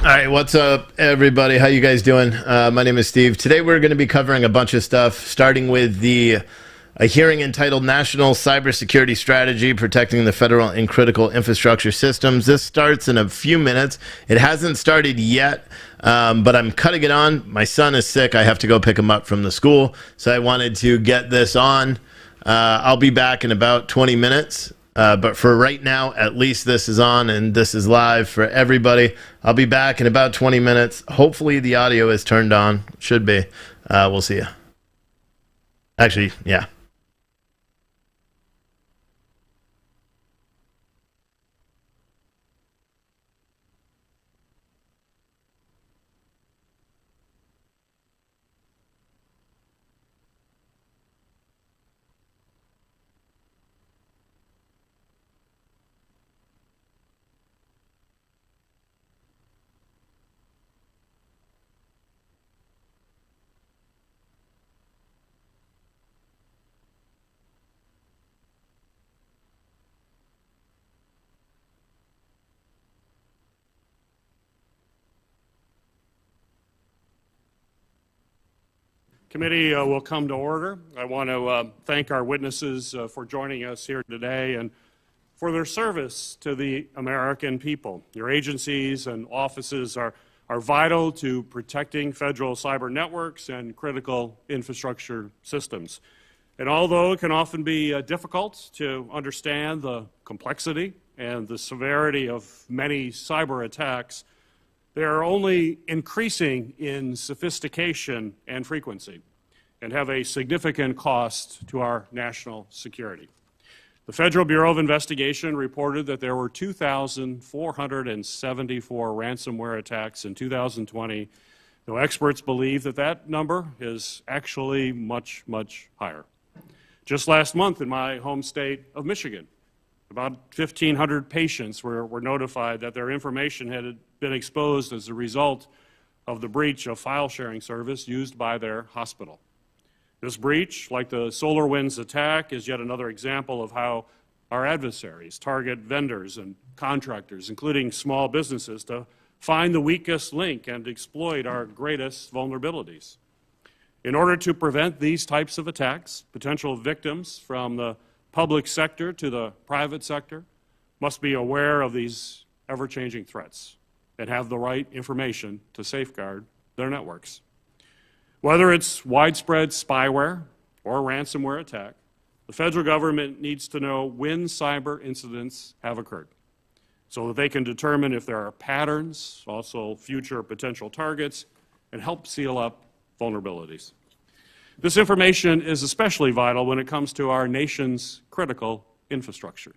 All right, what's up, everybody? How you guys doing? My name is Steve. Today we're going to be covering a bunch of stuff, starting with a hearing entitled National Cybersecurity Strategy Protecting the Federal and Critical Infrastructure Systems. This starts in a few minutes. It hasn't started yet, but I'm cutting it on. My son is sick. I have to go pick him up from the school, so I wanted to get this on. I'll be back in about 20 minutes. But for right now, at least this is on and this is live for everybody. I'll be back in about 20 minutes. Hopefully the audio is turned on. Should be. We'll see you. Actually, yeah. Committee will come to order. I want to thank our witnesses for joining us here today and for their service to the American people. Your agencies and offices are vital to protecting federal cyber networks and critical infrastructure systems. And although it can often be difficult to understand the complexity and the severity of many cyber attacks, they are only increasing in sophistication and frequency and have a significant cost to our national security. The Federal Bureau of Investigation reported that there were 2,474 ransomware attacks in 2020, though experts believe that that number is actually much, much higher. Just last month in my home state of Michigan, about 1,500 patients were notified that their information had been exposed as a result of the breach of file sharing service used by their hospital. This breach, like the SolarWinds attack, is yet another example of how our adversaries target vendors and contractors, including small businesses, to find the weakest link and exploit our greatest vulnerabilities. In order to prevent these types of attacks, potential victims from the public sector to the private sector must be aware of these ever-changing threats and have the right information to safeguard their networks. Whether it's widespread spyware or ransomware attack, the federal government needs to know when cyber incidents have occurred so that they can determine if there are patterns, also future potential targets, and help seal up vulnerabilities. This information is especially vital when it comes to our nation's critical infrastructure,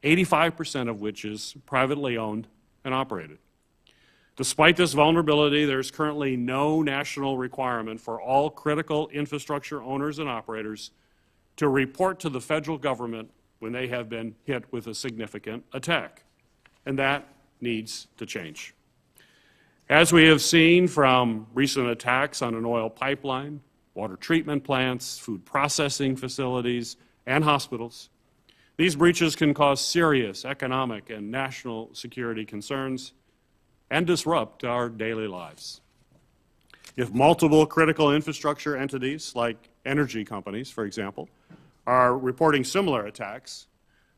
85% of which is privately owned and operated. Despite this vulnerability, there's currently no national requirement for all critical infrastructure owners and operators to report to the federal government when they have been hit with a significant attack, and that needs to change. As we have seen from recent attacks on an oil pipeline, water treatment plants, food processing facilities, and hospitals, these breaches can cause serious economic and national security concerns and disrupt our daily lives. If multiple critical infrastructure entities, like energy companies, for example, are reporting similar attacks,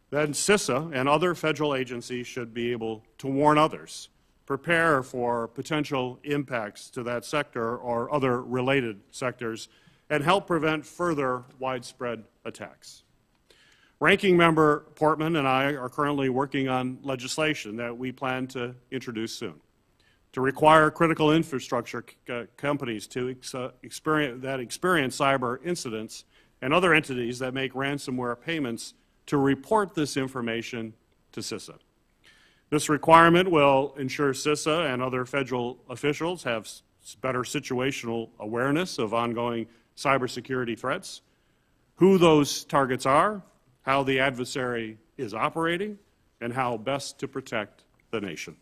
then CISA and other federal agencies should be able to warn others, prepare for potential impacts to that sector or other related sectors, and help prevent further widespread attacks. Ranking Member Portman and I are currently working on legislation that we plan to introduce soon to require critical infrastructure companies to experience cyber incidents and other entities that make ransomware payments to report this information to CISA. This requirement will ensure CISA and other federal officials have better situational awareness of ongoing cybersecurity threats, who those targets are, how the adversary is operating, and how best to protect the nation.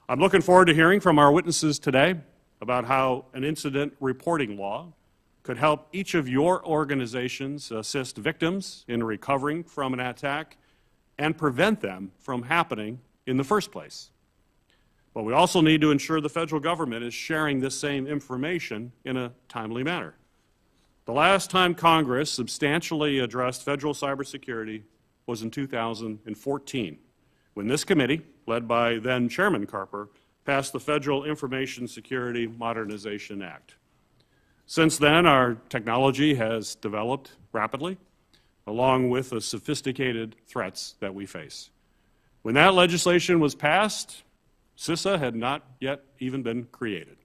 I'm looking forward to hearing from our witnesses today about how an incident reporting law could help each of your organizations assist victims in recovering from an attack and prevent them from happening in the first place. But we also need to ensure the federal government is sharing this same information in a timely manner. The last time Congress substantially addressed federal cybersecurity was in 2014, when this committee, led by then Chairman Carper, passed the Federal Information Security Modernization Act. Since then, our technology has developed rapidly, along with the sophisticated threats that we face. When that legislation was passed, CISA had not yet even been created.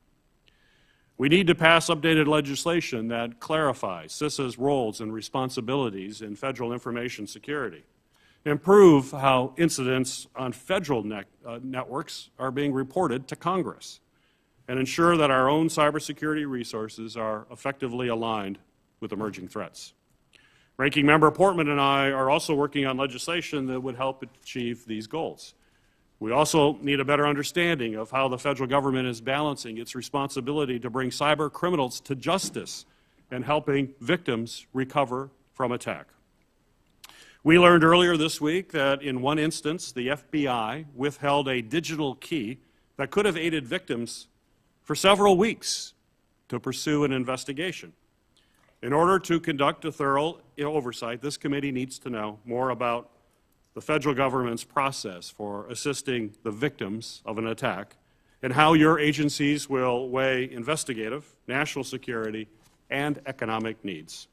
We need to pass updated legislation that clarifies CISA's roles and responsibilities in federal information security, improve how incidents on federal networks are being reported to Congress, and ensure that our own cybersecurity resources are effectively aligned with emerging threats. Ranking Member Portman and I are also working on legislation that would help achieve these goals. We also need a better understanding of how the federal government is balancing its responsibility to bring cyber criminals to justice and helping victims recover from attack. We learned earlier this week that in one instance, the FBI withheld a digital key that could have aided victims for several weeks to pursue an investigation. In order to conduct a thorough oversight, this committee needs to know more about the federal government's process for assisting the victims of an attack and how your agencies will weigh investigative, national security, and economic needs.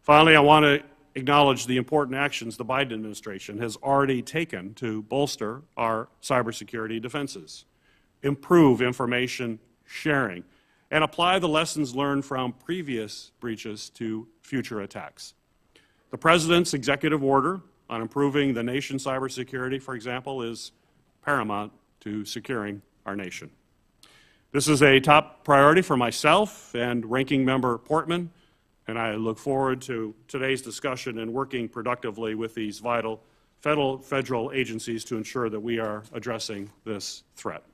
Finally, I want to acknowledge the important actions the Biden administration has already taken to bolster our cybersecurity defenses, improve information sharing, and apply the lessons learned from previous breaches to future attacks. The President's executive order on improving the nation's cybersecurity, for example, is paramount to securing our nation. This is a top priority for myself and Ranking Member Portman, and I look forward to today's discussion and working productively with these vital federal agencies to ensure that we are addressing this threat.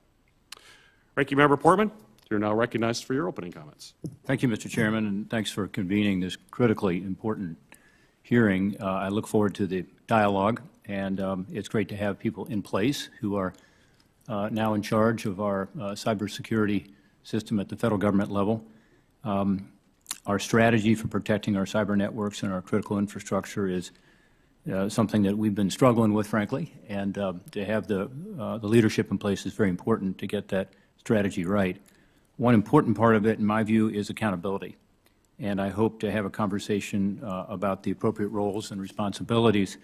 Ranking Member Portman, you're now recognized for your opening comments. Thank you, Mr. Chairman, and thanks for convening this critically important hearing. I look forward to the dialogue, and it's great to have people in place who are now in charge of our cybersecurity system at the federal government level. Our strategy for protecting our cyber networks and our critical infrastructure is something that we've been struggling with, frankly, and to have the leadership in place is very important to get that strategy right. One important part of it, in my view, is accountability. And I hope to have a conversation about the appropriate roles and responsibilities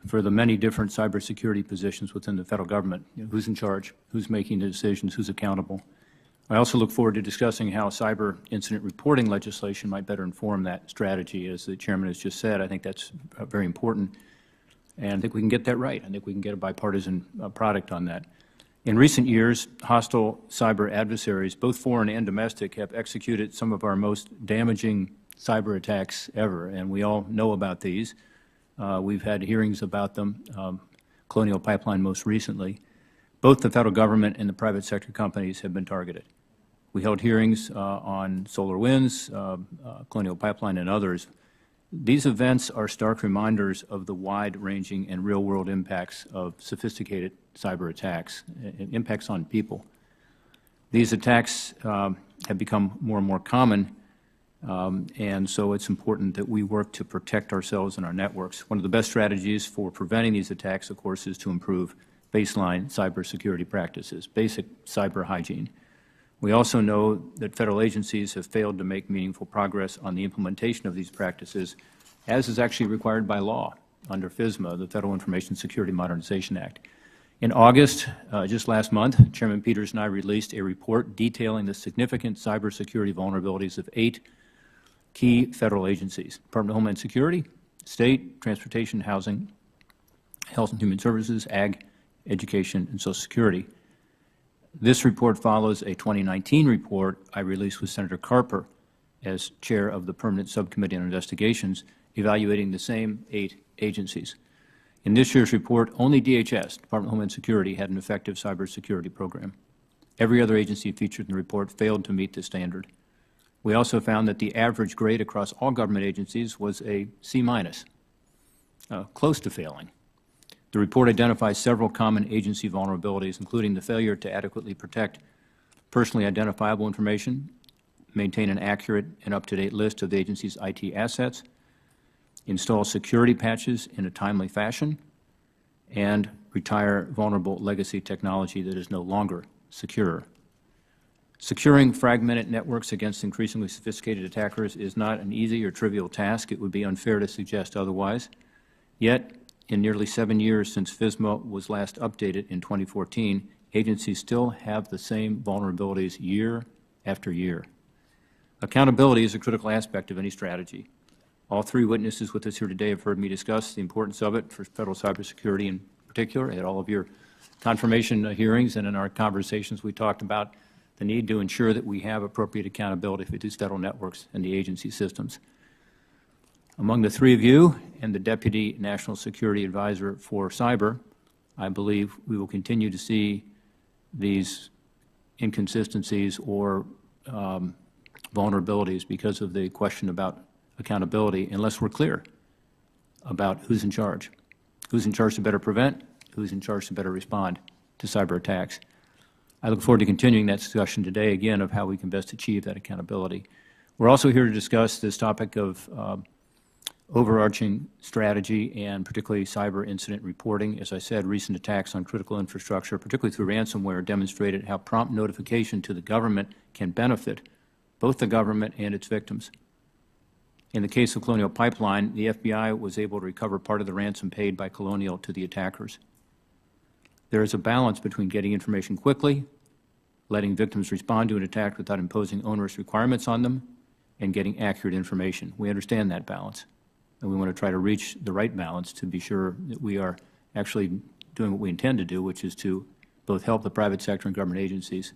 for the many different cybersecurity positions within the federal government. You know, who's in charge, who's making the decisions, who's accountable. I also look forward to discussing how cyber incident reporting legislation might better inform that strategy. As the Chairman has just said, I think that's very important, and I think we can get that right. I think we can get a bipartisan product on that. In recent years, hostile cyber adversaries, both foreign and domestic, have executed some of our most damaging cyber attacks ever, and we all know about these. We've had hearings about them, Colonial Pipeline most recently. Both the federal government and the private sector companies have been targeted. We held hearings on SolarWinds, Colonial Pipeline, and others. These events are stark reminders of the wide-ranging and real-world impacts of sophisticated cyber attacks, impacts on people. These attacks have become more and more common, and so it's important that we work to protect ourselves and our networks. One of the best strategies for preventing these attacks, of course, is to improve baseline cybersecurity practices, basic cyber hygiene. We also know that federal agencies have failed to make meaningful progress on the implementation of these practices, as is actually required by law under FISMA, the Federal Information Security Modernization Act. In August, just last month, Chairman Peters and I released a report detailing the significant cybersecurity vulnerabilities of 8 key federal agencies: Department of Homeland Security, State, Transportation, Housing, Health and Human Services, Ag, Education, and Social Security. This report follows a 2019 report I released with Senator Carper as chair of the Permanent Subcommittee on Investigations, evaluating the same 8 agencies. In this year's report, only DHS, Department of Homeland Security, had an effective cybersecurity program. Every other agency featured in the report failed to meet the standard. We also found that the average grade across all government agencies was a C-, close to failing. The report identifies several common agency vulnerabilities, including the failure to adequately protect personally identifiable information, maintain an accurate and up-to-date list of the agency's IT assets, install security patches in a timely fashion, and retire vulnerable legacy technology that is no longer secure. Securing fragmented networks against increasingly sophisticated attackers is not an easy or trivial task. It would be unfair to suggest otherwise. Yet, in nearly 7 years since FISMA was last updated in 2014, agencies still have the same vulnerabilities year after year. Accountability is a critical aspect of any strategy. All three witnesses with us here today have heard me discuss the importance of it for federal cybersecurity in particular. At all of your confirmation hearings and in our conversations, we talked about the need to ensure that we have appropriate accountability for these federal networks and the agency systems. Among the three of you and the Deputy National Security Advisor for Cyber, I believe we will continue to see these inconsistencies or vulnerabilities because of the question about accountability unless we're clear about who's in charge to better prevent, who's in charge to better respond to cyber attacks. I look forward to continuing that discussion today, again, of how we can best achieve that accountability. We're also here to discuss this topic of overarching strategy and particularly cyber incident reporting. As I said, recent attacks on critical infrastructure, particularly through ransomware, demonstrated how prompt notification to the government can benefit both the government and its victims. In the case of Colonial Pipeline, the FBI was able to recover part of the ransom paid by Colonial to the attackers. There is a balance between getting information quickly, letting victims respond to an attack without imposing onerous requirements on them, and getting accurate information. We understand that balance, and we want to try to reach the right balance to be sure that we are actually doing what we intend to do, which is to both help the private sector and government agencies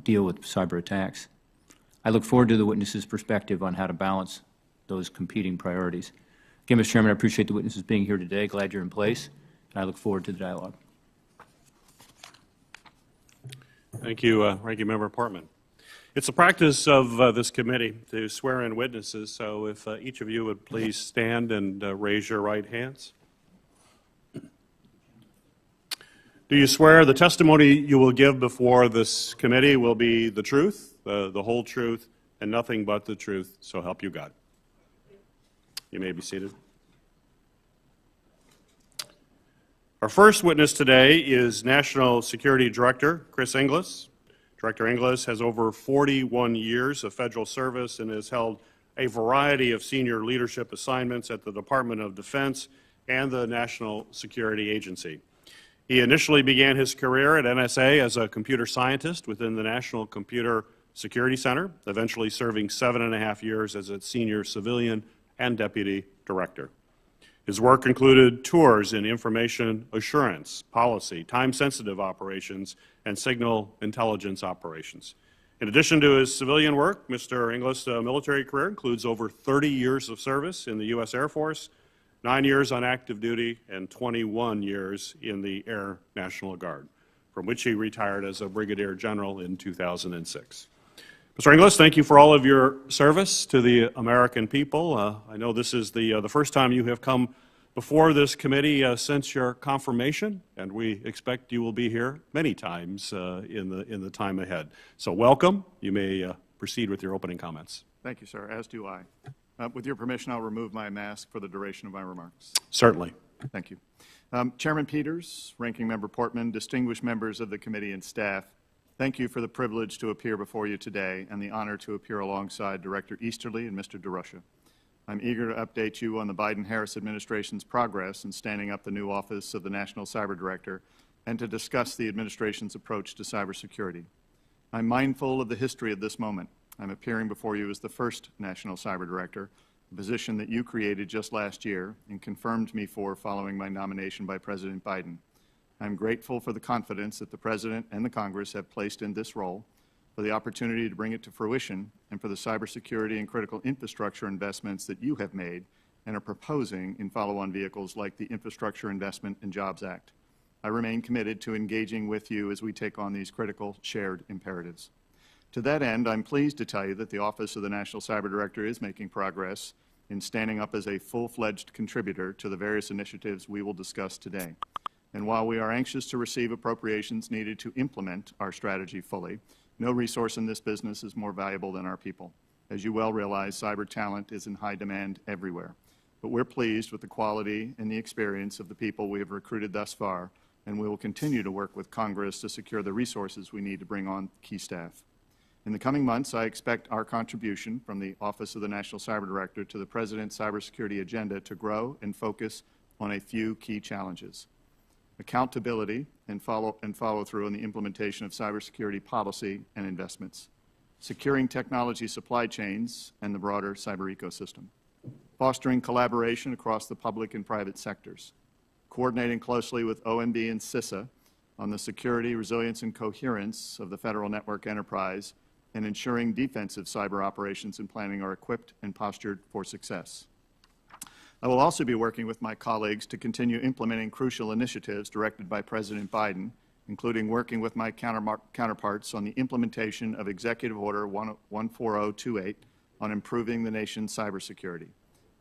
deal with cyber attacks. I look forward to the witnesses' perspective on how to balance those competing priorities. Again, Mr. Chairman, I appreciate the witnesses being here today. Glad you're in place, and I look forward to the dialogue. Thank you, Ranking Member Portman. It's the practice of this committee to swear in witnesses, so if each of you would please stand and raise your right hands. Do you swear the testimony you will give before this committee will be the truth, the whole truth, and nothing but the truth, so help you God? You may be seated. Our first witness today is National Security Director Chris Inglis. Director Inglis has over 41 years of federal service and has held a variety of senior leadership assignments at the Department of Defense and the National Security Agency. He initially began his career at NSA as a computer scientist within the National Computer Security Center, eventually serving 7.5 years as its senior civilian and deputy director. His work included tours in information assurance, policy, time-sensitive operations, and signal intelligence operations. In addition to his civilian work, Mr. Inglis' military career includes over 30 years of service in the U.S. Air Force, 9 years on active duty, and 21 years in the Air National Guard, from which he retired as a brigadier general in 2006. Mr. Inglis, thank you for all of your service to the American people. I know this is the first time you have come before this committee since your confirmation, and we expect you will be here many times in the time ahead. So welcome. You may proceed with your opening comments. Thank you, sir, as do I. With your permission, I'll remove my mask for the duration of my remarks. Certainly. Thank you. Chairman Peters, Ranking Member Portman, distinguished members of the committee and staff, thank you for the privilege to appear before you today and the honor to appear alongside Director Easterly and Mr. DeRusha. I'm eager to update you on the Biden-Harris administration's progress in standing up the new office of the National Cyber Director and to discuss the administration's approach to cybersecurity. I'm mindful of the history of this moment. I'm appearing before you as the first National Cyber Director, a position that you created just last year and confirmed me for following my nomination by President Biden. I'm grateful for the confidence that the President and the Congress have placed in this role, for the opportunity to bring it to fruition, and for the cybersecurity and critical infrastructure investments that you have made and are proposing in follow-on vehicles like the Infrastructure Investment and Jobs Act. I remain committed to engaging with you as we take on these critical shared imperatives. To that end, I'm pleased to tell you that the Office of the National Cyber Director is making progress in standing up as a full-fledged contributor to the various initiatives we will discuss today. And while we are anxious to receive appropriations needed to implement our strategy fully, no resource in this business is more valuable than our people. As you well realize, cyber talent is in high demand everywhere. But we're pleased with the quality and the experience of the people we have recruited thus far, and we will continue to work with Congress to secure the resources we need to bring on key staff. In the coming months, I expect our contribution from the Office of the National Cyber Director to the President's cybersecurity agenda to grow and focus on a few key challenges: accountability and follow-through on the implementation of cybersecurity policy and investments, securing technology supply chains and the broader cyber ecosystem, fostering collaboration across the public and private sectors, coordinating closely with OMB and CISA on the security, resilience, and coherence of the federal network enterprise, and ensuring defensive cyber operations and planning are equipped and postured for success. I will also be working with my colleagues to continue implementing crucial initiatives directed by President Biden, including working with my counterparts on the implementation of Executive Order 14028 on improving the nation's cybersecurity,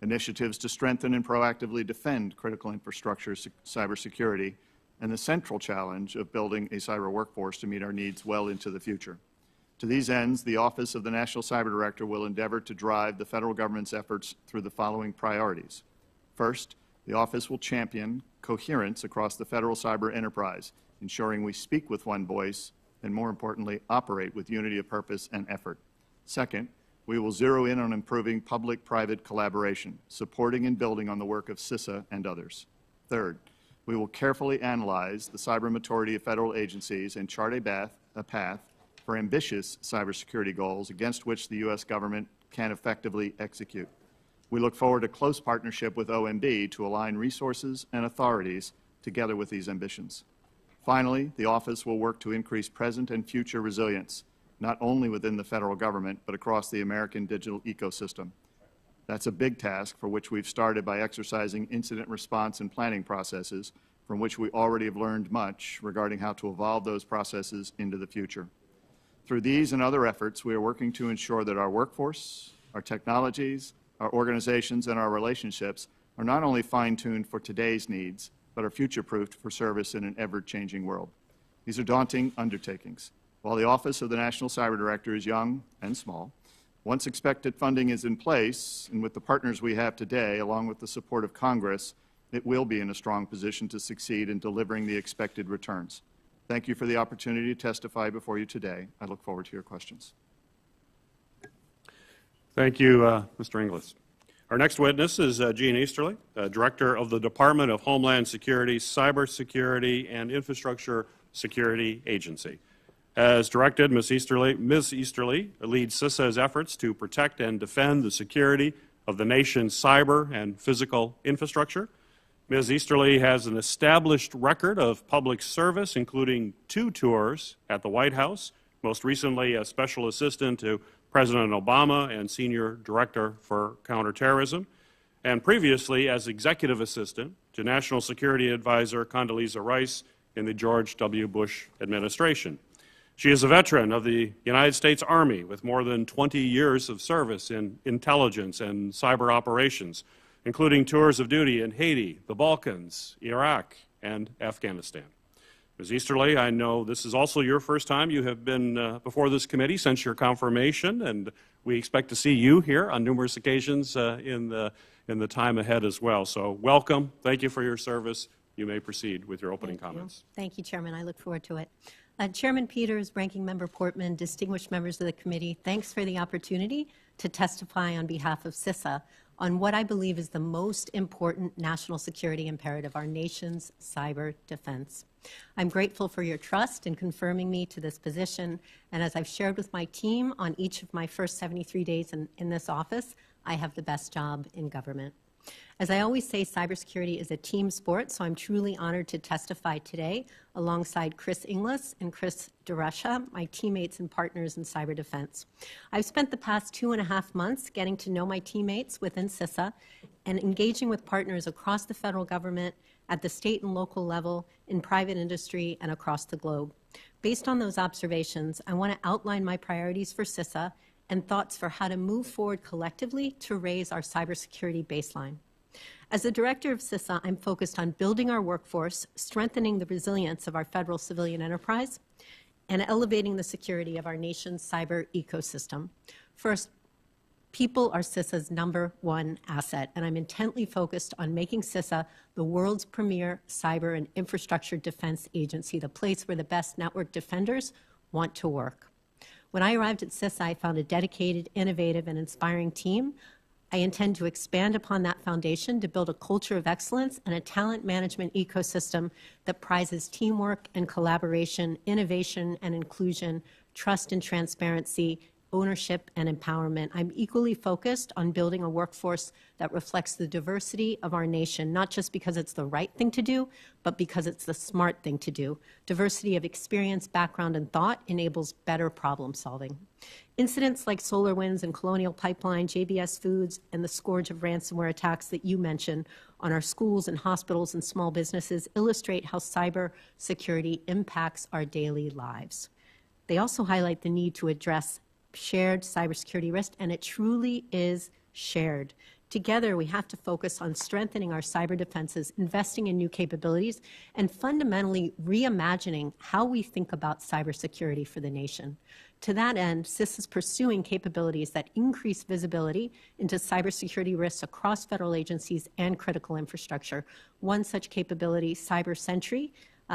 initiatives to strengthen and proactively defend critical infrastructure cybersecurity, and the central challenge of building a cyber workforce to meet our needs well into the future. To these ends, the Office of the National Cyber Director will endeavor to drive the federal government's efforts through the following priorities. First, the office will champion coherence across the federal cyber enterprise, ensuring we speak with one voice and, more importantly, operate with unity of purpose and effort. Second, we will zero in on improving public-private collaboration, supporting and building on the work of CISA and others. Third, we will carefully analyze the cyber maturity of federal agencies and chart a path for ambitious cybersecurity goals against which the U.S. government can effectively execute. We look forward to close partnership with OMB to align resources and authorities together with these ambitions. Finally, the office will work to increase present and future resilience, not only within the federal government, but across the American digital ecosystem. That's a big task for which we've started by exercising incident response and planning processes, from which we already have learned much regarding how to evolve those processes into the future. Through these and other efforts, we are working to ensure that our workforce, our technologies, our organizations, and our relationships are not only fine-tuned for today's needs, but are future-proofed for service in an ever-changing world. These are daunting undertakings. While the Office of the National Cyber Director is young and small, once expected funding is in place, and with the partners we have today, along with the support of Congress, it will be in a strong position to succeed in delivering the expected returns. Thank you for the opportunity to testify before you today. I look forward to your questions. Thank you, Mr. Inglis. Our next witness is Jean Easterly, Director of the Department of Homeland Security's Cybersecurity and Infrastructure Security Agency. As directed, Ms. Easterly leads CISA's efforts to protect and defend the security of the nation's cyber and physical infrastructure. Ms. Easterly has an established record of public service, including 2 tours at the White House, most recently as Special Assistant to President Obama and Senior Director for Counterterrorism, and previously as Executive Assistant to National Security Advisor Condoleezza Rice in the George W. Bush administration. She is a veteran of the United States Army with more than 20 years of service in intelligence and cyber operations, including tours of duty in Haiti, the Balkans, Iraq, and Afghanistan. Ms. Easterly, I know this is also your first time you have been before this committee since your confirmation, and we expect to see you here on numerous occasions in the time ahead as well. So welcome. Thank you for your service. You may proceed with your opening comments. Thank you, Chairman. I look forward to it. Chairman Peters, Ranking Member Portman, distinguished members of the committee, thanks for the opportunity to testify on behalf of CISA on what I believe is the most important national security imperative, our nation's cyber defense. I'm grateful for your trust in confirming me to this position, and as I've shared with my team on each of my first 73 days in this office, I have the best job in government. As I always say, cybersecurity is a team sport, so I'm truly honored to testify today alongside Chris Inglis and Chris Duresha, my teammates and partners in cyber defense. I've spent the past 2.5 months getting to know my teammates within CISA and engaging with partners across the federal government, at the state and local level, in private industry, and across the globe. Based on those observations, I want to outline my priorities for CISA and thoughts for how to move forward collectively to raise our cybersecurity baseline. As the director of CISA, I'm focused on building our workforce, strengthening the resilience of our federal civilian enterprise, and elevating the security of our nation's cyber ecosystem. First, people are CISA's #1 asset, and I'm intently focused on making CISA the world's premier cyber and infrastructure defense agency, the place where the best network defenders want to work. When I arrived at CISA, I found a dedicated, innovative, and inspiring team. I intend to expand upon that foundation to build a culture of excellence and a talent management ecosystem that prizes teamwork and collaboration, innovation and inclusion, trust and transparency, ownership and empowerment. I'm equally focused on building a workforce that reflects the diversity of our nation, not just because it's the right thing to do, but because it's the smart thing to do. Diversity of experience, background, and thought enables better problem solving. Incidents like SolarWinds and Colonial Pipeline, JBS Foods, and the scourge of ransomware attacks that you mentioned on our schools and hospitals and small businesses illustrate how cybersecurity impacts our daily lives. They also highlight the need to address shared cybersecurity risk, and it truly is shared. Together, we have to focus on strengthening our cyber defenses, investing in new capabilities, and fundamentally reimagining how we think about cybersecurity for the nation. To that end, CISA is pursuing capabilities that increase visibility into cybersecurity risks across federal agencies and critical infrastructure. One such capability, CyberSentry,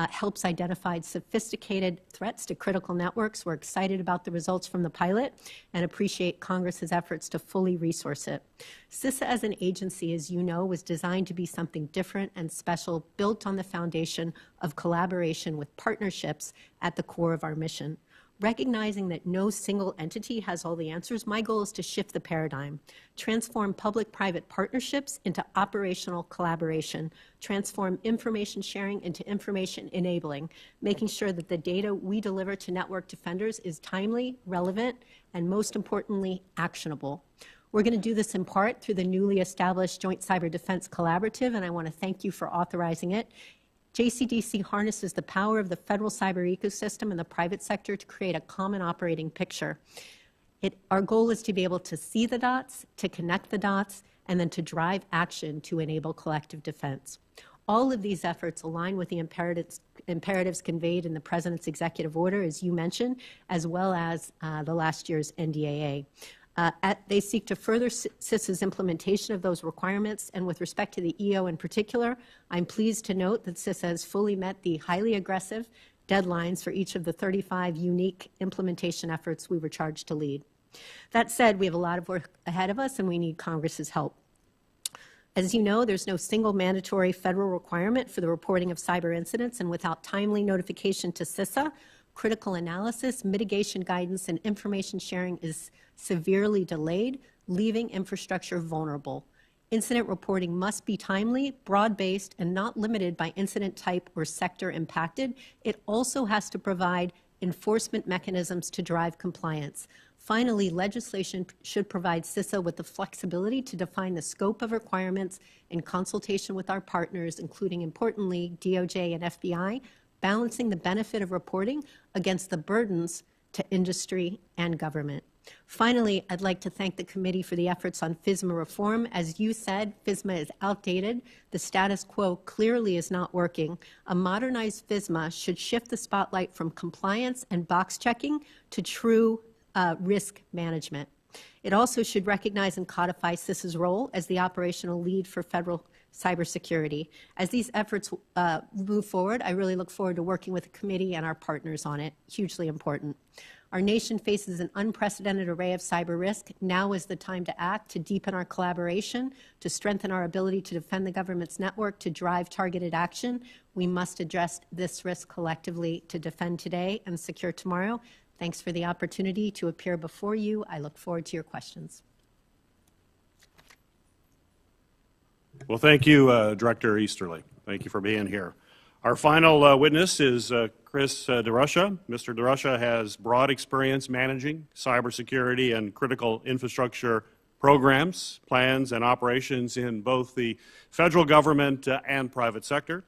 helps identify sophisticated threats to critical networks. We're excited about the results from the pilot and appreciate Congress's efforts to fully resource it. CISA as an agency, as you know, was designed to be something different and special, built on the foundation of collaboration with partnerships at the core of our mission. Recognizing that no single entity has all the answers, my goal is to shift the paradigm, transform public-private partnerships into operational collaboration, transform information sharing into information enabling, making sure that the data we deliver to network defenders is timely, relevant, and most importantly, actionable. We're going to do this in part through the newly established Joint Cyber Defense Collaborative, and I want to thank you for authorizing it. JCDC harnesses the power of the federal cyber ecosystem and the private sector to create a common operating picture. Our goal is to be able to see the dots, to connect the dots, and then to drive action to enable collective defense. All of these efforts align with the imperatives conveyed in the President's executive order, as you mentioned, as well as the last year's NDAA. They seek to further CISA's implementation of those requirements, and with respect to the EO in particular, I'm pleased to note that CISA has fully met the highly aggressive deadlines for each of the 35 unique implementation efforts we were charged to lead. That said, we have a lot of work ahead of us, and we need Congress's help. As you know, there's no single mandatory federal requirement for the reporting of cyber incidents, and without timely notification to CISA, critical analysis, mitigation guidance, and information sharing is severely delayed, leaving infrastructure vulnerable. Incident reporting must be timely, broad-based, and not limited by incident type or sector impacted. It also has to provide enforcement mechanisms to drive compliance. Finally, legislation should provide CISA with the flexibility to define the scope of requirements in consultation with our partners, including, importantly, DOJ and FBI, balancing the benefit of reporting against the burdens to industry and government. Finally, I'd like to thank the committee for the efforts on FISMA reform. As you said, FISMA is outdated. The status quo clearly is not working. A modernized FISMA should shift the spotlight from compliance and box checking to true risk management. It also should recognize and codify CISA's role as the operational lead for federal cybersecurity. As these efforts move forward, I really look forward to working with the committee and our partners on it. Hugely important. Our nation faces an unprecedented array of cyber risk. Now is the time to act, to deepen our collaboration, to strengthen our ability to defend the government's network, to drive targeted action. We must address this risk collectively to defend today and secure tomorrow. Thanks for the opportunity to appear before you. I look forward to your questions. Well, thank you, Director Easterly. Thank you for being here. Our final witness is Chris DeRusha. Mr. DeRusha has broad experience managing cybersecurity and critical infrastructure programs, plans, and operations in both the federal government and private sector.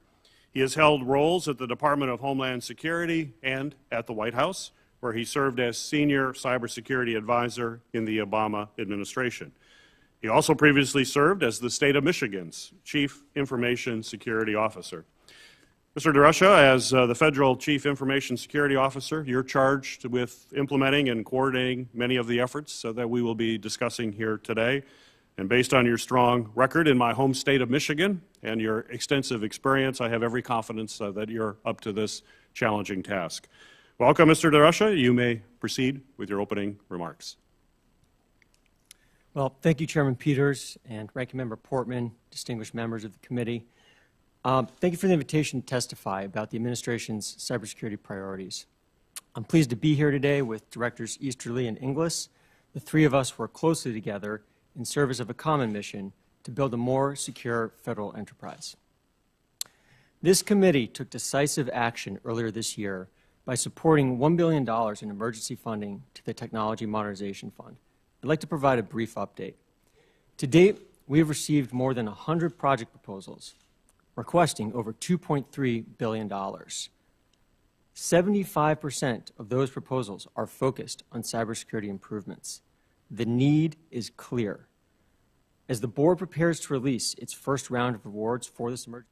He has held roles at the Department of Homeland Security and at the White House, where he served as Senior Cybersecurity Advisor in the Obama administration. He also previously served as the state of Michigan's Chief Information Security Officer. Mr. DeRusha, as the Federal Chief Information Security Officer, you're charged with implementing and coordinating many of the efforts that we will be discussing here today. And based on your strong record in my home state of Michigan and your extensive experience, I have every confidence that you're up to this challenging task. Welcome, Mr. DeRusha. You may proceed with your opening remarks. Well, thank you, Chairman Peters and Ranking Member Portman, distinguished members of the committee. Thank you for the invitation to testify about the administration's cybersecurity priorities. I'm pleased to be here today with Directors Easterly and Inglis. The three of us work closely together in service of a common mission to build a more secure federal enterprise. This committee took decisive action earlier this year by supporting $1 billion in emergency funding to the Technology Modernization Fund. I'd like to provide a brief update. To date, we have received more than 100 project proposals requesting over $2.3 billion. 75% of those proposals are focused on cybersecurity improvements. The need is clear. As the board prepares to release its first round of awards for this emergency,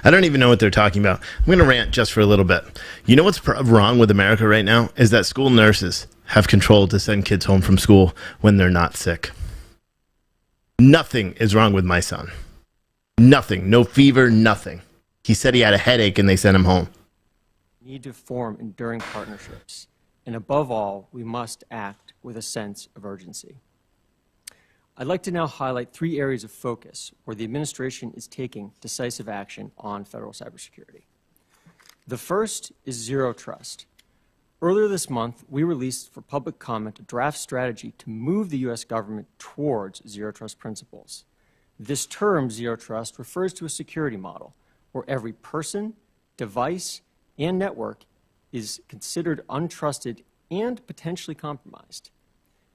I don't even know what they're talking about. I'm going to rant just for a little bit. You know what's wrong with America right now is that school nurses have control to send kids home from school when they're not sick. Nothing is wrong with my son. Nothing. No fever, nothing. He said he had a headache and they sent him home. we need to form enduring partnerships. And above all, we must act with a sense of urgency. I'd like to now highlight 3 areas of focus where the administration is taking decisive action on federal cybersecurity. The first is zero trust. Earlier this month, we released for public comment a draft strategy to move the U.S. government towards zero trust principles. This term, zero trust, refers to a security model where every person, device, and network is considered untrusted and potentially compromised.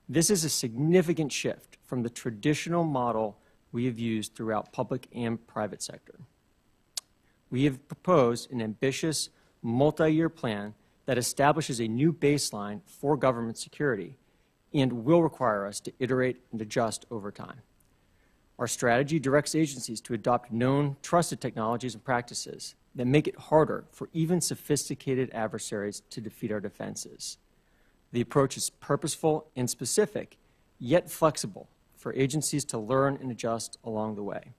This is a significant shift from the traditional model we have used throughout public and private sector. We have proposed an ambitious multi-year plan that establishes a new baseline for government security and will require us to iterate and adjust over time. Our strategy directs agencies to adopt known, trusted technologies and practices that make it harder for even sophisticated adversaries to defeat our defenses. The approach is purposeful and specific, yet flexible for agencies to learn and adjust along the way.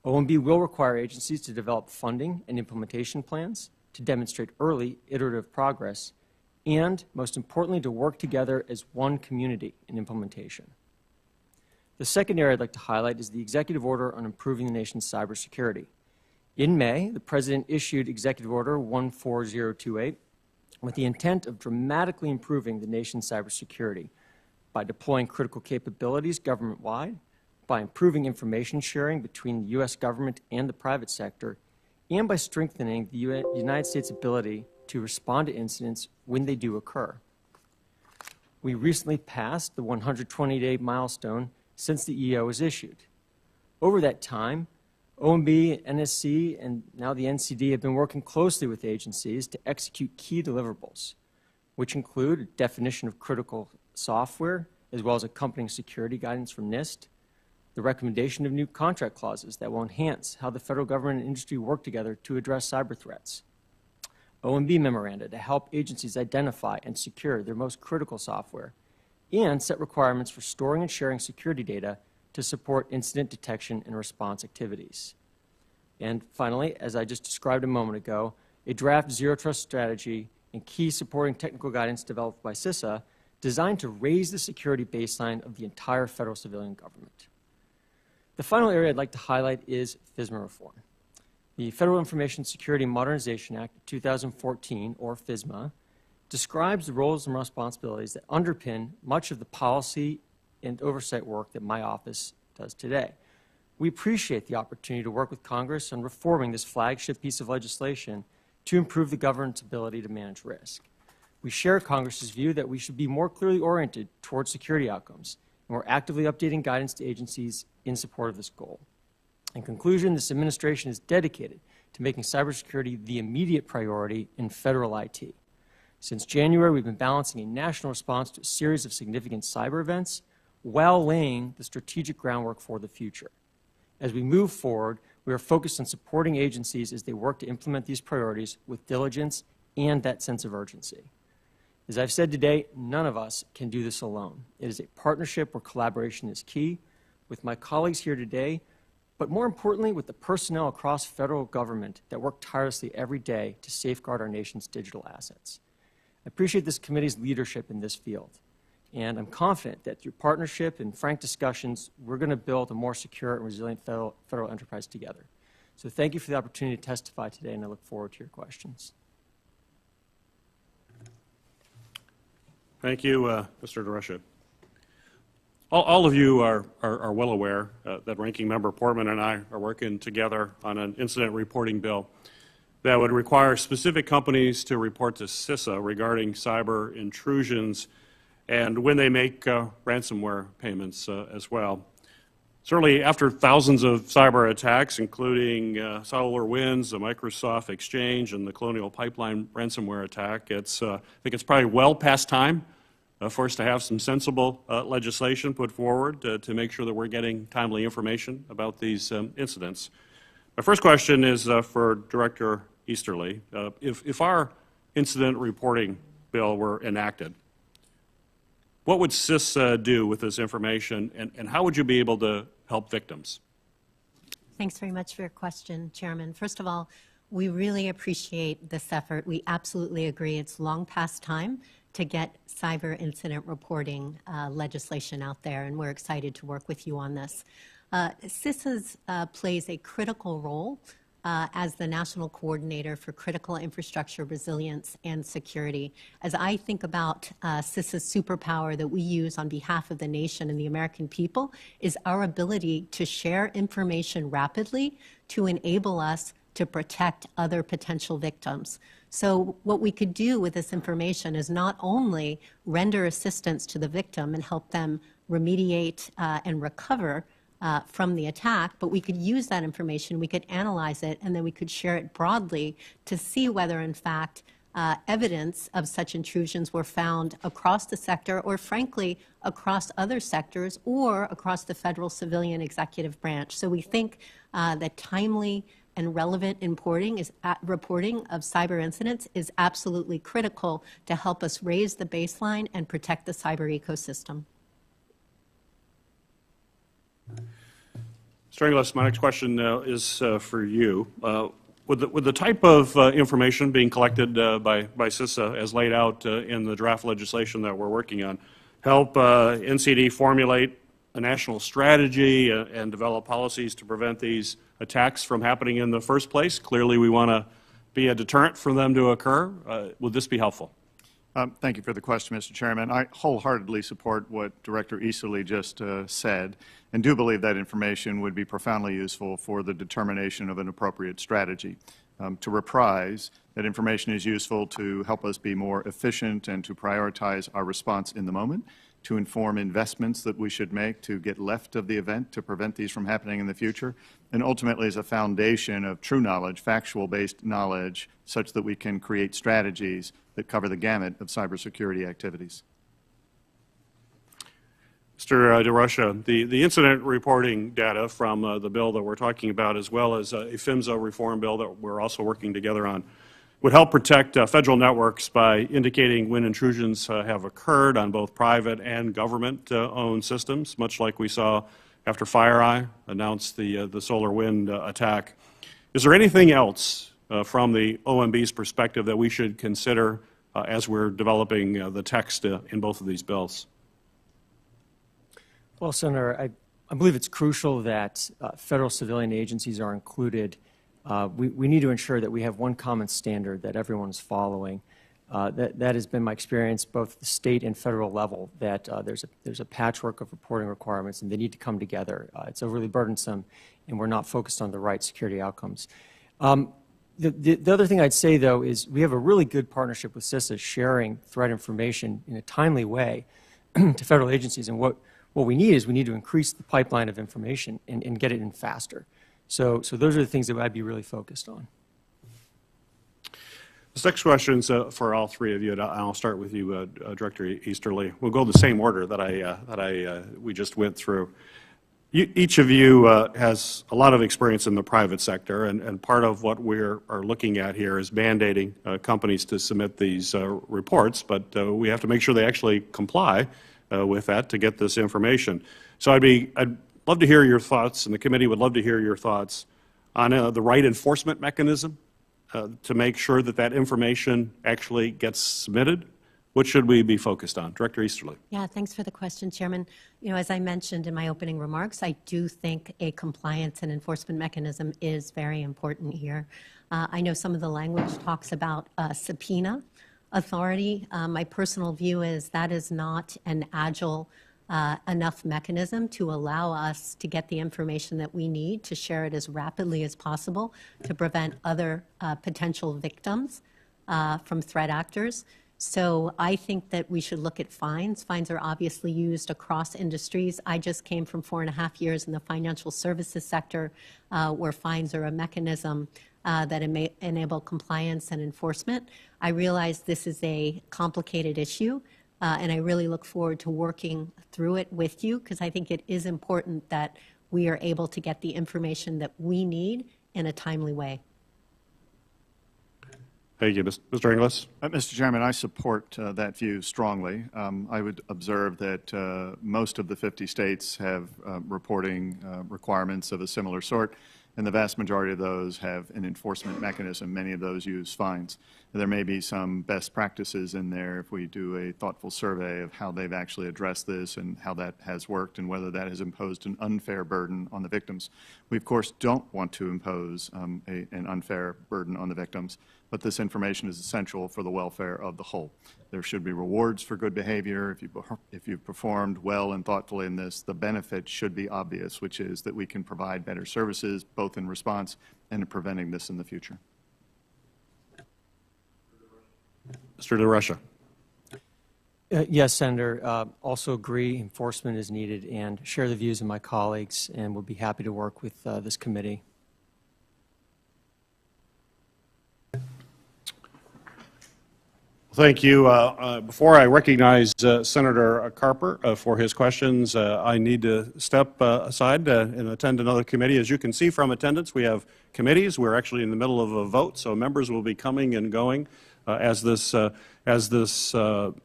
OMB will require agencies to develop funding and implementation plans to demonstrate early, iterative progress, and, most importantly, to work together as one community in implementation. The second area I'd like to highlight is the executive order on improving the nation's cybersecurity. In May, the President issued Executive Order 14028 with the intent of dramatically improving the nation's cybersecurity by deploying critical capabilities government-wide, by improving information sharing between the U.S. government and the private sector, and by strengthening the United States' ability to respond to incidents when they do occur. We recently passed the 120-day milestone since the EO was issued. Over that time, OMB, NSC, and now the NCD have been working closely with agencies to execute key deliverables, which include a definition of critical software, as well as accompanying security guidance from NIST, the recommendation of new contract clauses that will enhance how the federal government and industry work together to address cyber threats, OMB memoranda to help agencies identify and secure their most critical software, and set requirements for storing and sharing security data to support incident detection and response activities. And finally, as I just described a moment ago, a draft zero trust strategy and key supporting technical guidance developed by CISA designed to raise the security baseline of the entire federal civilian government. The final area I'd like to highlight is FISMA reform. The Federal Information Security Modernization Act of 2014, or FISMA, describes the roles and responsibilities that underpin much of the policy and oversight work that my office does today. We appreciate the opportunity to work with Congress on reforming this flagship piece of legislation to improve the government's ability to manage risk. We share Congress's view that we should be more clearly oriented towards security outcomes, and we're actively updating guidance to agencies in support of this goal. In conclusion, this administration is dedicated to making cybersecurity the immediate priority in federal IT. Since January, we've been balancing a national response to a series of significant cyber events while laying the strategic groundwork for the future. As we move forward, we are focused on supporting agencies as they work to implement these priorities with diligence and that sense of urgency. As I've said today, none of us can do this alone. It is a partnership where collaboration is key. With my colleagues here today, but more importantly, with the personnel across federal government that work tirelessly every day to safeguard our nation's digital assets. I appreciate this committee's leadership in this field, and I'm confident that through partnership and frank discussions, we're going to build a more secure and resilient federal enterprise together. So thank you for the opportunity to testify today, and I look forward to your questions. Thank you, Mr. DeRusha. All of you are well aware that Ranking Member Portman and I are working together on an incident reporting bill that would require specific companies to report to CISA regarding cyber intrusions and when they make ransomware payments as well. Certainly, after thousands of cyber attacks, including SolarWinds, the Microsoft Exchange, and the Colonial Pipeline ransomware attack, I think it's probably well past time for us to have some sensible legislation put forward to make sure that we're getting timely information about these incidents. My first question is for Director Easterly. If our incident reporting bill were enacted, what would CISA do with this information, and how would you be able to help victims? Thanks very much for your question, Chairman. First of all, we really appreciate this effort. We absolutely agree it's long past time to get cyber incident reporting legislation out there, and we're excited to work with you on this. CISA plays a critical role as the National Coordinator for Critical Infrastructure Resilience and Security. As I think about CISA's superpower that we use on behalf of the nation and the American people is our ability to share information rapidly to enable us to protect other potential victims. So what we could do with this information is not only render assistance to the victim and help them remediate and recover from the attack, but we could use that information, we could analyze it, and then we could share it broadly to see whether, in fact, evidence of such intrusions were found across the sector or, frankly, across other sectors or across the federal civilian executive branch. So we think that timely and relevant reporting of cyber incidents is absolutely critical to help us raise the baseline and protect the cyber ecosystem. Mr. Inglis, my next question is for you. Would the type of information being collected by CISA as laid out in the draft legislation that we're working on help NCD formulate a national strategy and develop policies to prevent these attacks from happening in the first place? Clearly, we want to be a deterrent for them to occur. Would this be helpful? Thank you for the question, Mr. Chairman. I wholeheartedly support what Director Easterly just said and do believe that information would be profoundly useful for the determination of an appropriate strategy. To reprise, that information is useful to help us be more efficient and to prioritize our response in the moment, to inform investments that we should make to get left of the event to prevent these from happening in the future, and ultimately as a foundation of true knowledge, factual-based knowledge, such that we can create strategies that cover the gamut of cybersecurity activities. Mr. DeRusha, the incident reporting data from the bill that we're talking about, as well as a PHMSA reform bill that we're also working together on, would help protect federal networks by indicating when intrusions have occurred on both private and government-owned systems, much like we saw after FireEye announced the SolarWinds attack. Is there anything else from the OMB's perspective that we should consider as we're developing the text in both of these bills? Well, Senator, I believe it's crucial that federal civilian agencies are included. We need to ensure that we have one common standard that everyone is following. That has been my experience both at the state and federal level, that there's a patchwork of reporting requirements and they need to come together. It's overly burdensome and we're not focused on the right security outcomes. The other thing I'd say, though, is we have a really good partnership with CISA sharing threat information in a timely way to federal agencies. And what we need is we need to increase the pipeline of information and get it in faster. So those are the things that I'd be really focused on. This next question is for all three of you, and I'll start with you, Director Easterly. We'll go the same order that we just went through. Each of you has a lot of experience in the private sector, and part of what we are looking at here is mandating companies to submit these reports, but we have to make sure they actually comply with that to get this information. So I'd love to hear your thoughts, and the committee would love to hear your thoughts on the right enforcement mechanism to make sure that that information actually gets submitted. What should we be focused on? Director Easterly. Yeah, thanks for the question, Chairman. You know, as I mentioned in my opening remarks, I do think a compliance and enforcement mechanism is very important here. I know some of the language talks about subpoena authority. My personal view is that is not an agile enough mechanism to allow us to get the information that we need to share it as rapidly as possible to prevent other potential victims from threat actors. So I think that we should look at fines. Fines are obviously used across industries. I just came from 4.5 years in the financial services sector where fines are a mechanism that enable compliance and enforcement. I realize this is a complicated issue, and I really look forward to working through it with you because I think it is important that we are able to get the information that we need in a timely way. Thank you. Mr. Inglis. Mr. Chairman, I support that view strongly. I would observe that most of the 50 states have reporting requirements of a similar sort, and the vast majority of those have an enforcement mechanism. Many of those use fines. There may be some best practices in there if we do a thoughtful survey of how they've actually addressed this and how that has worked and whether that has imposed an unfair burden on the victims. We, of course, don't want to impose an unfair burden on the victims, but this information is essential for the welfare of the whole. There should be rewards for good behavior. If you've performed well and thoughtfully in this, the benefit should be obvious, which is that we can provide better services, both in response and in preventing this in the future. Mr. DeRusha. Yes, Senator. Also agree enforcement is needed and share the views of my colleagues and would be happy to work with this committee. Thank you. Before I recognize Senator Carper for his questions, I need to step aside and attend another committee. As you can see from attendance, we have committees. We're actually in the middle of a vote, so members will be coming and going as this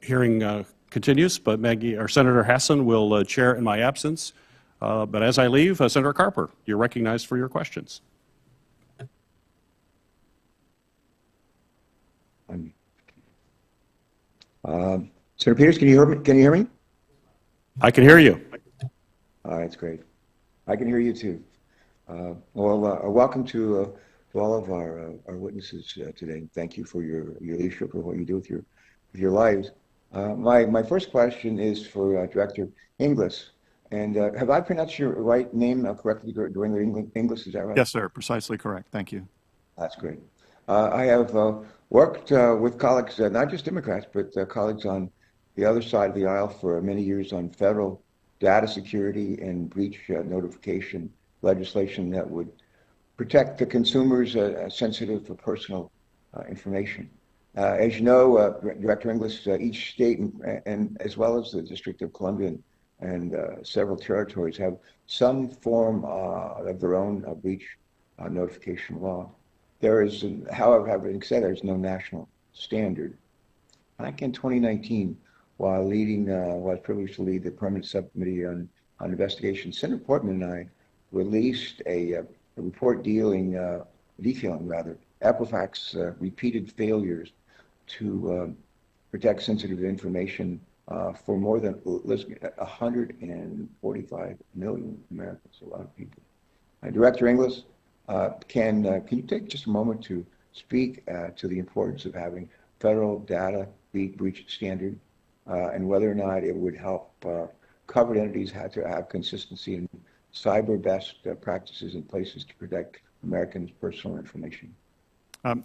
hearing continues. But Senator Hassan will chair in my absence. But as I leave, Senator Carper, you're recognized for your questions. Senator Peters, can you hear me? Can you hear me? I can hear you. All right, that's great. I can hear you too. Welcome to all of our witnesses today. Thank you for your leadership and what you do with your lives. My first question is for Director Inglis. And have I pronounced your right name correctly during the Inglis? Is that right? Yes, sir. Precisely correct. Thank you. That's great. I have worked with colleagues, not just Democrats, but colleagues on the other side of the aisle for many years on federal data security and breach notification legislation that would protect the consumers sensitive to personal information. As you know, Director Inglis, each state and as well as the District of Columbia and several territories have some form of their own breach notification law. There is, however, having said, there's no national standard. Back in 2019, while I was privileged to lead the permanent subcommittee on investigation, Senator Portman and I released a report detailing Equifax's repeated failures to protect sensitive information for more than 145 million Americans, a lot of people. Director Inglis, can you take just a moment to speak to the importance of having federal data breach standard and whether or not it would help covered entities to have consistency in cyber best practices in places to protect Americans' personal information?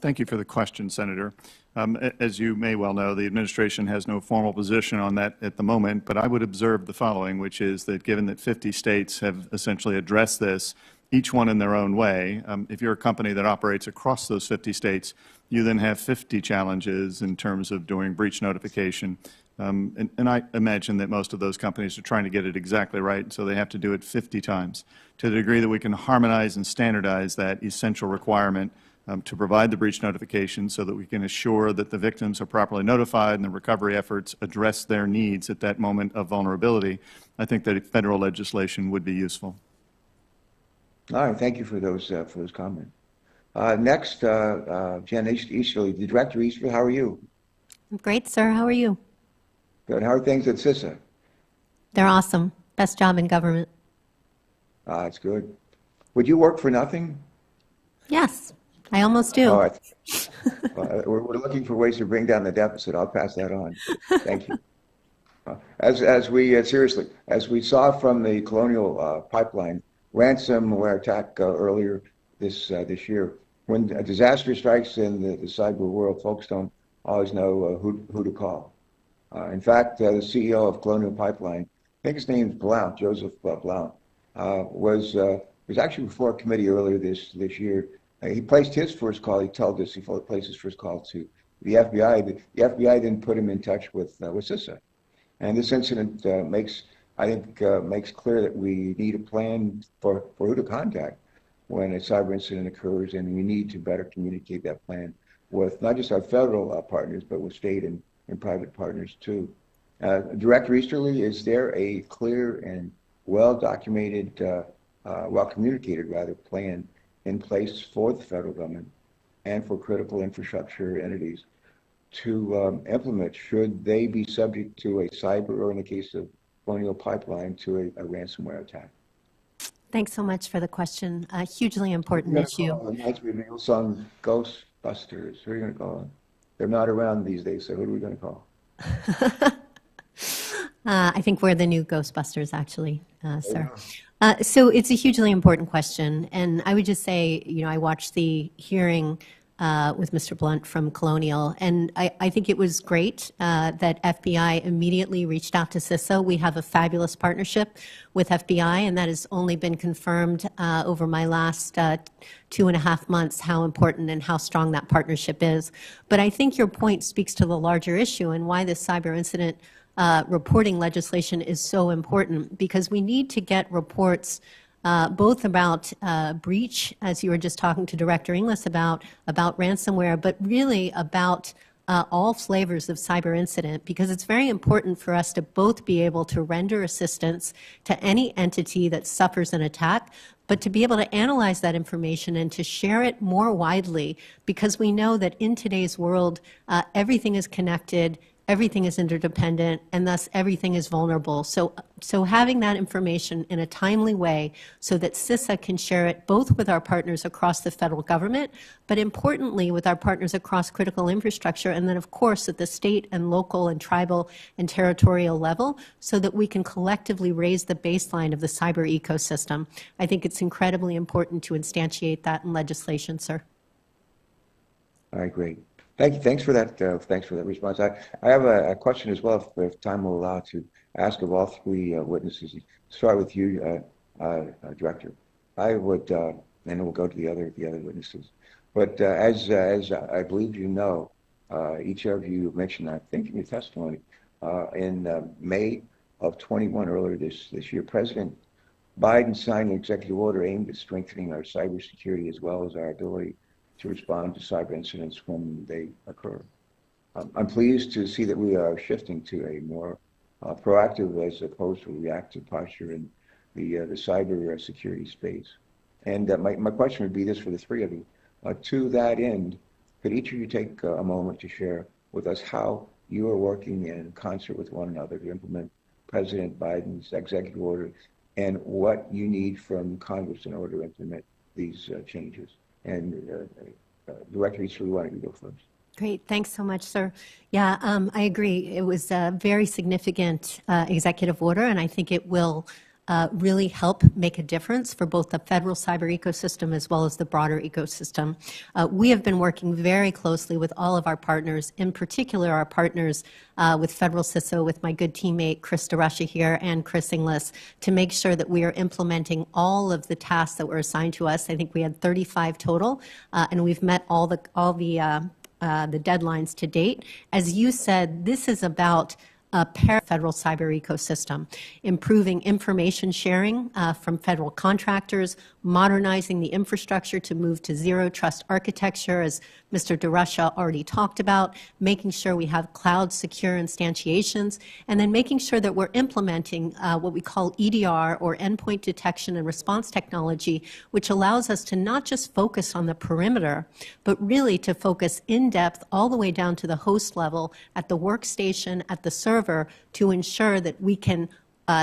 Thank you for the question, Senator. As you may well know, the administration has no formal position on that at the moment, but I would observe the following, which is that given that 50 states have essentially addressed this, each one in their own way. If you're a company that operates across those 50 states, you then have 50 challenges in terms of doing breach notification. And I imagine that most of those companies are trying to get it exactly right, so they have to do it 50 times. To the degree that we can harmonize and standardize that essential requirement to provide the breach notification so that we can assure that the victims are properly notified and the recovery efforts address their needs at that moment of vulnerability, I think that federal legislation would be useful. All right, thank you for those comments. Next, Jen Easterly, the Director Easterly, how are you? I'm great, sir. How are you? Good. How are things at CISA? They're awesome. Best job in government. That's good. Would you work for nothing? Yes, I almost do. All right. We're looking for ways to bring down the deficit. I'll pass that on. Thank you. As we saw from the Colonial Pipeline ransomware attack earlier this year, when a disaster strikes in the cyber world, folks don't always know who to call. In fact, the CEO of Colonial Pipeline, I think his name is Blount, Joseph Blount, was actually before a committee earlier this year. He placed his first call. He told us he placed his first call to the FBI. The FBI then put him in touch with CISA, and this incident makes clear that we need a plan for who to contact when a cyber incident occurs, and we need to better communicate that plan with not just our federal partners, but with state and private partners too. Director Easterly, is there a clear and well-documented, well-communicated rather, plan in place for the federal government and for critical infrastructure entities to implement should they be subject to a cyber, or in the case of Colonial Pipeline, to a ransomware attack? Thanks so much for the question. A hugely important issue. Reminds me of the old song Ghostbusters. Who are you going to call? They're not around these days, so who are we going to call? I think we're the new Ghostbusters, actually, sir. So it's a hugely important question. And I would just say, I watched the hearing with Mr. Blunt from Colonial, and I think it was great that FBI immediately reached out to CISA. We have a fabulous partnership with FBI, and that has only been confirmed over my last 2.5 months, how important and how strong that partnership is. But I think your point speaks to the larger issue and why this cyber incident reporting legislation is so important, because we need to get reports both about breach, as you were just talking to Director Inglis about ransomware, but really about all flavors of cyber incident, because it's very important for us to both be able to render assistance to any entity that suffers an attack, but to be able to analyze that information and to share it more widely, because we know that in today's world, everything is connected, everything is interdependent, and thus everything is vulnerable. So having that information in a timely way so that CISA can share it both with our partners across the federal government, but importantly with our partners across critical infrastructure, and then of course at the state and local and tribal and territorial level, so that we can collectively raise the baseline of the cyber ecosystem. I think it's incredibly important to instantiate that in legislation, sir. All right, great. Thank you. Thanks for that response. I have a question as well, if time will allow, to ask of all three witnesses. Start with you, Director. I would, and then we'll go to the other witnesses. But as I believe you know, each of you mentioned, I think in your testimony, in May of 21, earlier this year, President Biden signed an executive order aimed at strengthening our cybersecurity as well as our ability to respond to cyber incidents when they occur. I'm pleased to see that we are shifting to a more proactive as opposed to reactive posture in the cyber security space. And my question would be this for the three of you. To that end, could each of you take a moment to share with us how you are working in concert with one another to implement President Biden's executive order and what you need from Congress in order to implement these changes? And Director Easterly, why don't you go first? Great. Thanks so much, sir. Yeah, I agree. It was a very significant executive order, and I think it will really help make a difference for both the federal cyber ecosystem as well as the broader ecosystem. We have been working very closely with all of our partners, in particular our partners with Federal CISO, with my good teammate Chris DeRusha here and Chris Inglis, to make sure that we are implementing all of the tasks that were assigned to us. I think we had 35 total, and we've met all the deadlines to date. As you said, this is about federal cyber ecosystem, improving information sharing from federal contractors, modernizing the infrastructure to move to zero trust architecture, as Mr. DeRusha already talked about, making sure we have cloud secure instantiations, and then making sure that we're implementing what we call EDR, or endpoint detection and response technology, which allows us to not just focus on the perimeter, but really to focus in depth all the way down to the host level, at the workstation, at the server, to ensure that we can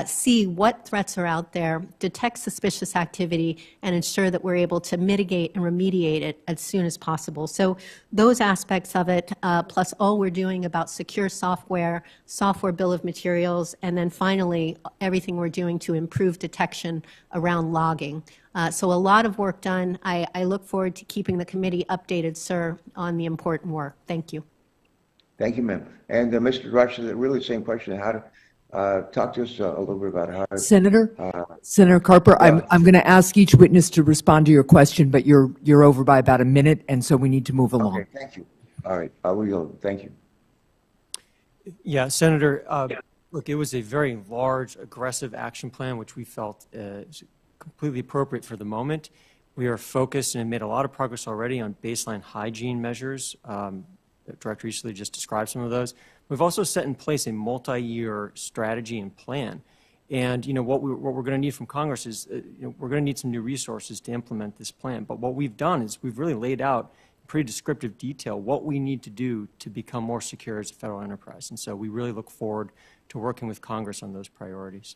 see what threats are out there, detect suspicious activity, and ensure that we're able to mitigate and remediate it as soon as possible. So those aspects of it, plus all we're doing about secure software, software bill of materials, and then finally everything we're doing to improve detection around logging. So a lot of work done. I look forward to keeping the committee updated, sir, on the important work. Thank you. Thank you, ma'am. And Mr. Rush, really the same question. How to talk to us a little bit about how. Senator Carper, yeah. I'm going to ask each witness to respond to your question, but you're over by about a minute, and so we need to move along. Okay, thank you. All right, I will. Thank you. Yeah, Senator. Look, it was a very large, aggressive action plan, which we felt is completely appropriate for the moment. We are focused and have made a lot of progress already on baseline hygiene measures. Director Easterly just described some of those. We've also set in place a multi-year strategy and plan. And what we're going to need from Congress is we're going to need some new resources to implement this plan. But what we've done is we've really laid out in pretty descriptive detail what we need to do to become more secure as a federal enterprise. And so we really look forward to working with Congress on those priorities.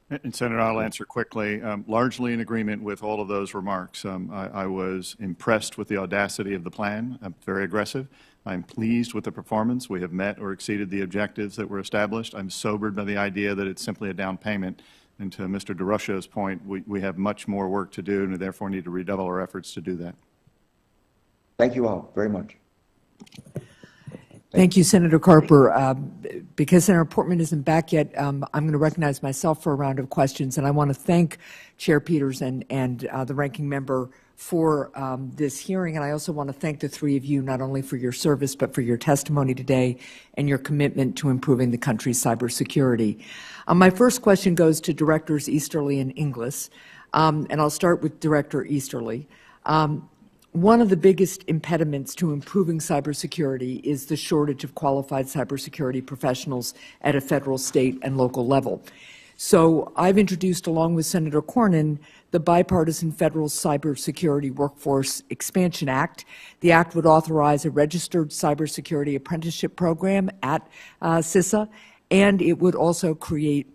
And Senator, I'll answer quickly. Largely in agreement with all of those remarks. I was impressed with the audacity of the plan. Very aggressive. I'm pleased with the performance. We have met or exceeded the objectives that were established. I'm sobered by the idea that it's simply a down payment. And to Mr. DeRusha's point, we have much more work to do, and therefore need to redouble our efforts to do that. Thank you all very much. Thank you, Senator Carper. Because Senator Portman isn't back yet, I'm going to recognize myself for a round of questions, and I want to thank Chair Peters and the ranking member for this hearing, and I also want to thank the three of you not only for your service but for your testimony today and your commitment to improving the country's cybersecurity. My first question goes to Directors Easterly and Inglis, and I'll start with Director Easterly. One of the biggest impediments to improving cybersecurity is the shortage of qualified cybersecurity professionals at a federal, state, and local level. So I've introduced, along with Senator Cornyn, the Bipartisan Federal Cybersecurity Workforce Expansion Act. The act would authorize a registered cybersecurity apprenticeship program at CISA, and it would also create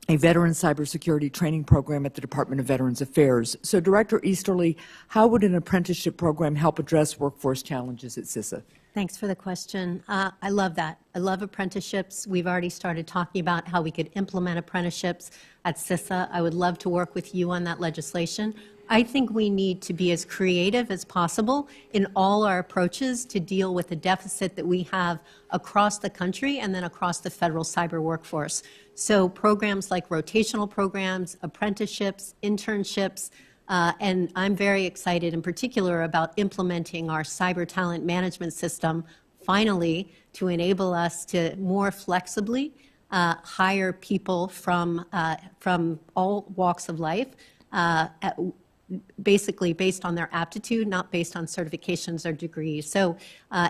a veteran cybersecurity training program at the Department of Veterans Affairs. So, Director Easterly, how would an apprenticeship program help address workforce challenges at CISA? Thanks for the question. I love that. I love apprenticeships. We've already started talking about how we could implement apprenticeships at CISA. I would love to work with you on that legislation. I think we need to be as creative as possible in all our approaches to deal with the deficit that we have across the country and then across the federal cyber workforce. So programs like rotational programs, apprenticeships, internships, and I'm very excited in particular about implementing our cyber talent management system finally to enable us to more flexibly hire people from all walks of life, basically based on their aptitude, not based on certifications or degrees. So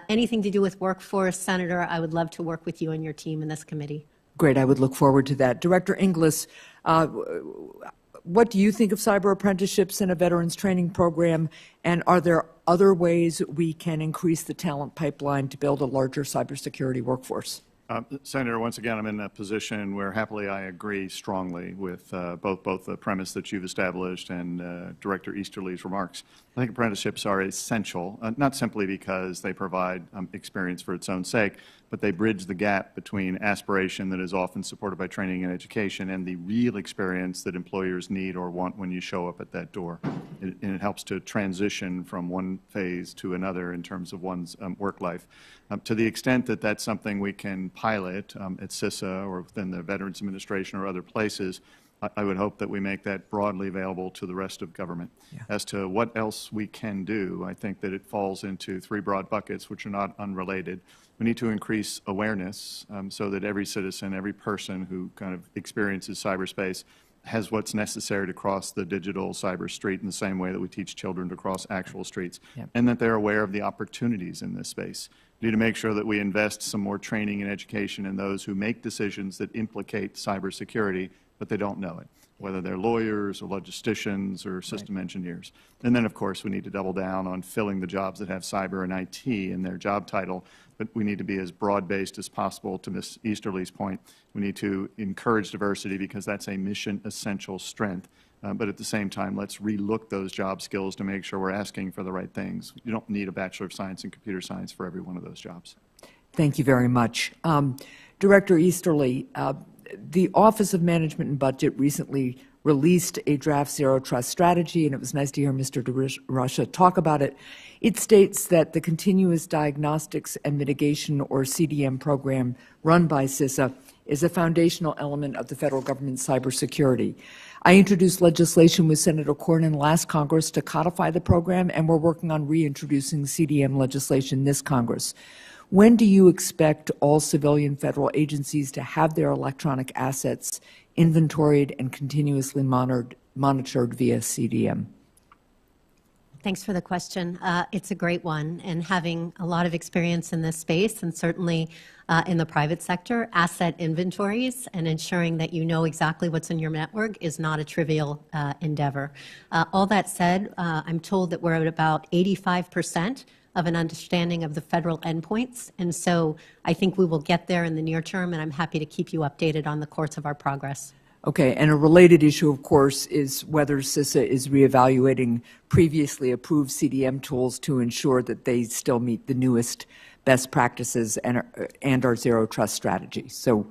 anything to do with workforce, Senator, I would love to work with you and your team in this committee. Great. I would look forward to that. Director Inglis, what do you think of cyber apprenticeships in a veterans training program, and are there other ways we can increase the talent pipeline to build a larger cybersecurity workforce? Senator, once again, I'm in a position where happily I agree strongly with both the premise that you've established and Director Easterly's remarks. I think apprenticeships are essential, not simply because they provide experience for its own sake, but they bridge the gap between aspiration that is often supported by training and education and the real experience that employers need or want when you show up at that door. And it helps to transition from one phase to another in terms of one's work life. To the extent that that's something we can pilot at CISA or within the Veterans Administration or other places, I would hope that we make that broadly available to the rest of government. Yeah. As to what else we can do, I think that it falls into three broad buckets, which are not unrelated. We need to increase awareness so that every citizen, every person who kind of experiences cyberspace has what's necessary to cross the digital cyber street in the same way that we teach children to cross actual streets, and that they're aware of the opportunities in this space. We need to make sure that we invest some more training and education in those who make decisions that implicate cybersecurity, but they don't know it, whether they're lawyers or logisticians or system engineers. And then, of course, we need to double down on filling the jobs that have cyber and IT in their job title, but we need to be as broad-based as possible. To Ms. Easterly's point, we need to encourage diversity because that's a mission-essential strength. But at the same time, let's relook those job skills to make sure we're asking for the right things. You don't need a Bachelor of Science in Computer Science for every one of those jobs. Thank you very mumuch. Director Easterly, the Office of Management and Budget recently released a draft zero trust strategy, and it was nice to hear Mr. DeRusha talk about it. It states that the Continuous Diagnostics and Mitigation, or CDM program run by CISA, is a foundational element of the federal government's cybersecurity. I introduced legislation with Senator Cornyn last Congress to codify the program, and we're working on reintroducing CDM legislation this Congress. When do you expect all civilian federal agencies to have their electronic assets inventoried and continuously monitored via CDM? Thanks for the question. It's a great one, and having a lot of experience in this space, and certainly in the private sector, asset inventories and ensuring that you know exactly what's in your network is not a trivial endeavor. All that said, I'm told that we're at about 85% of an understanding of the federal endpoints, and so I think we will get there in the near term, and I'm happy to keep you updated on the course of our progress. Okay, and a related issue, of course, is whether CISA is reevaluating previously approved CDM tools to ensure that they still meet the newest best practices and our zero trust strategy. So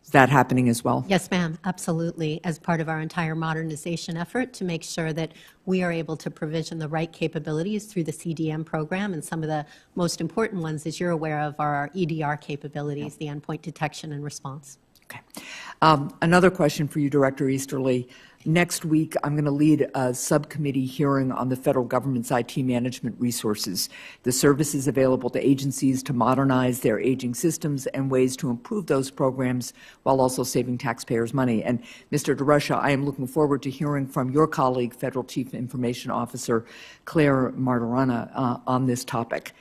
is that happening as well? Yes, ma'am, absolutely, as part of our entire modernization effort to make sure that we are able to provision the right capabilities through the CDM program. And some of the most important ones, as you're aware of, are our EDR capabilities, the endpoint detection and response. Okay. Another question for you, Director Easterly. Next week, I'm going to lead a subcommittee hearing on the federal government's IT management resources, the services available to agencies to modernize their aging systems, and ways to improve those programs while also saving taxpayers' money. And Mr. DeRusha, I am looking forward to hearing from your colleague, Federal Chief Information Officer Claire Martorana, on this topic.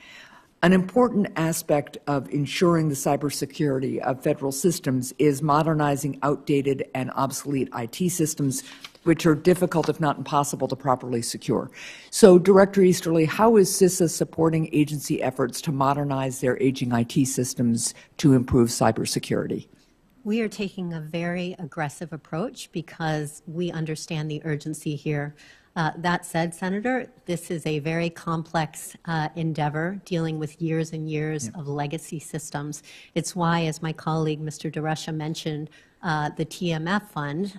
An important aspect of ensuring the cybersecurity of federal systems is modernizing outdated and obsolete IT systems, which are difficult, if not impossible, to properly secure. So, Director Easterly, how is CISA supporting agency efforts to modernize their aging IT systems to improve cybersecurity? We are taking a very aggressive approach because we understand the urgency here. That said, Senator, this is a very complex endeavor dealing with years and years of legacy systems. It's why, as my colleague, Mr. DeRusha, mentioned, the TMF fund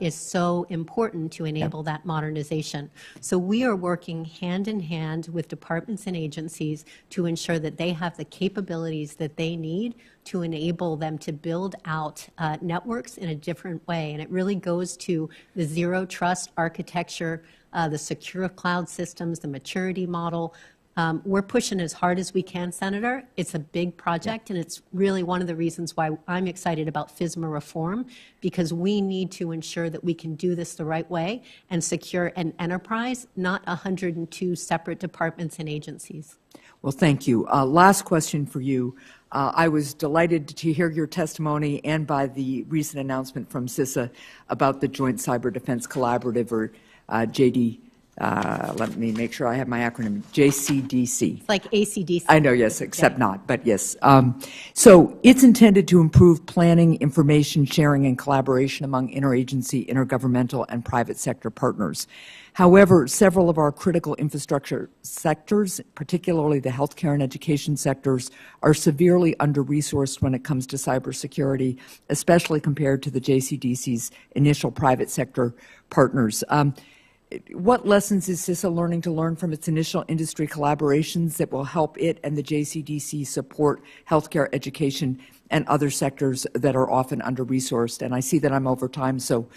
is so important to enable that modernization. So we are working hand in hand with departments and agencies to ensure that they have the capabilities that they need to enable them to build out networks in a different way. And it really goes to the zero trust architecture, the secure cloud systems, the maturity model. We're pushing as hard as we can, Senator. It's a big project, and it's really one of the reasons why I'm excited about FISMA reform, because we need to ensure that we can do this the right way and secure an enterprise, not 102 separate departments and agencies. Well, thank you. Last question for you. I was delighted to hear your testimony and by the recent announcement from CISA about the Joint Cyber Defense Collaborative, or let me make sure I have my acronym, JCDC. It's like ACDC. I know, yes, except not, but yes. So it's intended to improve planning, information sharing, and collaboration among interagency, intergovernmental, and private sector partners. However, several of our critical infrastructure sectors, particularly the healthcare and education sectors, are severely under-resourced when it comes to cybersecurity, especially compared to the JCDC's initial private sector partners. What lessons is CISA learning to learn from its initial industry collaborations that will help it and the JCDC support healthcare, education, and other sectors that are often under-resourced? And I see that I'm over time, so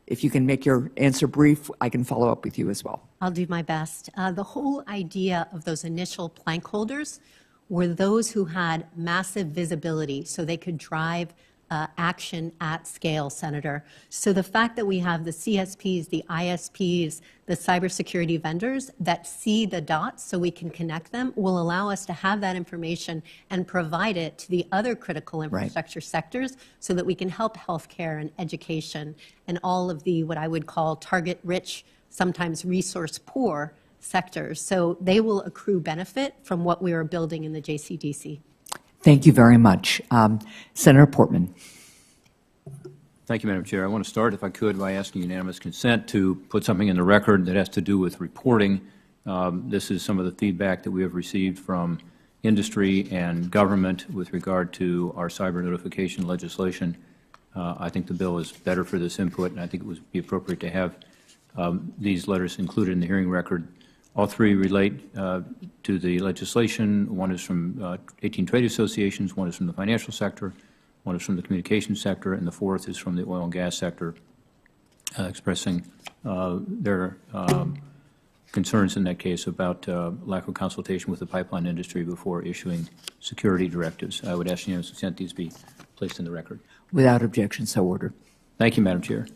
if you can make your answer brief, I can follow up with you as well. I'll do my best. The whole idea of those initial plank holders were those who had massive visibility so they could drive action at scale, Senator. So the fact that we have the CSPs, the ISPs, the cybersecurity vendors that see the dots so we can connect them will allow us to have that information and provide it to the other critical infrastructure sectors so that we can help healthcare and education and all of the what I would call target-rich, sometimes resource-poor sectors. So they will accrue benefit from what we are building in the JCDC. Thank you very much. Senator Portman. Thank you, Madam Chair. I want to start, if I could, by asking unanimous consent to put something in the record that has to do with reporting. This is some of the feedback that we have received from industry and government with regard to our cyber notification legislation. I think the bill is better for this input, and I think it would be appropriate to have these letters included in the hearing record. All three relate to the legislation. One is from 18 trade associations, one is from the financial sector, one is from the communications sector, and the fourth is from the oil and gas sector, expressing their concerns in that case about lack of consultation with the pipeline industry before issuing security directives. I would ask unanimous consent these be placed in the record. Without objection, so ordered. Thank you, Madam Chair.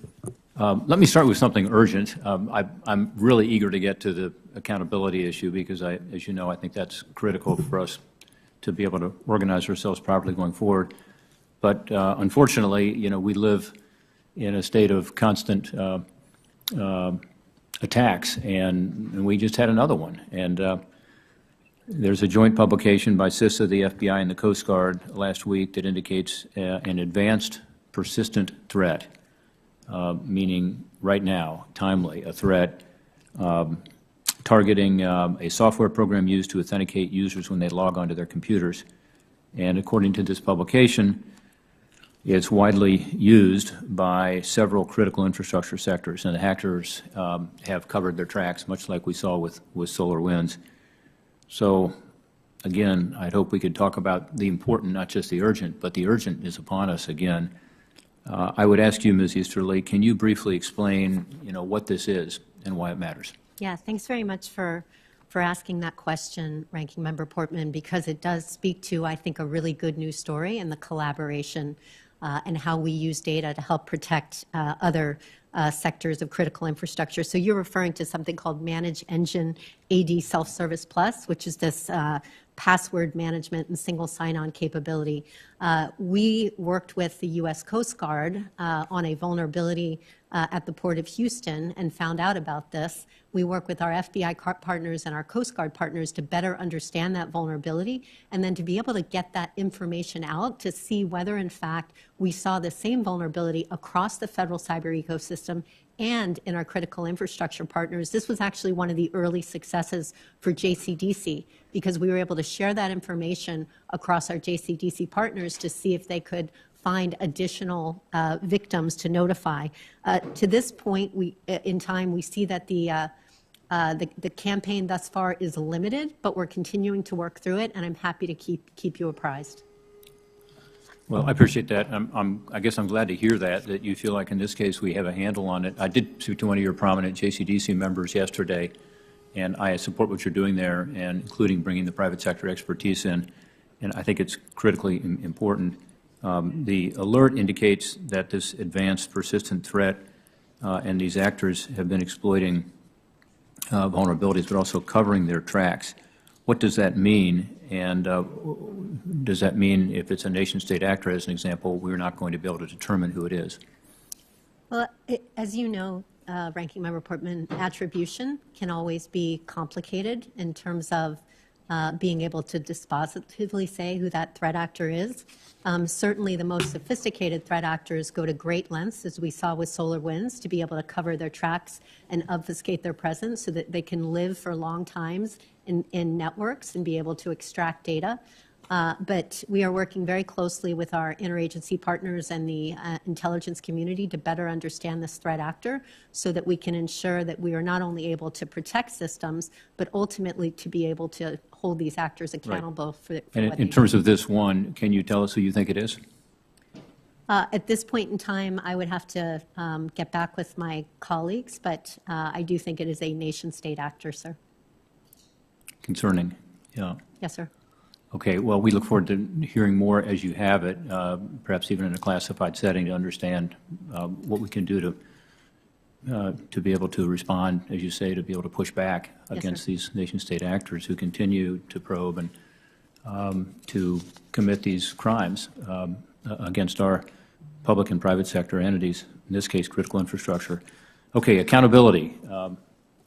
Let me start with something urgent. I'm really eager to get to the accountability issue because, as you know, I think that's critical for us to be able to organize ourselves properly going forward. But unfortunately, you know, we live in a state of constant attacks, and we just had another one. And there's a joint publication by CISA, the FBI, and the Coast Guard last week that indicates an advanced persistent threat. Meaning right now, timely, a threat targeting a software program used to authenticate users when they log onto their computers. And according to this publication, it's widely used by several critical infrastructure sectors, and the hackers have covered their tracks, much like we saw with SolarWinds. So again, I'd hope we could talk about the important, not just the urgent, but the urgent is upon us again. I would ask you, Ms. Easterly, can you briefly explain, you know, what this is and why it matters? Yeah, thanks very much for asking that question, Ranking Member Portman, because it does speak to, I think, a really good news story and the collaboration and how we use data to help protect other sectors of critical infrastructure. So you're referring to something called Manage Engine AD Self-Service Plus, which is this password management and single sign-on capability. We worked with the U.S. Coast Guard on a vulnerability at the Port of Houston and found out about this. We work with our FBI partners and our Coast Guard partners to better understand that vulnerability and then to be able to get that information out to see whether, in fact, we saw the same vulnerability across the federal cyber ecosystem and in our critical infrastructure partners. This was actually one of the early successes for JCDC because we were able to share that information across our JCDC partners to see if they could find additional victims to notify. To this point in time, we see that the campaign thus far is limited, but we're continuing to work through it, and I'm happy to keep you apprised. Well, I appreciate that. I guess I'm glad to hear that you feel like in this case we have a handle on it. I did speak to one of your prominent JCDC members yesterday, and I support what you're doing there, and including bringing the private sector expertise in, and I think it's critically important. The alert indicates that this advanced persistent threat and these actors have been exploiting vulnerabilities, but also covering their tracks. What does that mean? And does that mean if it's a nation-state actor, as an example, we're not going to be able to determine who it is? Well, as you know, Ranking Member Portman, attribution can always be complicated in terms of being able to dispositively say who that threat actor is. Certainly the most sophisticated threat actors go to great lengths, as we saw with SolarWinds, to be able to cover their tracks and obfuscate their presence so that they can live for long times in networks and be able to extract data. But we are working very closely with our interagency partners and the intelligence community to better understand this threat actor so that we can ensure that we are not only able to protect systems, but ultimately to be able to hold these actors accountable for what And they in do. terms of this one, can you tell us who you think it is? At this point in time, I would have to get back with my colleagues, but I do think it is a nation-state actor, sir. Concerning, yeah. Yes, sir. Okay, well, we look forward to hearing more as you have it, perhaps even in a classified setting, to understand what we can do to be able to respond, as you say, to be able to push back against these nation-state actors who continue to probe and to commit these crimes against our public and private sector entities, in this case, critical infrastructure. Okay, accountability. I'm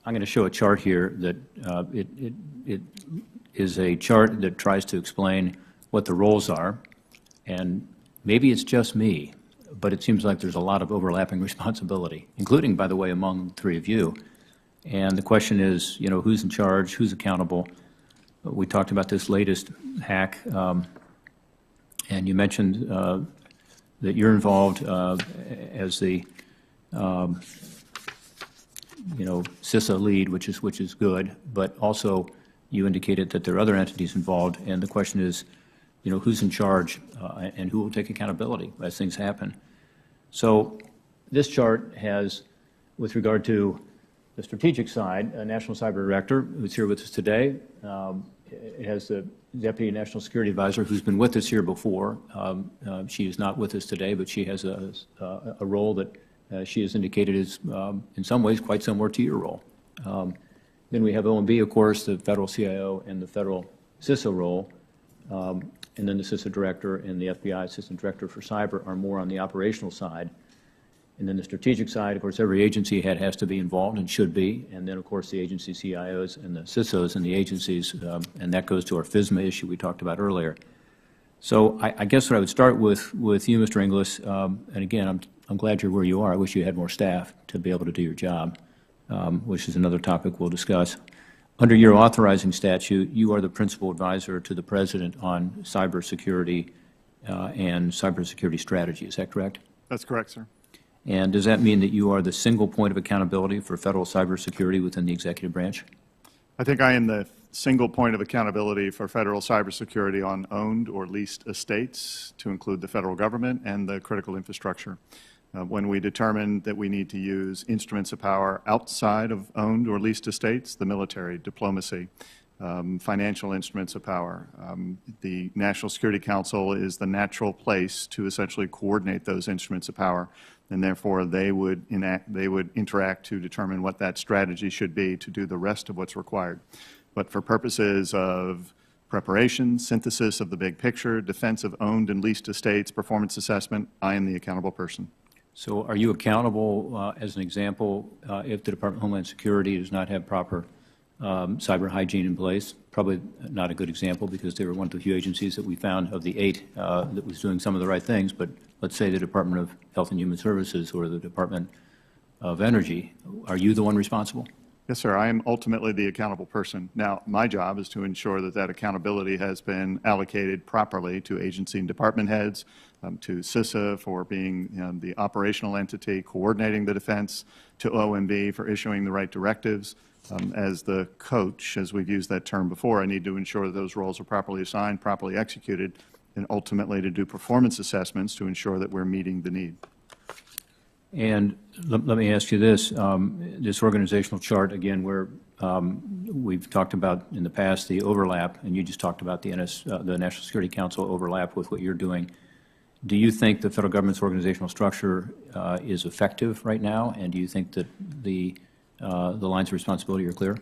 going to show a chart here that it is a chart that tries to explain what the roles are, and maybe it's just me, but it seems like there's a lot of overlapping responsibility, including, by the way, among the three of you. And the question is, you know, who's in charge, who's accountable? We talked about this latest hack, and you mentioned that you're involved as the CISA lead, which is good, but also you indicated that there are other entities involved, and the question is, you know, who's in charge and who will take accountability as things happen. So this chart has, with regard to the strategic side, a National Cyber Director who's here with us today. It has the Deputy National Security Advisor who's been with us here before. She is not with us today, but she has a role that she has indicated is in some ways quite similar to your role. Then we have OMB, of course, the federal CIO and the federal CISO role, and then the CISA Director and the FBI Assistant Director for Cyber are more on the operational side. And then the strategic side, of course, every agency head has to be involved and should be, and then, of course, the agency CIOs and the CISOs and the agencies, and that goes to our FISMA issue we talked about earlier. So I guess what I would start with you, Mr. Inglis, and again, I'm glad you're where you are. I wish you had more staff to be able to do your job, which is another topic we'll discuss. Under your authorizing statute, you are the principal advisor to the President on cybersecurity and cybersecurity strategy. Is that correct? That's correct, sir. And does that mean that you are the single point of accountability for federal cybersecurity within the executive branch? I think I am the single point of accountability for federal cybersecurity on owned or leased estates, to include the federal government and the critical infrastructure. When we determine that we need to use instruments of power outside of owned or leased estates, the military, diplomacy, financial instruments of power, the National Security Council is the natural place to essentially coordinate those instruments of power, and therefore they would interact to determine what that strategy should be to do the rest of what's required. But for purposes of preparation, synthesis of the big picture, defense of owned and leased estates, performance assessment, I am the accountable person. So are you accountable, as an example, if the Department of Homeland Security does not have proper cyber hygiene in place? Probably not a good example because they were one of the few agencies that we found of the 8 that was doing some of the right things, but let's say the Department of Health and Human Services or the Department of Energy. Are you the one responsible? Yes, sir. I am ultimately the accountable person. Now, my job is to ensure that that accountability has been allocated properly to agency and department heads, to CISA for being the operational entity, coordinating the defense, to OMB for issuing the right directives. As the coach, as we've used that term before, I need to ensure that those roles are properly assigned, properly executed, and ultimately to do performance assessments to ensure that we're meeting the need. And let me ask you this, this organizational chart, again, where we've talked about in the past the overlap, and you just talked about the National Security Council overlap with what you're doing. Do you think the federal government's organizational structure is effective right now, and do you think that the lines of responsibility are clear?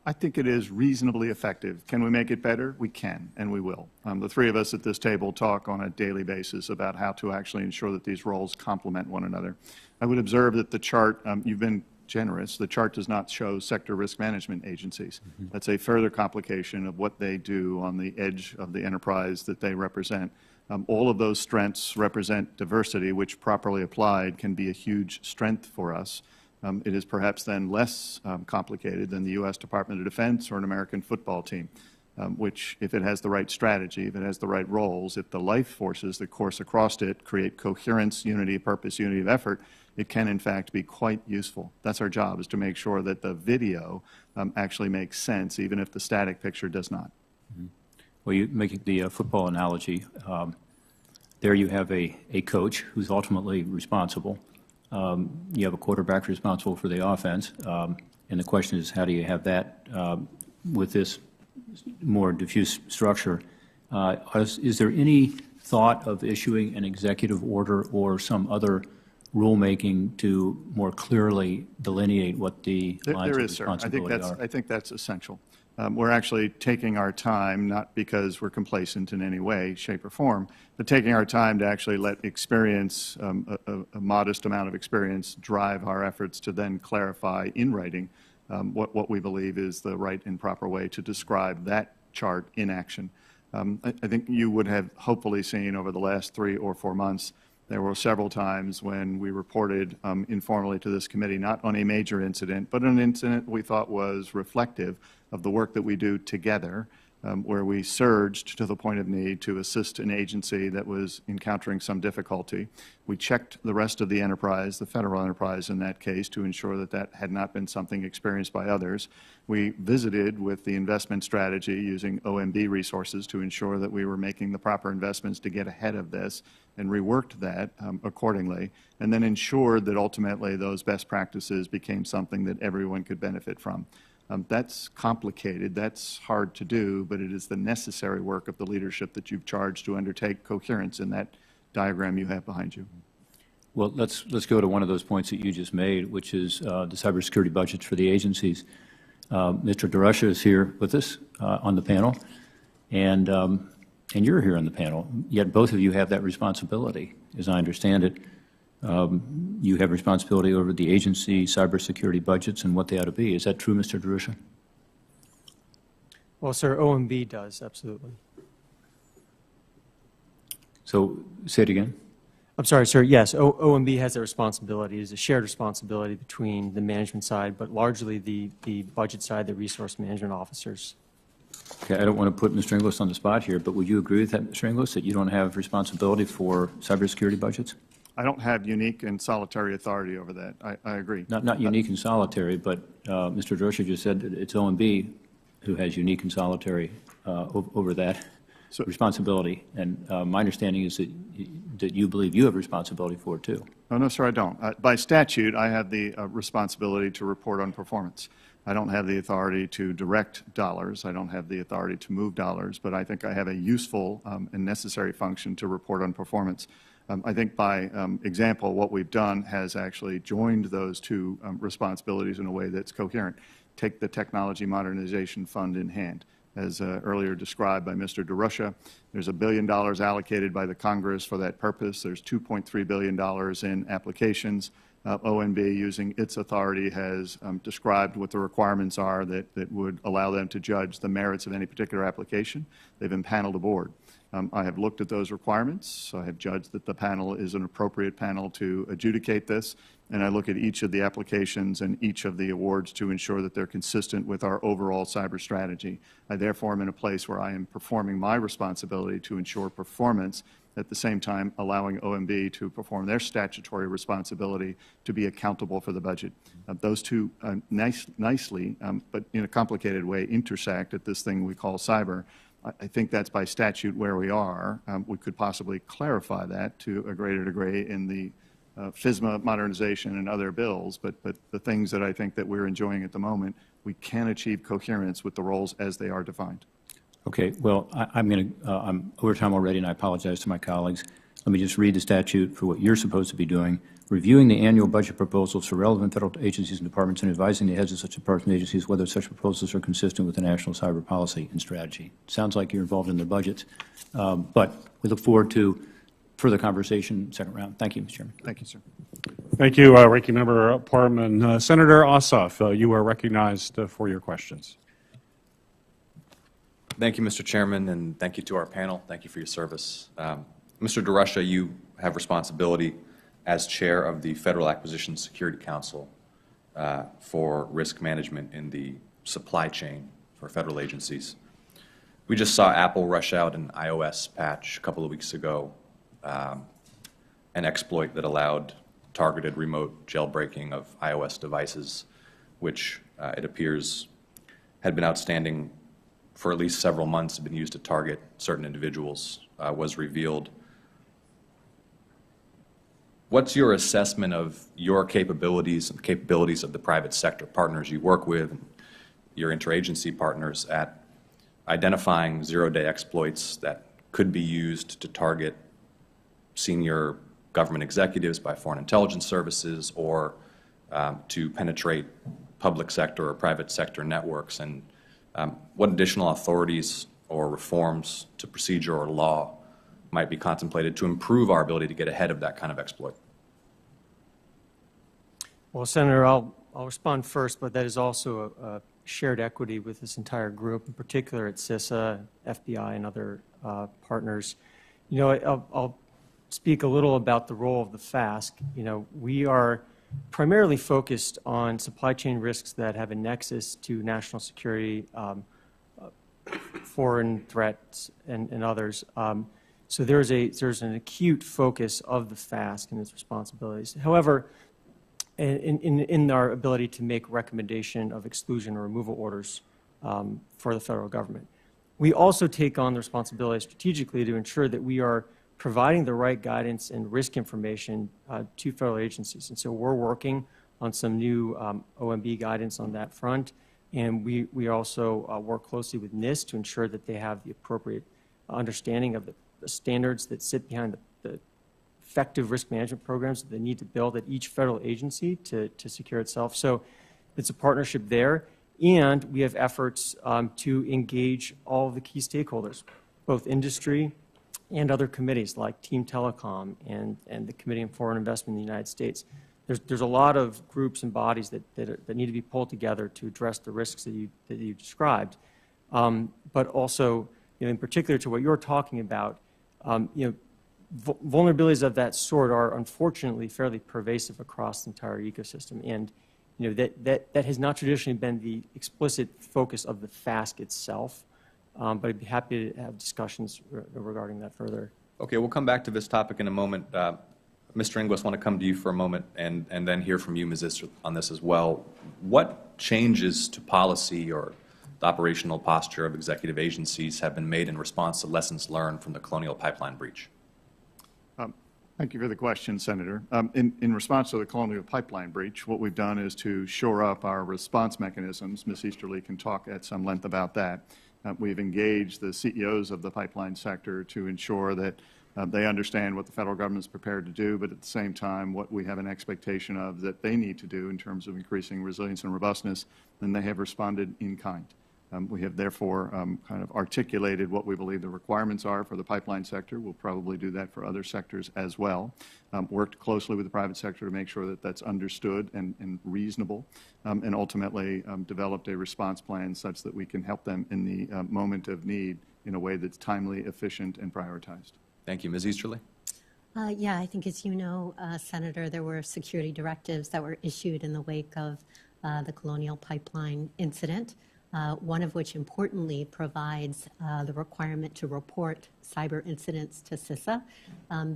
I think it is reasonably effective. Can we make it better? We can, and we will. The three of us at this table talk on a daily basis about how to actually ensure that these roles complement one another. I would observe that the chart, you've been generous, the chart does not show sector risk management agencies. That's a further complication of what they do on the edge of the enterprise that they represent. All of those strengths represent diversity, which properly applied can be a huge strength for us. It is perhaps then less complicated than the U.S. Department of Defense or an American football team, which, if it has the right strategy, if it has the right roles, if the life forces that course across it create coherence, unity of purpose, unity of effort, it can, in fact, be quite useful. That's our job, is to make sure that the video actually makes sense, even if the static picture does not. Well, you make the football analogy. There you have a coach who's ultimately responsible. You have a quarterback responsible for the offense. And the question is, how do you have that with this more diffuse structure? Is there any thought of issuing an executive order or some other rulemaking to more clearly delineate what the lines of responsibility are? I think that's essential. We're actually taking our time, not because we're complacent in any way, shape, or form, but taking our time to actually let experience, a modest amount of experience, drive our efforts to then clarify in writing what we believe is the right and proper way to describe that chart in action. I think you would have hopefully seen over the last 3 or 4 months, there were several times when we reported informally to this committee, not on a major incident, but an incident we thought was reflective of the work that we do together, where we surged to the point of need to assist an agency that was encountering some difficulty. We checked the rest of the enterprise, the federal enterprise in that case, to ensure that that had not been something experienced by others. We visited with the investment strategy using OMB resources to ensure that we were making the proper investments to get ahead of this, and reworked that accordingly, and then ensured that ultimately those best practices became something that everyone could benefit from. That's complicated, that's hard to do, but it is the necessary work of the leadership that you've charged to undertake coherence in that diagram you have behind you. Well, let's go to one of those points that you just made, which is the cybersecurity budgets for the agencies. Mr. DeRusha is here with us on the panel, and you're here on the panel, yet both of you have that responsibility, as I understand it. You have responsibility over the agency cybersecurity budgets and what they ought to be. Is that true, Mr. DeRusha? Well, sir, OMB does, absolutely. So, say it again. I'm sorry, sir. Yes, OMB has that responsibility. It is a shared responsibility between the management side, but largely the budget side, the resource management officers. Okay, I don't want to put Mr. Inglis on the spot here, but would you agree with that, Mr. Inglis, that you don't have responsibility for cybersecurity budgets? I don't have unique and solitary authority over that. I agree. Not unique and solitary, but Mr. DeRusha just said that it's OMB who has unique and solitary over that responsibility. And my understanding is that you believe you have responsibility for it, too. Oh, no, sir, I don't. By statute, I have the responsibility to report on performance. I don't have the authority to direct dollars. I don't have the authority to move dollars, but I think I have a useful and necessary function to report on performance. I think by example, what we've done has actually joined those two responsibilities in a way that's coherent. Take the Technology Modernization Fund in hand. As earlier described by Mr. DeRusha, there's $1 billion allocated by the Congress for that purpose. There's $2.3 billion in applications. OMB, using its authority, has described what the requirements are that would allow them to judge the merits of any particular application. They've empaneled a board. I have looked at those requirements. I have judged that the panel is an appropriate panel to adjudicate this, and I look at each of the applications and each of the awards to ensure that they're consistent with our overall cyber strategy. I therefore am in a place where I am performing my responsibility to ensure performance, at the same time allowing OMB to perform their statutory responsibility to be accountable for the budget. Those two nicely, but in a complicated way, intersect at this thing we call cyber. I think that's by statute where we are. We could possibly clarify that to a greater degree in the FISMA modernization and other bills, but the things that I think that we're enjoying at the moment, we can achieve coherence with the roles as they are defined. Okay, well, I'm over time already, and I apologize to my colleagues. Let me just read the statute for what you're supposed to be doing. reviewing the annual budget proposals for relevant federal agencies and departments and advising the heads of such departments and agencies whether such proposals are consistent with the national cyber policy and strategy. Sounds like you're involved in the budgets, but we look forward to further conversation second round. Thank you, Mr. Chairman. Thank you, sir. Thank you, Ranking Member Portman. Senator Ossoff, you are recognized for your questions. Thank you, Mr. Chairman, and thank you to our panel. Thank you for your service. Mr. DeRusha, you have responsibility as chair of the Federal Acquisition Security Council for risk management in the supply chain for federal agencies. We just saw Apple rush out an iOS patch a couple of weeks ago, an exploit that allowed targeted remote jailbreaking of iOS devices, which it appears had been outstanding for at least several months, had been used to target certain individuals, was revealed. What's your assessment of your capabilities and capabilities of the private sector partners you work with, and your interagency partners at identifying zero-day exploits that could be used to target senior government executives by foreign intelligence services or to penetrate public sector or private sector networks, and what additional authorities or reforms to procedure or law might be contemplated to improve our ability to get ahead of that kind of exploit? Well, Senator, I'll respond first, but that is also a shared equity with this entire group, in particular at CISA, FBI, and other partners. You know, I'll speak a little about the role of the FASC. You know, we are primarily focused on supply chain risks that have a nexus to national security, foreign threats, and others. So there's an acute focus of the FASC and its responsibilities. However, in our ability to make recommendation of exclusion or removal orders for the federal government, we also take on the responsibility strategically to ensure that we are providing the right guidance and risk information to federal agencies. And so we're working on some new OMB guidance on that front. And we also work closely with NIST to ensure that they have the appropriate understanding of the standards that sit behind the effective risk management programs that they need to build at each federal agency to secure itself. So it's a partnership there. And we have efforts to engage all of the key stakeholders, both industry and other committees like Team Telecom and the Committee on Foreign Investment in the United States. There's a lot of groups and bodies that need to be pulled together to address the risks that you described. But also, you know, in particular to what you're talking about, you know, vulnerabilities of that sort are unfortunately fairly pervasive across the entire ecosystem. And you know, that has not traditionally been the explicit focus of the FASC itself. But I'd be happy to have discussions regarding that further. Okay, we'll come back to this topic in a moment. Mr. Inglis, I want to come to you for a moment and then hear from you, Ms. Ister, on this as well. What changes to policy or the operational posture of executive agencies have been made in response to lessons learned from the Colonial Pipeline breach? Thank you for the question, Senator. In response to the Colonial Pipeline breach, what we've done is to shore up our response mechanisms. Ms. Easterly can talk at some length about that. We've engaged the CEOs of the pipeline sector to ensure that they understand what the federal government is prepared to do, but at the same time, what we have an expectation of that they need to do in terms of increasing resilience and robustness, and they have responded in kind. We have therefore kind of articulated what we believe the requirements are for the pipeline sector. We'll probably do that for other sectors as well. Worked closely with the private sector to make sure that that's understood and reasonable, and ultimately developed a response plan such that we can help them in the moment of need in a way that's timely, efficient, and prioritized. Thank you. Ms. Easterly? Yeah, I think as you know, Senator, there were security directives that were issued in the wake of the Colonial Pipeline incident. One of which importantly provides the requirement to report cyber incidents to CISA.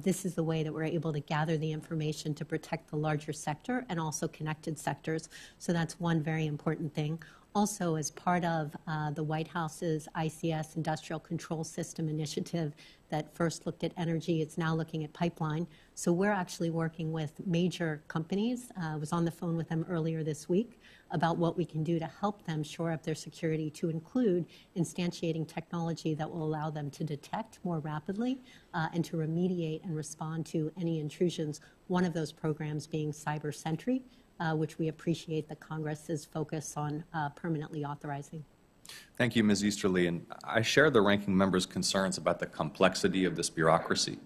This is the way that we're able to gather the information to protect the larger sector and also connected sectors. So that's one very important thing. Also, as part of the White House's ICS Industrial Control System initiative that first looked at energy, it's now looking at pipeline. So we're actually working with major companies. I was on the phone with them earlier this week about what we can do to help them shore up their security, to include instantiating technology that will allow them to detect more rapidly and to remediate and respond to any intrusions. One of those programs being Cybersecurity, which we appreciate the Congress's focus on permanently authorizing. Thank you, Ms. Easterly. And I share the ranking member's concerns about the complexity of this bureaucracy.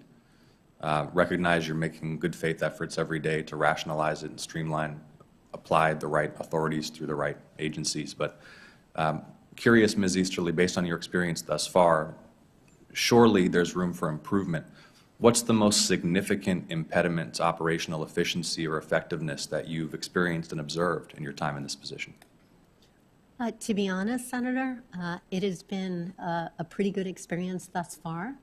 Recognize you're making good faith efforts every day to rationalize it and streamline, apply the right authorities through the right agencies. But curious, Ms. Easterly, based on your experience thus far, surely there's room for improvement. What's the most significant impediment to operational efficiency or effectiveness that you've experienced and observed in your time in this position? To be honest, Senator, it has been a pretty good experience thus far.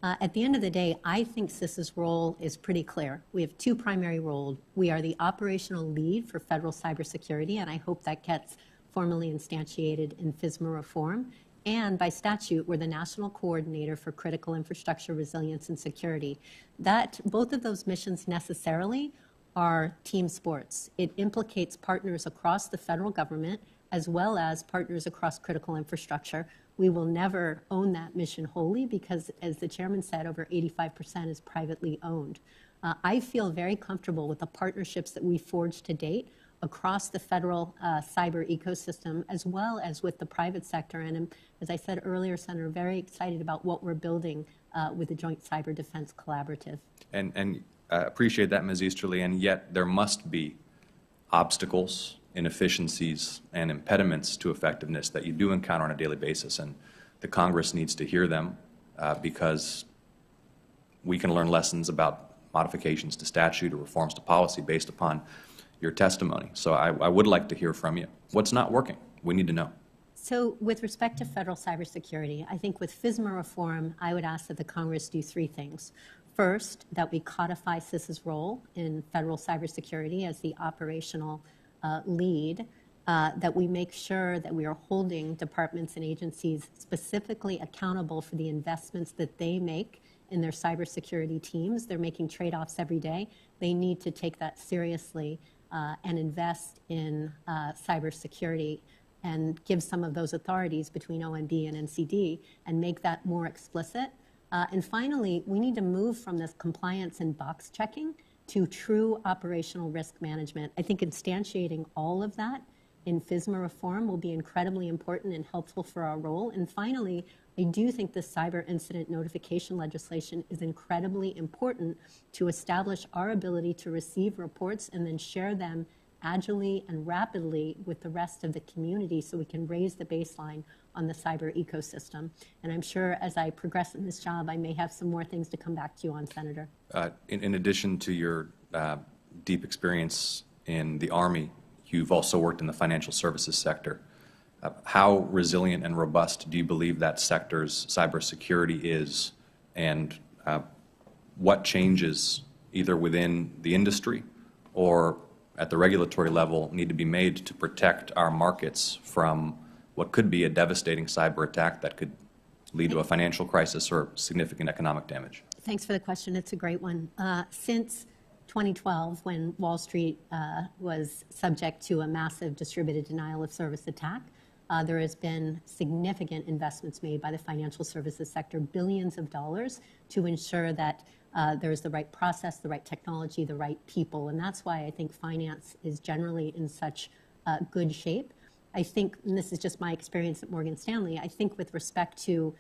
At the end of the day, I think CISA's role is pretty clear. We have two primary roles. We are the operational lead for federal cybersecurity, and I hope that gets formally instantiated in FISMA reform. And by statute, we're the national coordinator for critical infrastructure resilience and security. Both of those missions necessarily are team sports. It implicates partners across the federal government as well as partners across critical infrastructure. We will never own that mission wholly because, as the chairman said, over 85% is privately owned. I feel very comfortable with the partnerships that we forged to date across the federal cyber ecosystem, as well as with the private sector. And as I said earlier, Senator, very excited about what we're building with the Joint Cyber Defense Collaborative. And appreciate that, Ms. Easterly, and yet there must be obstacles, inefficiencies, and impediments to effectiveness that you do encounter on a daily basis, and the Congress needs to hear them because we can learn lessons about modifications to statute or reforms to policy based upon your testimony. So I would like to hear from you. What's not working? We need to know. So with respect to federal cybersecurity, I think with FISMA reform, I would ask that the Congress do three things. First, that we codify CISA's role in federal cybersecurity as the operational lead, that we make sure that we are holding departments and agencies specifically accountable for the investments that they make in their cybersecurity teams. They're making trade-offs every day. They need to take that seriously and invest in cybersecurity and give some of those authorities between OMB and NCD and make that more explicit. And finally, we need to move from this compliance and box checking to true operational risk management. I think instantiating all of that in FISMA reform will be incredibly important and helpful for our role. And finally, I do think the cyber incident notification legislation is incredibly important to establish our ability to receive reports and then share them agilely and rapidly with the rest of the community so we can raise the baseline on the cyber ecosystem. And I'm sure as I progress in this job, I may have some more things to come back to you on, Senator. In addition to your deep experience in the Army, you've also worked in the financial services sector. How resilient and robust do you believe that sector's cybersecurity is, and what changes either within the industry or at the regulatory level need to be made to protect our markets from what could be a devastating cyber attack that could lead to a financial crisis or significant economic damage? Thanks for the question. It's a great one. Since 2012, when Wall Street was subject to a massive distributed denial of service attack, there has been significant investments made by the financial services sector, billions of dollars, to ensure that there's the right process, the right technology, the right people. And that's why I think finance is generally in such good shape. I think, and this is just my experience at Morgan Stanley, I think with respect to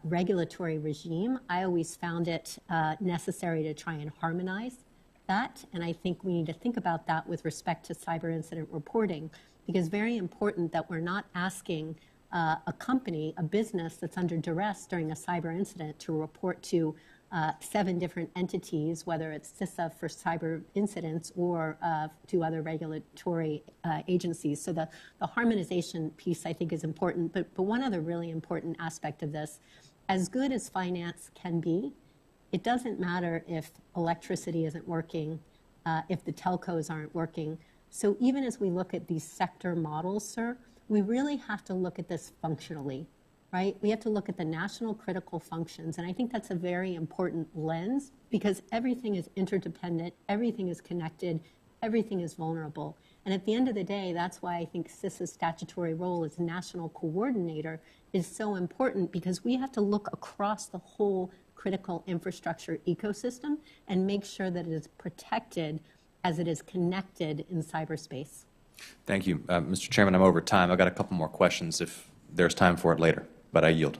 regulatory regime, I always found it necessary to try and harmonize that. And I think we need to think about that with respect to cyber incident reporting, because very important that we're not asking a company, a business that's under duress during a cyber incident to report to 7 different entities, whether it's CISA for cyber incidents or to other regulatory agencies. So the harmonization piece, I think, is important. But one other really important aspect of this, as good as finance can be, it doesn't matter if electricity isn't working, if the telcos aren't working. So even as we look at these sector models, sir, we really have to look at this functionally, right? We have to look at the national critical functions, and I think that's a very important lens because everything is interdependent, everything is connected, everything is vulnerable. And at the end of the day, that's why I think CISA's statutory role as national coordinator is so important, because we have to look across the whole critical infrastructure ecosystem and make sure that it is protected as it is connected in cyberspace. Thank you. Mr. Chairman, I'm over time. I've got a couple more questions if there's time for it later, but I yield.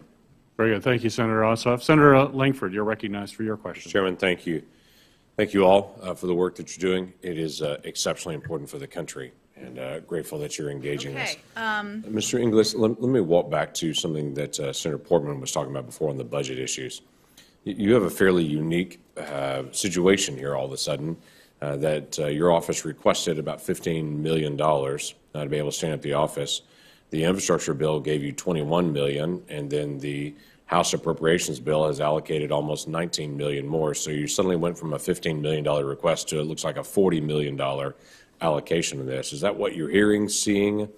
Very good. Thank you, Senator Ossoff. Senator Langford, you're recognized for your question. Chairman, thank you. Thank you all for the work that you're doing. It is exceptionally important for the country, and grateful that you're engaging us. Mr. Inglis, let me walk back to something that Senator Portman was talking about before on the budget issues. You have a fairly unique situation here all of a sudden that your office requested about $15 million to be able to stand up the office. The infrastructure bill gave you $21 million, and then the House Appropriations Bill has allocated almost $19 million more. So you suddenly went from a $15 million request to it looks like a $40 million allocation of this. Is that what you're hearing, seeing?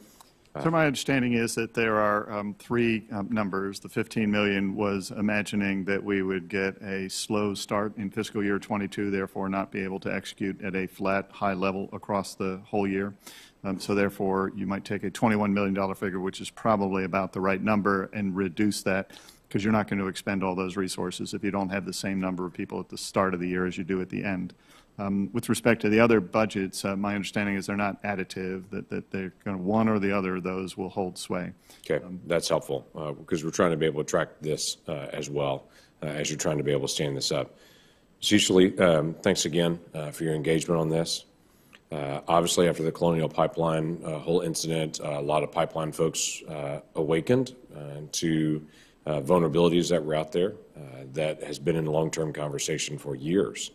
So my understanding is that there are three numbers. The 15 million was imagining that we would get a slow start in fiscal year 22, therefore not be able to execute at a flat, high level across the whole year. So therefore, you might take a $21 million figure, which is probably about the right number, and reduce that, because you're not going to expend all those resources if you don't have the same number of people at the start of the year as you do at the end. With respect to the other budgets, my understanding is they're not additive, that they're going to, one or the other of those will hold sway. Okay, that's helpful, because we're trying to be able to track this as well as you're trying to be able to stand this up. Cecily, thanks again for your engagement on this. Obviously, after the Colonial Pipeline whole incident, a lot of pipeline folks awakened to vulnerabilities that were out there that has been in long-term conversation for years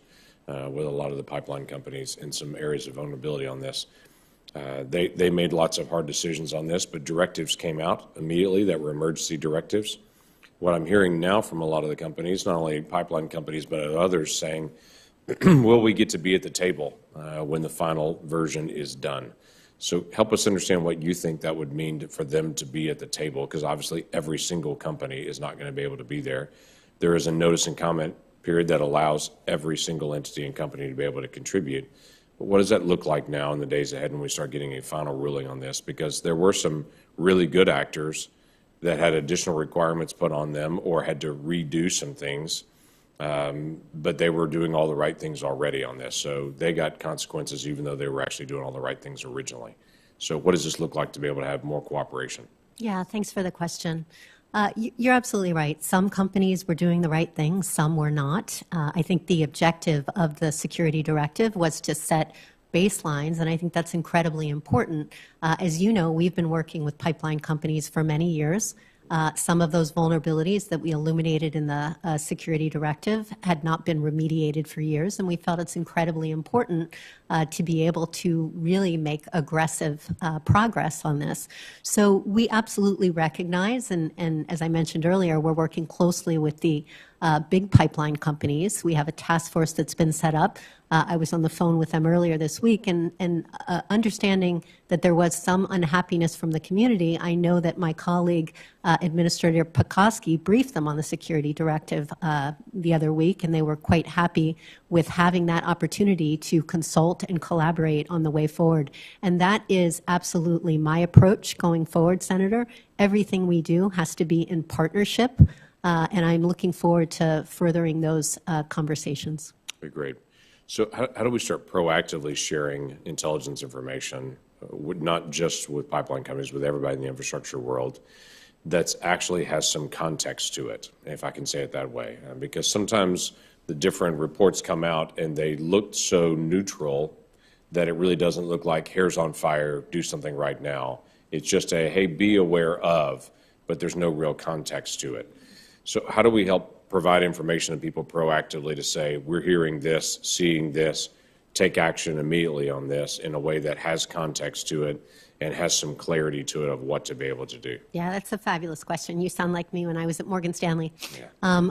with a lot of the pipeline companies in some areas of vulnerability on this. They made lots of hard decisions on this, but directives came out immediately that were emergency directives. What I'm hearing now from a lot of the companies, not only pipeline companies, but others saying, will we get to be at the table when the final version is done? So help us understand what you think that would mean for them to be at the table, because obviously every single company is not going to be able to be there. There is a notice and comment period that allows every single entity and company to be able to contribute. But what does that look like now in the days ahead when we start getting a final ruling on this? Because there were some really good actors that had additional requirements put on them or had to redo some things, but they were doing all the right things already on this. So they got consequences even though they were actually doing all the right things originally. So what does this look like to be able to have more cooperation? Yeah, thanks for the question. You're absolutely right. Some companies were doing the right things, some were not. I think the objective of the security directive was to set baselines, and I think that's incredibly important. As you know, we've been working with pipeline companies for many years. Some of those vulnerabilities that we illuminated in the security directive had not been remediated for years, and we felt it's incredibly important to be able to really make aggressive progress on this. So we absolutely recognize, and as I mentioned earlier, we're working closely with the big pipeline companies. We have a task force that's been set up. I was on the phone with them earlier this week, and understanding that there was some unhappiness from the community, I know that my colleague, Administrator Pekoski, briefed them on the security directive the other week, and they were quite happy with having that opportunity to consult and collaborate on the way forward. And that is absolutely my approach going forward, Senator. Everything we do has to be in partnership, and I'm looking forward to furthering those conversations. Okay, great. So how do we start proactively sharing intelligence information, not just with pipeline companies, with everybody in the infrastructure world, that actually has some context to it, if I can say it that way? Because sometimes the different reports come out and they look so neutral that it really doesn't look like hair's on fire, do something right now. It's just a, hey, be aware of, but there's no real context to it. So how do we help provide information to people proactively to say, we're hearing this, seeing this, take action immediately on this in a way that has context to it and has some clarity to it of what to be able to do? Yeah, that's a fabulous question. You sound like me when I was at Morgan Stanley.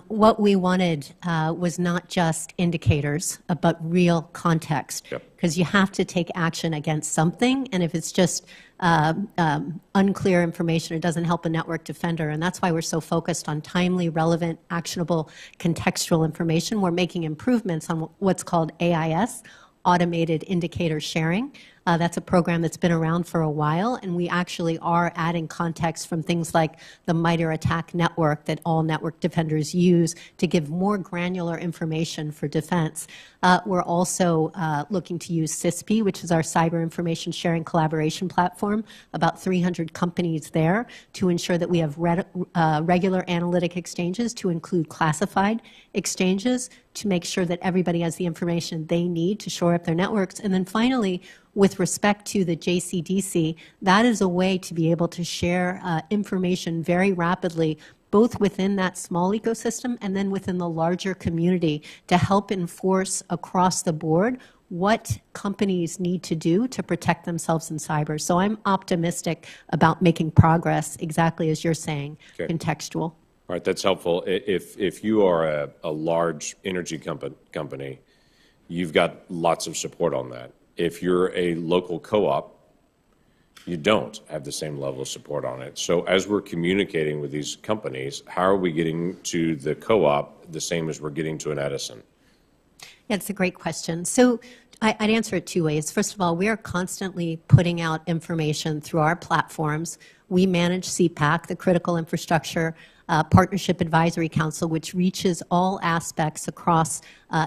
What we wanted was not just indicators, but real context. Because you have to take action against something, and if it's just unclear information, it doesn't help a network defender. And that's why we're so focused on timely, relevant, actionable, contextual information. We're making improvements on what's called AIS, Automated Indicator Sharing. That's a program that's been around for a while, and we actually are adding context from things like the MITRE ATT&CK network that all network defenders use to give more granular information for defense. We're also looking to use CISP, which is our cyber information sharing collaboration platform, about 300 companies there, to ensure that we have regular analytic exchanges to include classified exchanges to make sure that everybody has the information they need to shore up their networks. And then finally, with respect to the JCDC, that is a way to be able to share information very rapidly, both within that small ecosystem and then within the larger community, to help enforce across the board what companies need to do to protect themselves in cyber. So I'm optimistic about making progress, exactly as you're saying, contextual. All right, that's helpful. If you are a large energy company, you've got lots of support on that. If you're a local co-op, you don't have the same level of support on it. So as we're communicating with these companies, how are we getting to the co-op the same as we're getting to an Edison? Yeah, it's a great question. So I'd answer it two ways. First of all, we are constantly putting out information through our platforms. We manage CPAC, the Critical Infrastructure Partnership Advisory Council, which reaches all aspects across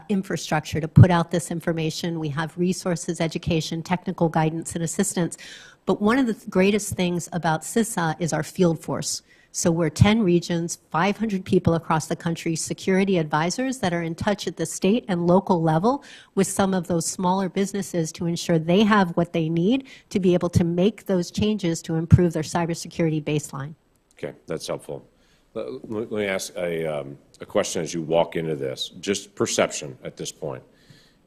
infrastructure to put out this information. We have resources, education, technical guidance, and assistance. But one of the greatest things about CISA is our field force. So we're 10 regions, 500 people across the country, security advisors that are in touch at the state and local level with some of those smaller businesses to ensure they have what they need to be able to make those changes to improve their cybersecurity baseline. Okay, that's helpful. Let me ask a question as you walk into this. Just perception at this point.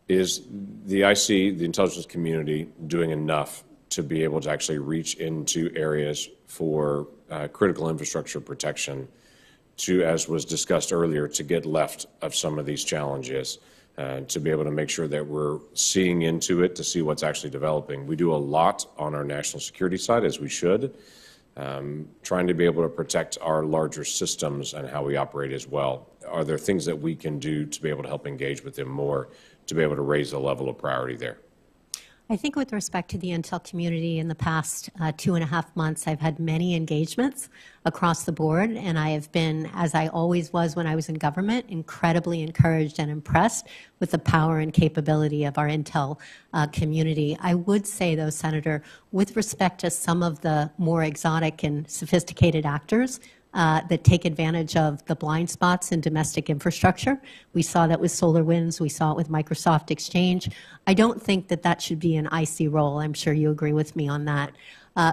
Is the IC, the intelligence community, doing enough to be able to actually reach into areas for critical infrastructure protection to, as was discussed earlier, to get left of some of these challenges, to be able to make sure that we're seeing into it to see what's actually developing? We do a lot on our national security side, as we should, trying to be able to protect our larger systems and how we operate as well. Are there things that we can do to be able to help engage with them more, to be able to raise the level of priority there? I think with respect to the Intel community in the past 2.5 months, I've had many engagements across the board, and I have been, as I always was when I was in government, incredibly encouraged and impressed with the power and capability of our Intel community. I would say, though, Senator, with respect to some of the more exotic and sophisticated actors that take advantage of the blind spots in domestic infrastructure. We saw that with SolarWinds. We saw it with Microsoft Exchange. I don't think that that should be an IC role. I'm sure you agree with me on that.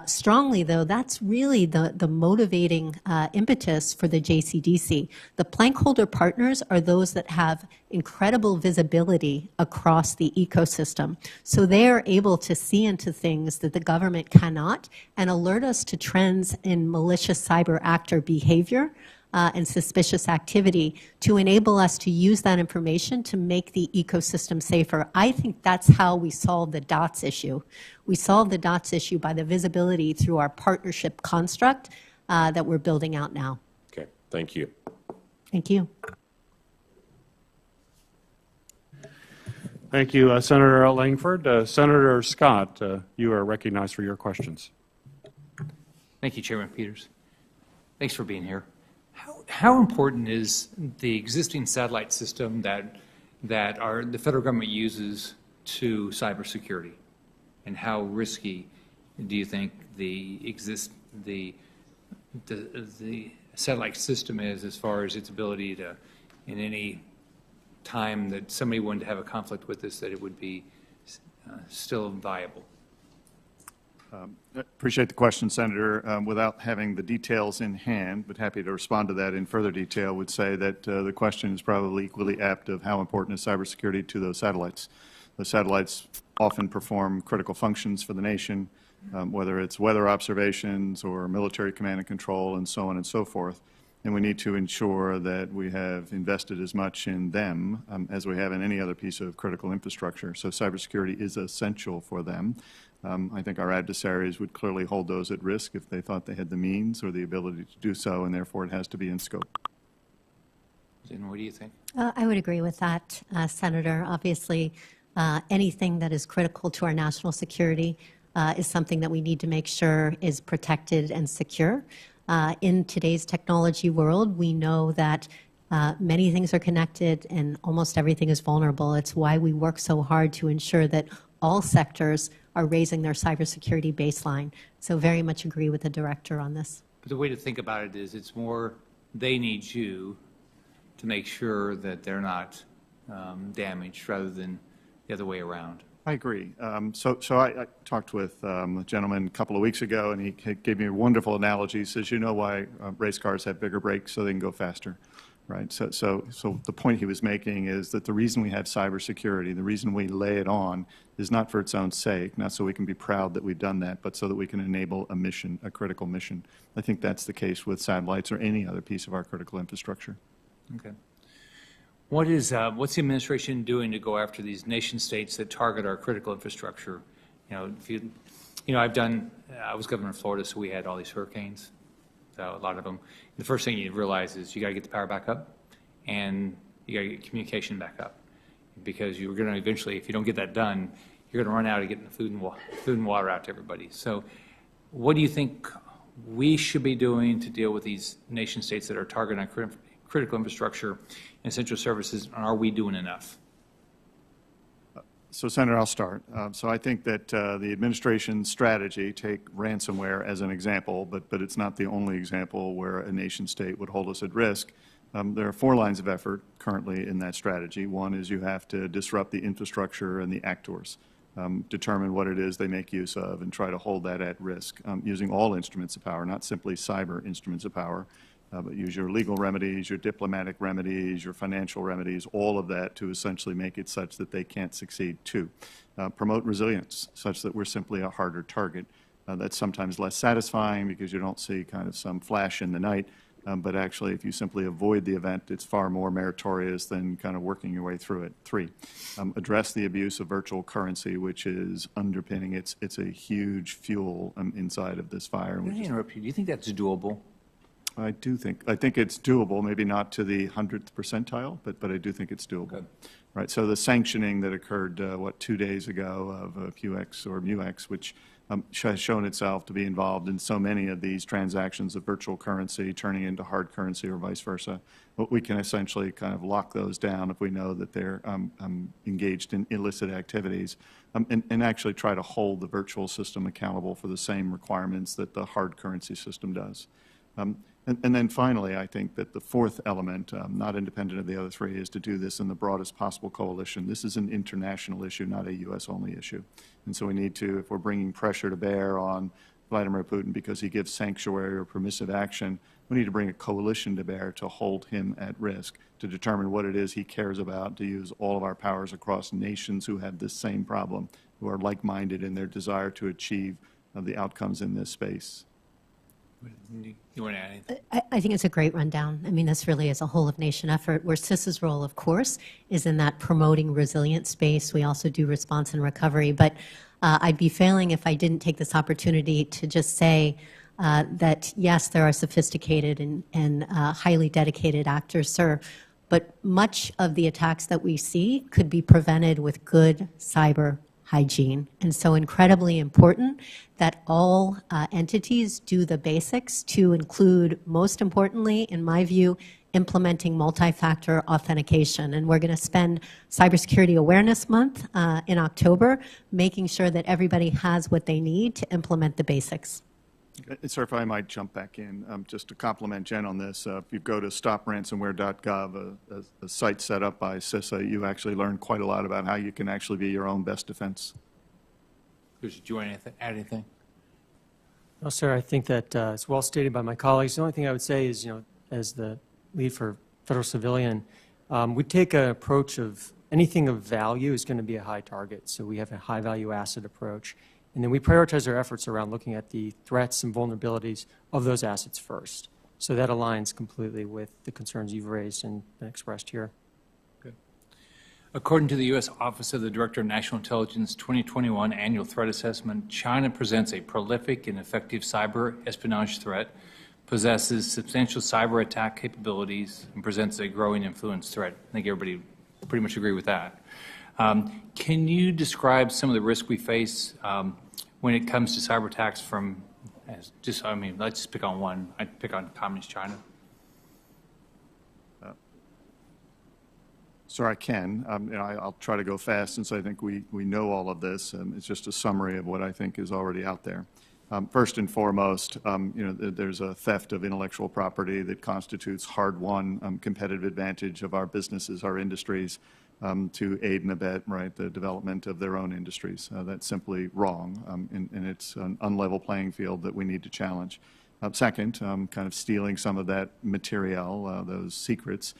Strongly, though, that's really the motivating impetus for the JCDC. The plank holder partners are those that have incredible visibility across the ecosystem. So they are able to see into things that the government cannot and alert us to trends in malicious cyber actor behavior and suspicious activity to enable us to use that information to make the ecosystem safer. I think that's how we solve the DOTS issue. We solve the DOTS issue by the visibility through our partnership construct that we're building out now. Okay, thank you. Thank you. Thank you, Senator Langford. Senator Scott, you are recognized for your questions. Thank you, Chairman Peters. Thanks for being here. How important is the existing satellite system that the federal government uses to cybersecurity, and how risky do you think the satellite system is as far as its ability to, in any time that somebody wanted to have a conflict with us, that it would be still viable? Appreciate the question, Senator. Without having the details in hand, but happy to respond to that in further detail, would say that the question is probably equally apt of how important is cybersecurity to those satellites. Those satellites often perform critical functions for the nation. whether it's weather observations or military command and control and so on and so forth. And we need to ensure that we have invested as much in them as we have in any other piece of critical infrastructure. So cybersecurity is essential for them. I think our adversaries would clearly hold those at risk if they thought they had the means or the ability to do so, and therefore it has to be in scope. And what do you think? I would agree with that, Senator. Obviously, anything that is critical to our national security is something that we need to make sure is protected and secure. In today's technology world, we know that many things are connected and almost everything is vulnerable. It's why we work so hard to ensure that all sectors are raising their cybersecurity baseline. So very much agree with the director on this. But the way to think about it is it's more they need you to make sure that they're not damaged rather than the other way around. I agree. So I talked with a gentleman a couple of weeks ago, and he gave me a wonderful analogy. He says, you know why race cars have bigger brakes? So they can go faster, right? So the point he was making is that the reason we have cybersecurity, the reason we lay it on, is not for its own sake, not so we can be proud that we've done that, but so that we can enable a mission, a critical mission. I think that's the case with satellites or any other piece of our critical infrastructure. Okay. What's the administration doing to go after these nation states that target our critical infrastructure? I was governor of Florida, so we had all these hurricanes, so a lot of them. The first thing you realize is you got to get the power back up, and you got to get communication back up, because you're going to eventually, if you don't get that done, you're going to run out of getting the food and water out to everybody. So, what do you think we should be doing to deal with these nation states that are targeting our critical infrastructure and essential services, and are we doing enough? So, Senator, I'll start. So I think that the administration's strategy, take ransomware as an example, but it's not the only example where a nation state would hold us at risk. There are 4 lines of effort currently in that strategy. One is you have to disrupt the infrastructure and the actors, determine what it is they make use of, and try to hold that at risk, using all instruments of power, not simply cyber instruments of power, but use your legal remedies, your diplomatic remedies, your financial remedies, all of that to essentially make it such that they can't succeed. 2, promote resilience, such that we're simply a harder target. That's sometimes less satisfying because you don't see kind of some flash in the night, but actually if you simply avoid the event, it's far more meritorious than kind of working your way through it. 3, address the abuse of virtual currency, which is underpinning. It's a huge fuel inside of this fire. Let me interrupt you. Do you think that's doable? I think it's doable, maybe not to the 100th percentile, but I do think it's doable. Good. Right, so the sanctioning that occurred, 2 days ago of PUX or MUX, which has shown itself to be involved in so many of these transactions of virtual currency turning into hard currency or vice versa. But we can essentially kind of lock those down if we know that they're engaged in illicit activities, and actually try to hold the virtual system accountable for the same requirements that the hard currency system does. And then finally, I think that the 4th element, not independent of the other 3, is to do this in the broadest possible coalition. This is an international issue, not a U.S.-only issue. And so we need to, if we're bringing pressure to bear on Vladimir Putin because he gives sanctuary or permissive action, we need to bring a coalition to bear to hold him at risk, to determine what it is he cares about, to use all of our powers across nations who have this same problem, who are like-minded in their desire to achieve the outcomes in this space. You want to add anything? I think it's a great rundown. I mean, this really is a whole-of-nation effort, where CISA's role, of course, is in that promoting resilient space. We also do response and recovery. But I'd be failing if I didn't take this opportunity to just say that, yes, there are sophisticated and highly dedicated actors, sir, but much of the attacks that we see could be prevented with good cyber hygiene. And so incredibly important that all entities do the basics to include, most importantly, in my view, implementing multi-factor authentication. And we're going to spend Cybersecurity Awareness Month in October making sure that everybody has what they need to implement the basics. Sir, if I might jump back in, just to compliment Jen on this, if you go to stopransomware.gov, a site set up by CISA, you actually learn quite a lot about how you can actually be your own best defense. Do you want to add anything? No, sir, I think that it's well stated by my colleagues. The only thing I would say is, as the lead for federal civilian, we take an approach of anything of value is going to be a high target. So we have a high value asset approach. And then we prioritize our efforts around looking at the threats and vulnerabilities of those assets first. So that aligns completely with the concerns you've raised and expressed here. According to the U.S. Office of the Director of National Intelligence 2021 Annual Threat Assessment, China presents a prolific and effective cyber espionage threat, possesses substantial cyber attack capabilities, and presents a growing influence threat. I think everybody pretty much agree with that. Can you describe some of the risks we face when it comes to cyber attacks from, let's just pick on one. I'd pick on Communist China. Sir, I can. I'll try to go fast since I think we know all of this. It's just a summary of what I think is already out there. First and foremost, there's a theft of intellectual property that constitutes hard-won competitive advantage of our businesses, our industries, to aid and abet, right, the development of their own industries. That's simply wrong, and it's an unlevel playing field that we need to challenge. Second, kind of stealing some of that material, those secrets,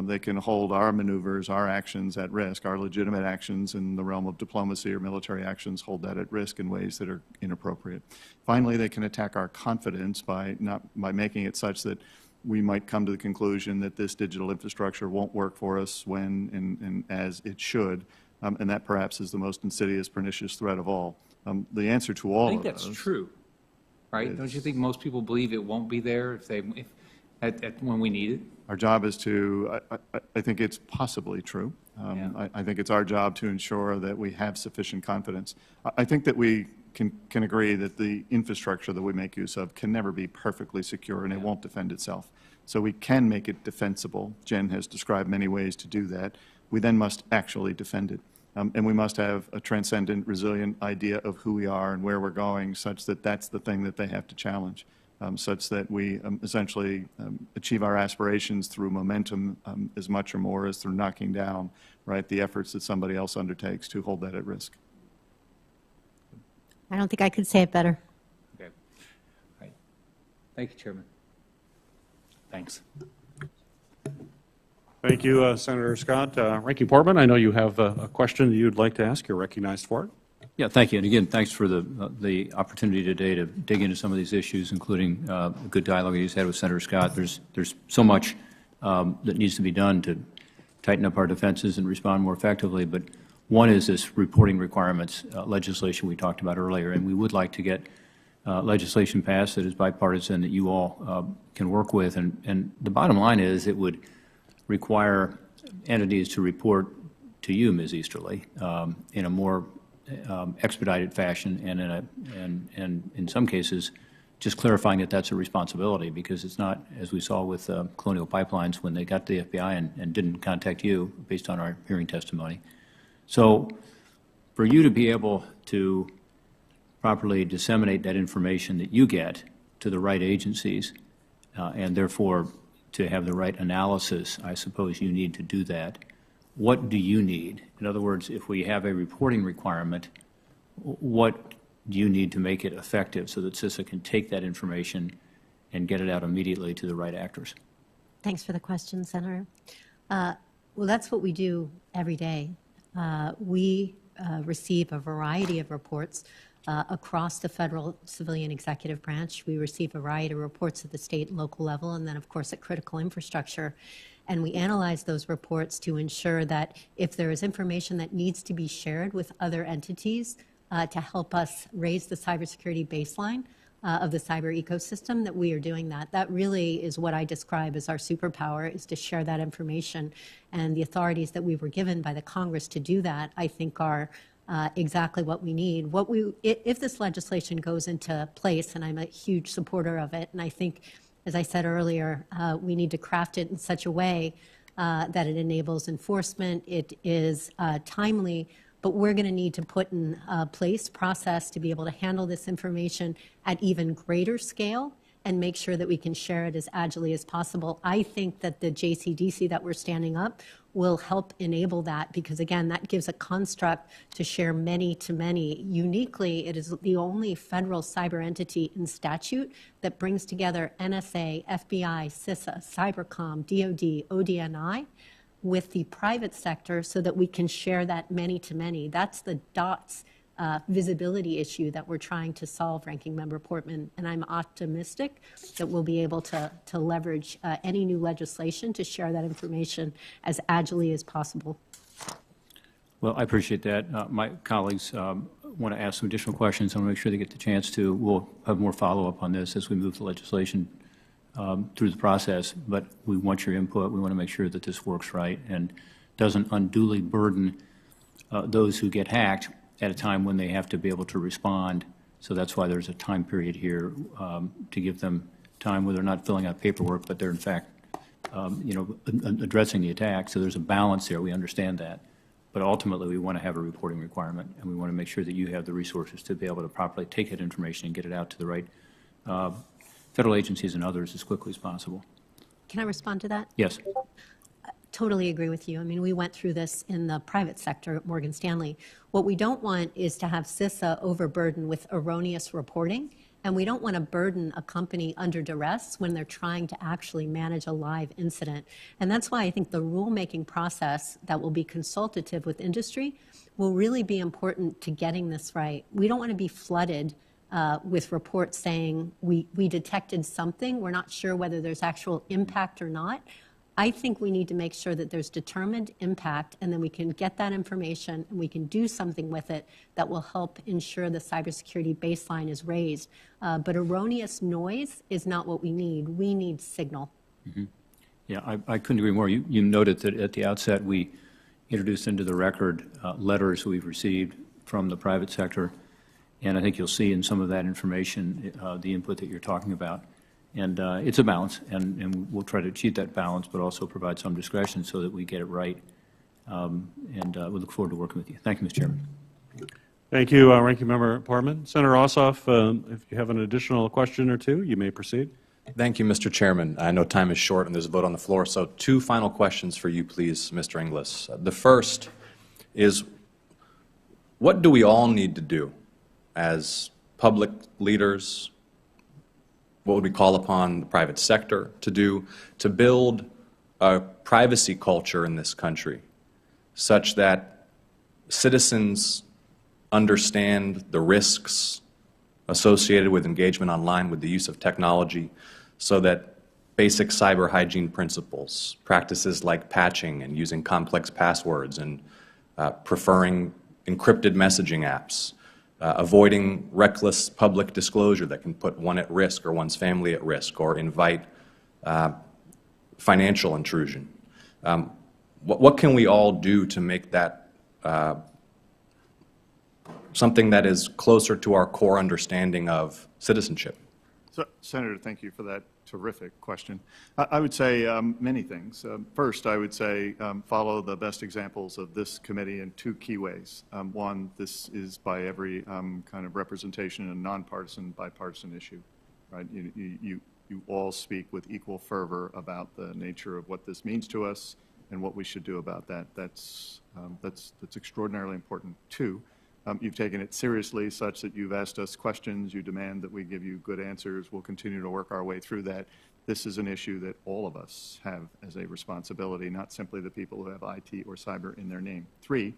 they can hold our maneuvers, our actions at risk, our legitimate actions in the realm of diplomacy or military actions hold that at risk in ways that are inappropriate. Finally, they can attack our confidence by making it such that we might come to the conclusion that this digital infrastructure won't work for us when and as it should, and that perhaps is the most insidious, pernicious threat of all. The answer to all of those... I think that's true, right? Don't you think most people believe it won't be there when we need it? Our job is to, I think it's possibly true. I think it's our job to ensure that we have sufficient confidence. I think that we can agree that the infrastructure that we make use of can never be perfectly secure, and it won't defend itself. So we can make it defensible. Jen has described many ways to do that. We then must actually defend it. And we must have a transcendent, resilient idea of who we are and where we're going such that that's the thing that they have to challenge. Such that we essentially achieve our aspirations through momentum as much or more as through knocking down, right, the efforts that somebody else undertakes to hold that at risk. I don't think I could say it better. Okay. All right. Thank you, Chairman. Thanks. Thank you, Senator Scott. Ranking Portman, I know you have a question that you'd like to ask. You're recognized for it. Yeah, thank you. And again, thanks for the opportunity today to dig into some of these issues, including a good dialogue you just had with Senator Scott. There's so much that needs to be done to tighten up our defenses and respond more effectively. But one is this reporting requirements legislation we talked about earlier, and we would like to get legislation passed that is bipartisan that you all can work with. And the bottom line is it would require entities to report to you, Ms. Easterly, in a more expedited fashion, and in some cases, just clarifying that that's a responsibility, because it's not, as we saw with Colonial Pipelines when they got the FBI and didn't contact you based on our hearing testimony. So for you to be able to properly disseminate that information that you get to the right agencies, and therefore to have the right analysis, I suppose you need to do that. What do you need? In other words, if we have a reporting requirement, what do you need to make it effective so that CISA can take that information and get it out immediately to the right actors? Thanks for the question, Senator. Well, that's what we do every day. We receive a variety of reports across the federal civilian executive branch. We receive a variety of reports at the state and local level, and then, of course, at critical infrastructure. And we analyze those reports to ensure that if there is information that needs to be shared with other entities to help us raise the cybersecurity baseline of the cyber ecosystem, that we are doing that. That really is what I describe as our superpower, is to share that information. And the authorities that we were given by the Congress to do that, I think, are exactly what we need. If this legislation goes into place, and I'm a huge supporter of it, and I think, as I said earlier, we need to craft it in such a way that it enables enforcement, it is timely, but we're going to need to put in place process to be able to handle this information at even greater scale and make sure that we can share it as agilely as possible. I think that the JCDC that we're standing up will help enable that, because again, that gives a construct to share many to many. Uniquely, it is the only federal cyber entity in statute that brings together NSA, FBI, CISA, Cybercom, DoD, ODNI with the private sector so that we can share that many to many. That's the dots visibility issue that we're trying to solve, Ranking Member Portman, and I'm optimistic that we'll be able to leverage any new legislation to share that information as agilely as possible. Well, I appreciate that. My colleagues want to ask some additional questions. I want to make sure they get the chance to. We'll have more follow-up on this as we move the legislation through the process, but we want your input. We want to make sure that this works right and doesn't unduly burden those who get hacked at a time when they have to be able to respond. So that's why there's a time period here to give them time where they're not filling out paperwork, but they're in fact, addressing the attack. So there's a balance there. We understand that. But ultimately, we want to have a reporting requirement, and we want to make sure that you have the resources to be able to properly take that information and get it out to the right federal agencies and others as quickly as possible. Can I respond to that? Yes. Totally agree with you. I mean, we went through this in the private sector at Morgan Stanley. What we don't want is to have CISA overburdened with erroneous reporting, and we don't want to burden a company under duress when they're trying to actually manage a live incident. And that's why I think the rulemaking process that will be consultative with industry will really be important to getting this right. We don't want to be flooded with reports saying we detected something. We're not sure whether there's actual impact or not. I think we need to make sure that there's determined impact, and then we can get that information and we can do something with it that will help ensure the cybersecurity baseline is raised. But erroneous noise is not what we need. We need signal. Mm-hmm. Yeah, I couldn't agree more. You noted that at the outset we introduced into the record letters we've received from the private sector, and I think you'll see in some of that information the input that you're talking about. And it's a balance, and we'll try to achieve that balance, but also provide some discretion so that we get it right. And we look forward to working with you. Thank you, Mr. Chairman. Thank you, Ranking Member Portman. Senator Ossoff, if you have an additional question or two, you may proceed. Thank you, Mr. Chairman. I know time is short and there's a vote on the floor, so 2 final questions for you, please, Mr. Inglis. The first is, what do we all need to do as public leaders? What would we call upon the private sector to do to build a privacy culture in this country such that citizens understand the risks associated with engagement online with the use of technology, so that basic cyber hygiene principles, practices like patching and using complex passwords and preferring encrypted messaging apps, avoiding reckless public disclosure that can put one at risk or one's family at risk or invite financial intrusion. What can we all do to make that something that is closer to our core understanding of citizenship? So, Senator, thank you for that terrific question. I would say many things. First, I would say follow the best examples of this committee in 2 key ways. One, this is by every kind of representation a nonpartisan, bipartisan issue, right? You all speak with equal fervor about the nature of what this means to us and what we should do about that. That's extraordinarily important. 2, you've taken it seriously such that you've asked us questions, you demand that we give you good answers. We'll continue to work our way through that. This is an issue that all of us have as a responsibility, not simply the people who have IT or cyber in their name. 3,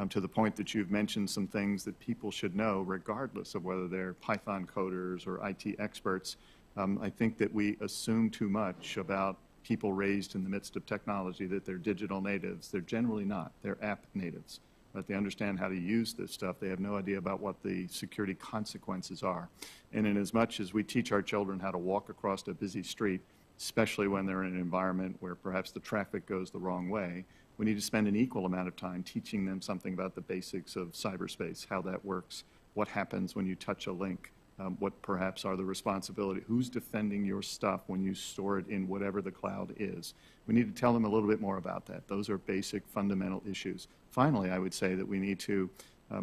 to the point that you've mentioned some things that people should know, regardless of whether they're Python coders or IT experts. I think that we assume too much about people raised in the midst of technology, that they're digital natives. They're generally not. They're app natives. But they understand how to use this stuff. They have no idea about what the security consequences are. And in as much as we teach our children how to walk across a busy street, especially when they're in an environment where perhaps the traffic goes the wrong way, we need to spend an equal amount of time teaching them something about the basics of cyberspace, how that works, what happens when you touch a link, what perhaps are the responsibility, who's defending your stuff when you store it in whatever the cloud is. We need to tell them a little bit more about that. Those are basic fundamental issues. Finally, I would say that we need to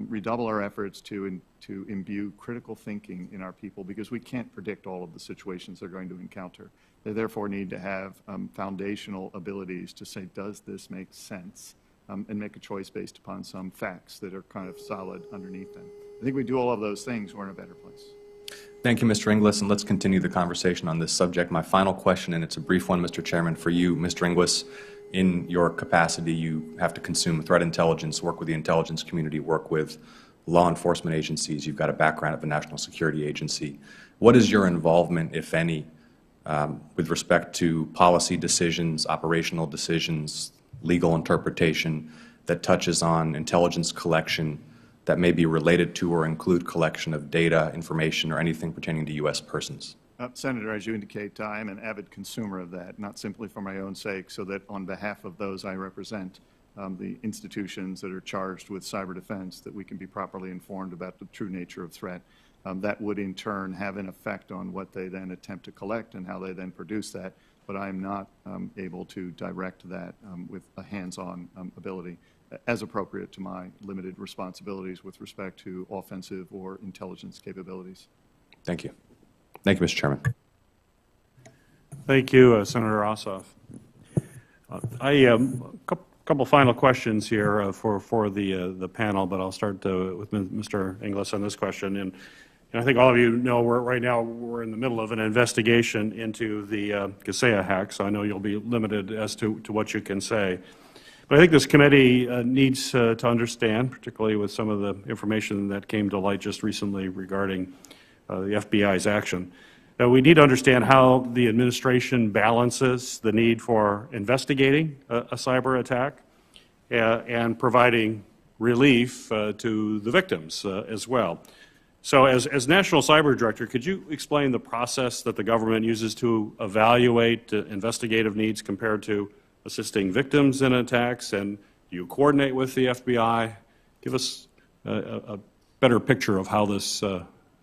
redouble our efforts to imbue critical thinking in our people, because we can't predict all of the situations they're going to encounter. They therefore need to have foundational abilities to say, does this make sense? And make a choice based upon some facts that are kind of solid underneath them. I think we do all of those things, we're in a better place. Thank you, Mr. Inglis, and let's continue the conversation on this subject. My final question, and it's a brief one, Mr. Chairman, for you. Mr. Inglis, in your capacity, you have to consume threat intelligence, work with the intelligence community, work with law enforcement agencies. You've got a background at the National Security Agency. What is your involvement, if any, with respect to policy decisions, operational decisions, legal interpretation that touches on intelligence collection that may be related to or include collection of data, information, or anything pertaining to U.S. persons? Senator, as you indicate, I am an avid consumer of that, not simply for my own sake, so that on behalf of those I represent, the institutions that are charged with cyber defense, that we can be properly informed about the true nature of threat. That would in turn have an effect on what they then attempt to collect and how they then produce that, but I am not able to direct that with a hands-on ability as appropriate to my limited responsibilities with respect to offensive or intelligence capabilities. Thank you. Thank you, Mr. Chairman. Thank you, Senator Ossoff. A couple final questions here for the panel, but I'll start with Mr. Inglis on this question. And I think all of you know right now we're in the middle of an investigation into the CISA hack, so I know you'll be limited as to what you can say. But I think this committee needs to understand, particularly with some of the information that came to light just recently regarding the FBI's action, that we need to understand how the administration balances the need for investigating a cyber attack and providing relief to the victims as well. So as National Cyber Director, could you explain the process that the government uses to evaluate investigative needs compared to assisting victims in attacks, and do you coordinate with the FBI? Give us a better picture of how this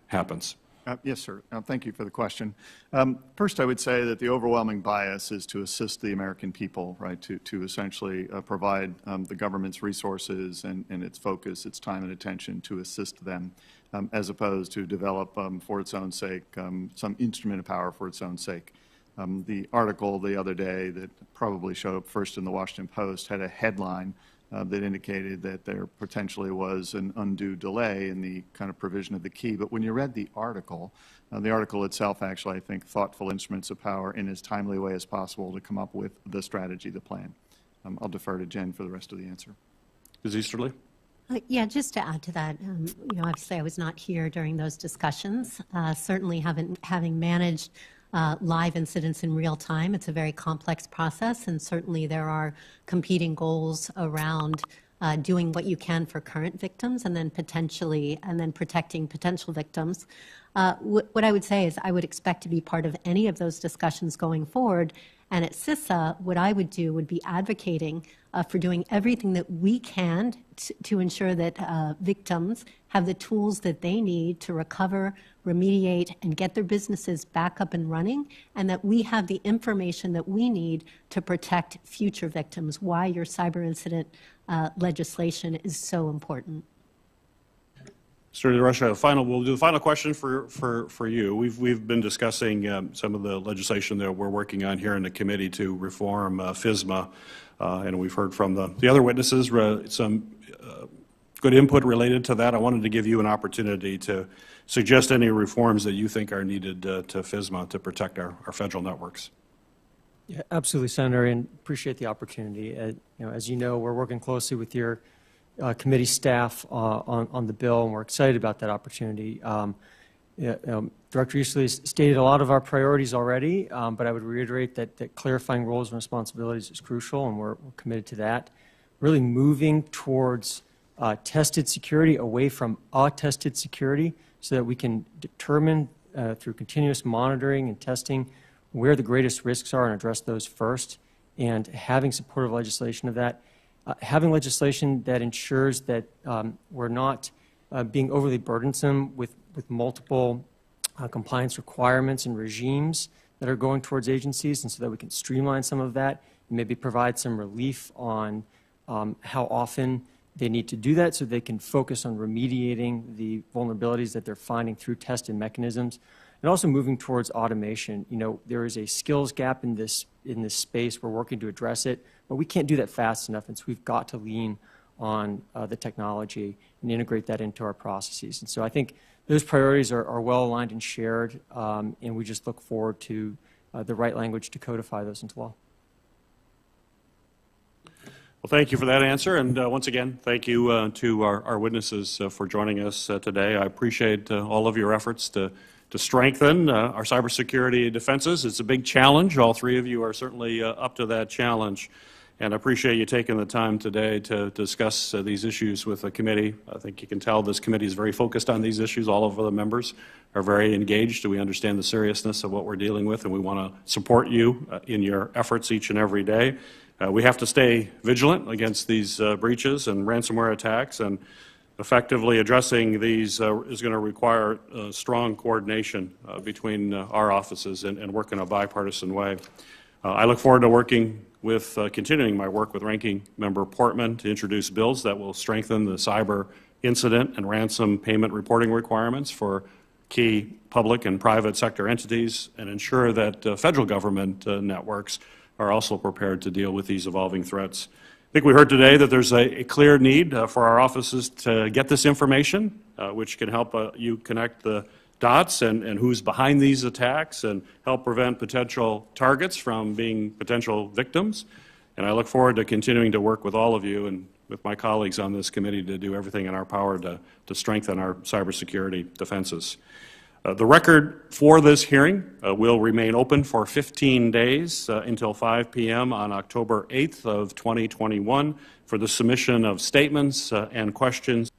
happens. Yes, sir. Thank you for the question. First, I would say that the overwhelming bias is to assist the American people, right, to essentially provide the government's resources and its focus, its time and attention to assist them, as opposed to develop for its own sake some instrument of power for its own sake. The article the other day that probably showed up first in the Washington Post had a headline that indicated that there potentially was an undue delay in the kind of provision of the key. But when you read the article itself actually, I think, thoughtful instruments of power in as timely a way as possible to come up with the strategy, the plan. I'll defer to Jen for the rest of the answer. Ms. Easterly? Yeah, just to add to that, obviously I was not here during those discussions. Certainly having managed live incidents in real time, it's a very complex process, and certainly there are competing goals around doing what you can for current victims and then protecting potential victims. What I would say is I would expect to be part of any of those discussions going forward. And at CISA, what I would do would be advocating for doing everything that we can to ensure that victims have the tools that they need to recover, remediate, and get their businesses back up and running, and that we have the information that we need to protect future victims, why your cyber incident legislation is so important. Mr. DeRusha, we'll do the final question for you. We've been discussing some of the legislation that we're working on here in the committee to reform FISMA, and we've heard from the other witnesses some good input related to that. I wanted to give you an opportunity to suggest any reforms that you think are needed to FISMA to protect our federal networks. Yeah, absolutely, Senator, and appreciate the opportunity. As you know, we're working closely with your committee staff on the bill, and we're excited about that opportunity. Director Easterly stated a lot of our priorities already, but I would reiterate that clarifying roles and responsibilities is crucial, and we're committed to that. Really moving towards tested security away from untested security so that we can determine through continuous monitoring and testing where the greatest risks are and address those first, and having supportive legislation of that. Having legislation that ensures that we're not being overly burdensome with multiple compliance requirements and regimes that are going towards agencies, and so that we can streamline some of that and maybe provide some relief on how often they need to do that so they can focus on remediating the vulnerabilities that they're finding through tested mechanisms, and also moving towards automation. There is a skills gap in this space. We're working to address it, but we can't do that fast enough, and so we've got to lean on the technology and integrate that into our processes. And so I think those priorities are well aligned and shared, and we just look forward to the right language to codify those into law. Well, thank you for that answer, and once again, thank you to our witnesses for joining us today. I appreciate all of your efforts to strengthen our cybersecurity defenses. It's a big challenge. All three of you are certainly up to that challenge, and I appreciate you taking the time today to discuss these issues with the committee. I think you can tell this committee is very focused on these issues. All of the members are very engaged. We understand the seriousness of what we're dealing with, and we want to support you in your efforts each and every day. We have to stay vigilant against these breaches and ransomware attacks, and effectively addressing these is going to require strong coordination between our offices and work in a bipartisan way. I look forward to working with, continuing my work with Ranking Member Portman to introduce bills that will strengthen the cyber incident and ransom payment reporting requirements for key public and private sector entities and ensure that federal government networks are also prepared to deal with these evolving threats. I think we heard today that there's a clear need for our offices to get this information, which can help you connect the dots and who's behind these attacks and help prevent potential targets from being potential victims. And I look forward to continuing to work with all of you and with my colleagues on this committee to do everything in our power to strengthen our cybersecurity defenses. The record for this hearing will remain open for 15 days until 5 p.m. on October 8th of 2021 for the submission of statements and questions.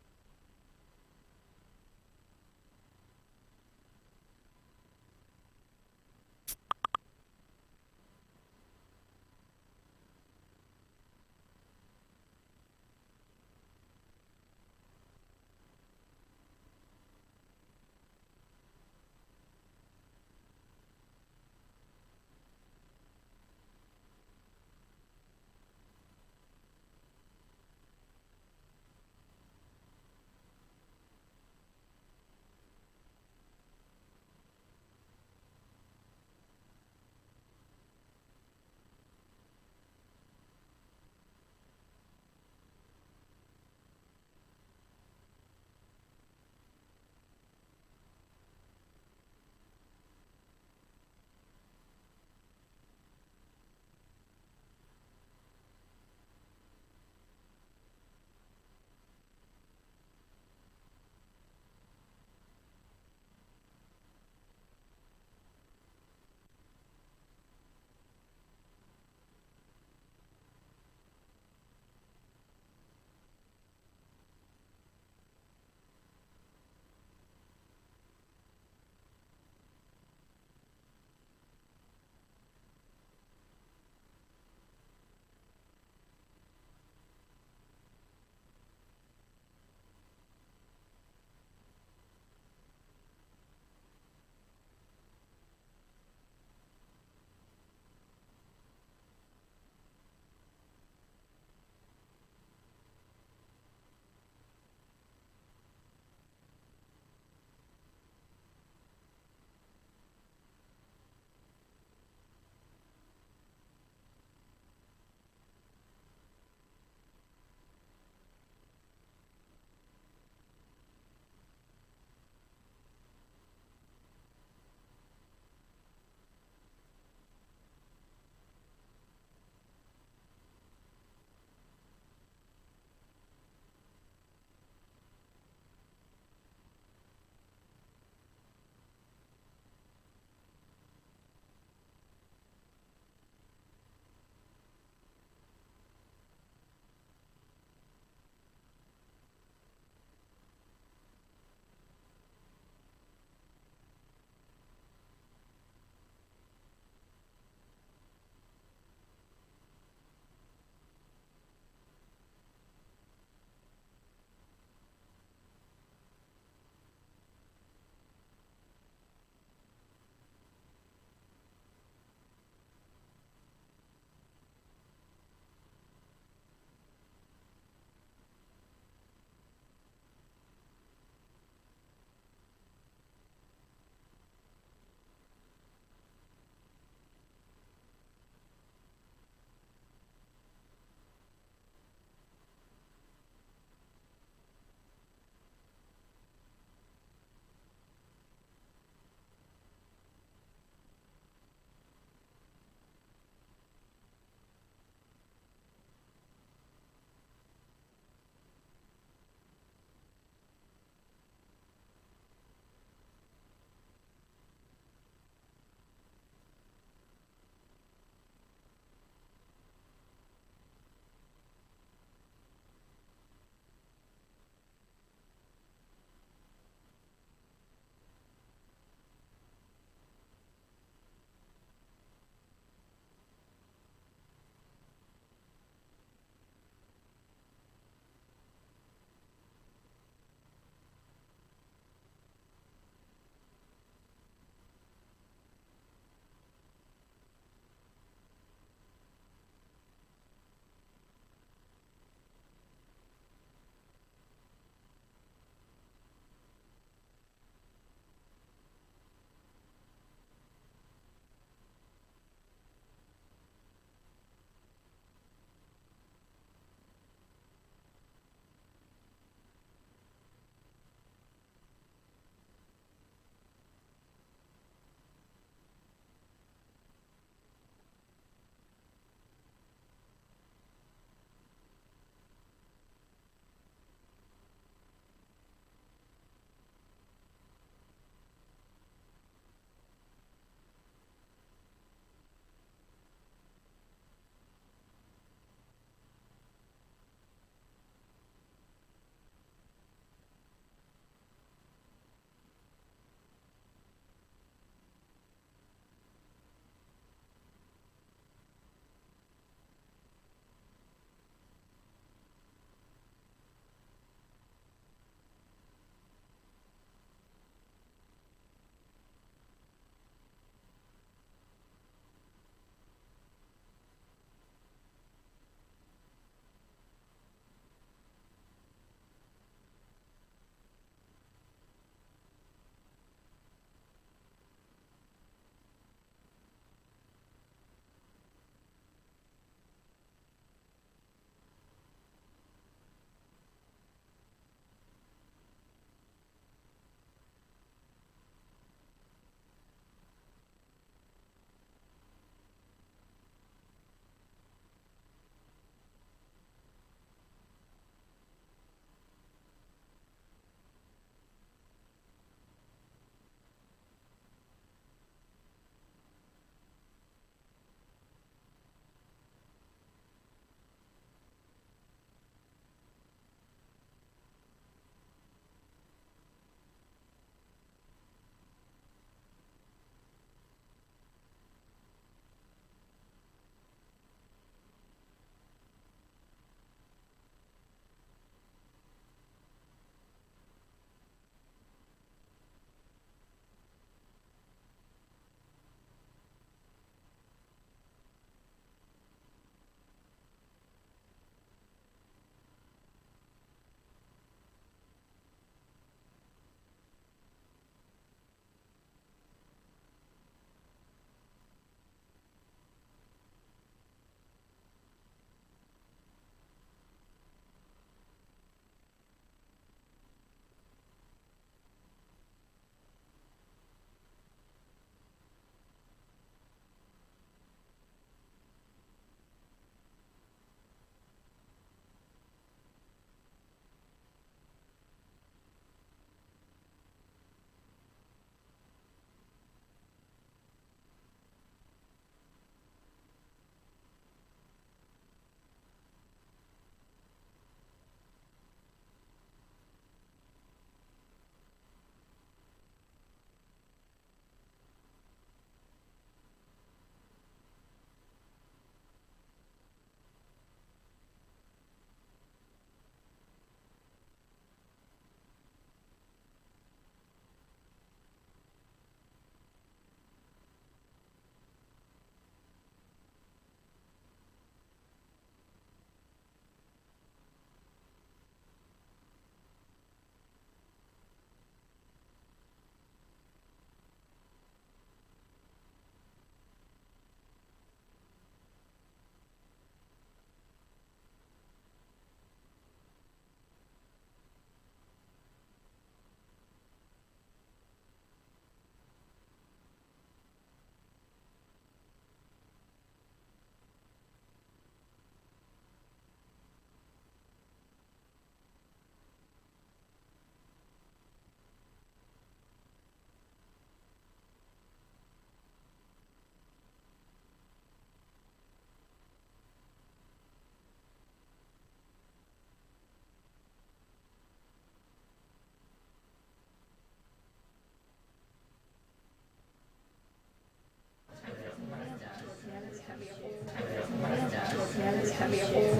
sent me a whole,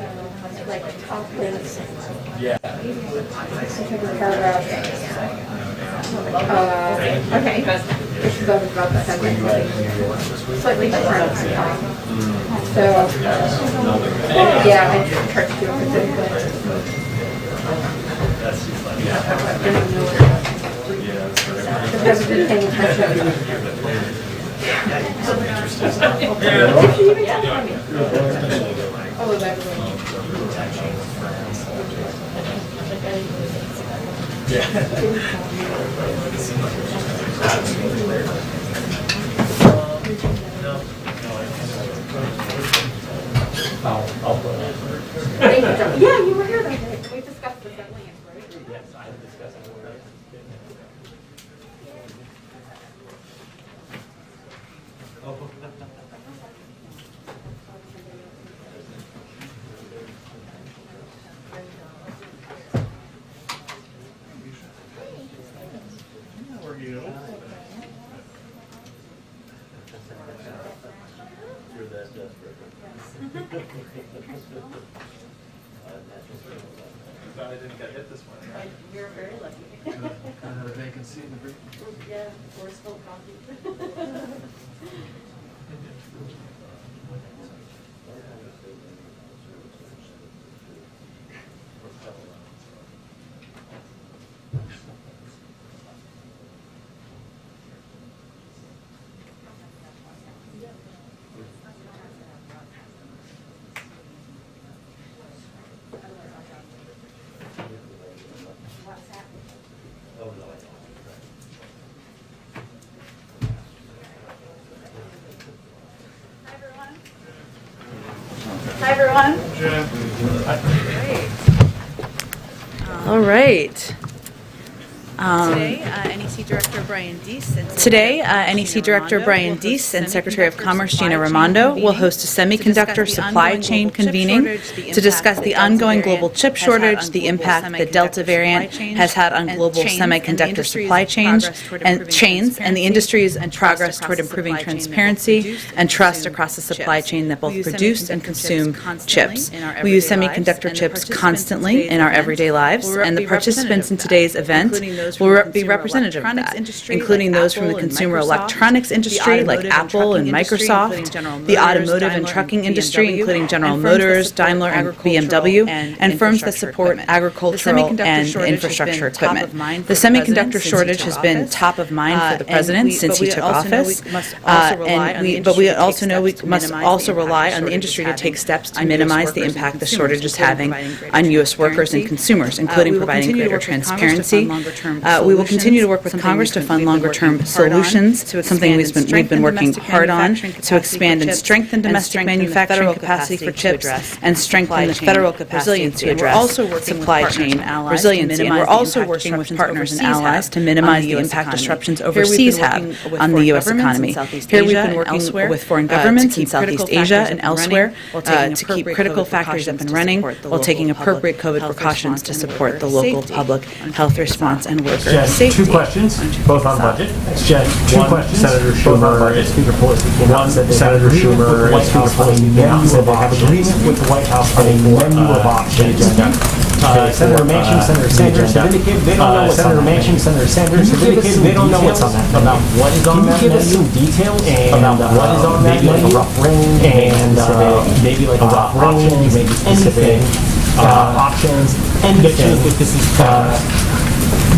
like, top list. Yeah. Paragraph. Okay. This is about the sentence. Slightly different. So, yeah, I tried to do it specifically. The president paying attention. Did she even tell me? Oh, that's I'll put it. Thank you, John. Yeah, you were here that day. We discussed this at length, right? Yes, I discussed it. I didn't get hit this one. You're very lucky. Kind of a vacancy in the group. Yeah, or spilled coffee. Hi, everyone. All right. Today, NEC Director Brian Deese and Secretary of Commerce Gina Raimondo will host a semiconductor supply chain convening to discuss the ongoing global chip shortage, the impact the Delta variant has had on global semiconductor supply chains, and the industry's progress toward improving transparency and trust across the supply chain that both produce and consume chips. We use semiconductor chips constantly in our everyday lives, and the participants in today's event will be representative of that, including those from the consumer electronics industry like Apple and Microsoft, the automotive and trucking industry, including General Motors, Daimler, and BMW, and firms that support agricultural and infrastructure equipment. The semiconductor shortage has been top of mind for the president since he took office, but we also know we must also rely on the industry to take steps to minimize the impact the shortage is having on U.S. workers and consumers, including providing greater transparency. We will continue to work with Congress to fund longer-term solutions, something we've been working hard on, to expand and strengthen domestic manufacturing capacity for chips and strengthen the federal capacity to address supply chain resiliency. And we're also working with partners and allies to minimize the impact disruptions overseas have on the U.S. economy. Here we've been working with foreign governments in Southeast Asia and elsewhere to keep critical factories up and running while taking appropriate COVID precautions to support the local public health response and worker safety. Two questions, both on budget. Jen, two questions. Senator Schumer and Speaker Pelosi. One, Senator Schumer and Speaker Pelosi said they have agreement with the White House on a menu of options. Senator Manchin, Senator Sanders have indicated they don't know what's on that menu. Senator Sanders have indicated they don't know what's on that menu. About what is on that menu? Can you give us some details about what is on that menu? Maybe like a rough range, and maybe like a rough range, maybe specific options, and that shows that this is progress.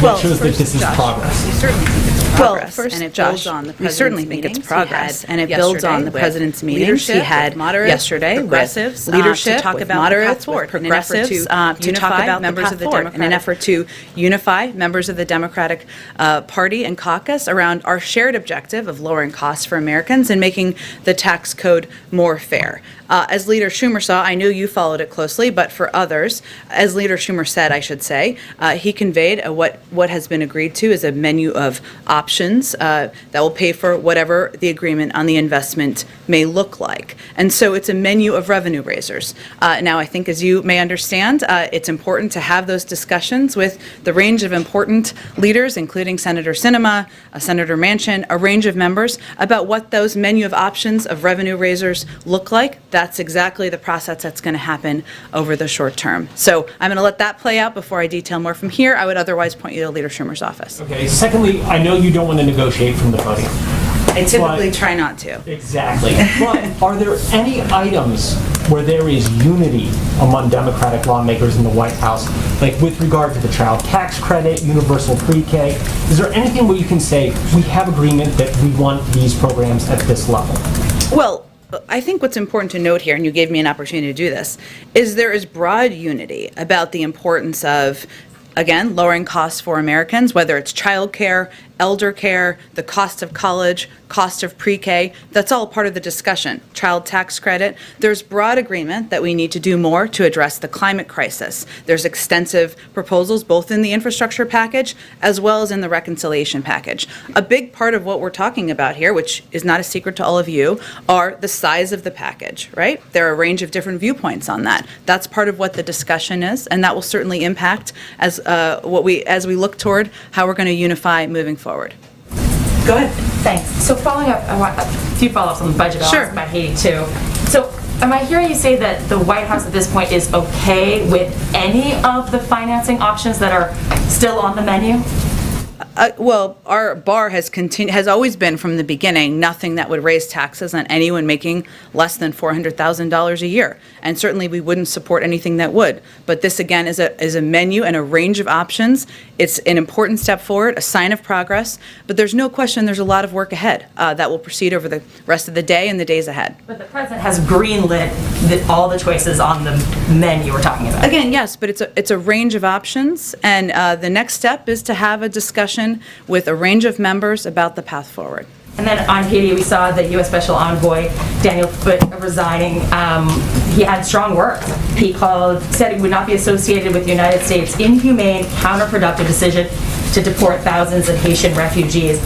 We certainly think it's progress, and it builds on the president's certainly think it's progress, and it builds on the president's meetings he had yesterday with leadership, to talk about moderates, with progressives, to talk about members of the Democratic, in an effort to unify members of the Democratic Party and caucus around our shared objective of lowering costs for Americans and making the tax code more fair. As Leader Schumer saw, I know you followed it closely, but for others, as Leader Schumer said, I should say, he conveyed what has been agreed to as a menu of options options that will pay for whatever the agreement on the investment may look like. And so it's a menu of revenue raisers. Now, I think as you may understand, it's important to have those discussions with the range of important leaders, including Senator Sinema, Senator Manchin, a range of members, about what those menu of options of revenue raisers look like. That's exactly the process that's going to happen over the short term. So I'm going to let that play out before I detail more from here. I would otherwise point you to Leader Schumer's office. Okay. Secondly, I know you don't want to negotiate from the podium. I typically try not to. Exactly. But are there any items where there is unity among Democratic lawmakers in the White House, like with regard to the child tax credit, universal pre-K? Is there anything where you can say, we have agreement that we want these programs at this level? Well, I think what's important to note here, and you gave me an opportunity to do this, is there is broad unity about the importance of, again, lowering costs for Americans, whether it's child care, elder care, the cost of college, cost of pre-K. That's all part of the discussion. Child tax credit. There's broad agreement that we need to do more to address the climate crisis. There's extensive proposals both in the infrastructure package as well as in the reconciliation package. A big part of what we're talking about here, which is not a secret to all of you, are the size of the package, right? There are a range of different viewpoints on that. That's part of what the discussion is, and that will certainly impact as we look toward how we're going to unify moving forward. Go ahead. Thanks. So following up, I want a few follow-ups on the budget. I'll ask about Haiti too. So am I hearing you say that the White House at this point is okay with any of the financing options that are still on the menu? Well, our bar has always been from the beginning nothing that would raise taxes on anyone making less than $400,000 a year, and certainly we wouldn't support anything that would. But this again is a menu and a range of options. It's an important step forward, a sign of progress. But there's no question there's a lot of work ahead that will proceed over the rest of the day and the days ahead. But the president has greenlit all the choices on the menu we're talking about. Again, yes, but it's a range of options, and the next step is to have a discussion with a range of members about the path forward. And then on Haiti, we saw the U.S. Special Envoy Daniel Foote resigning. He had strong words. He said he would not be associated with the United States' inhumane, counterproductive decision to deport thousands of Haitian refugees.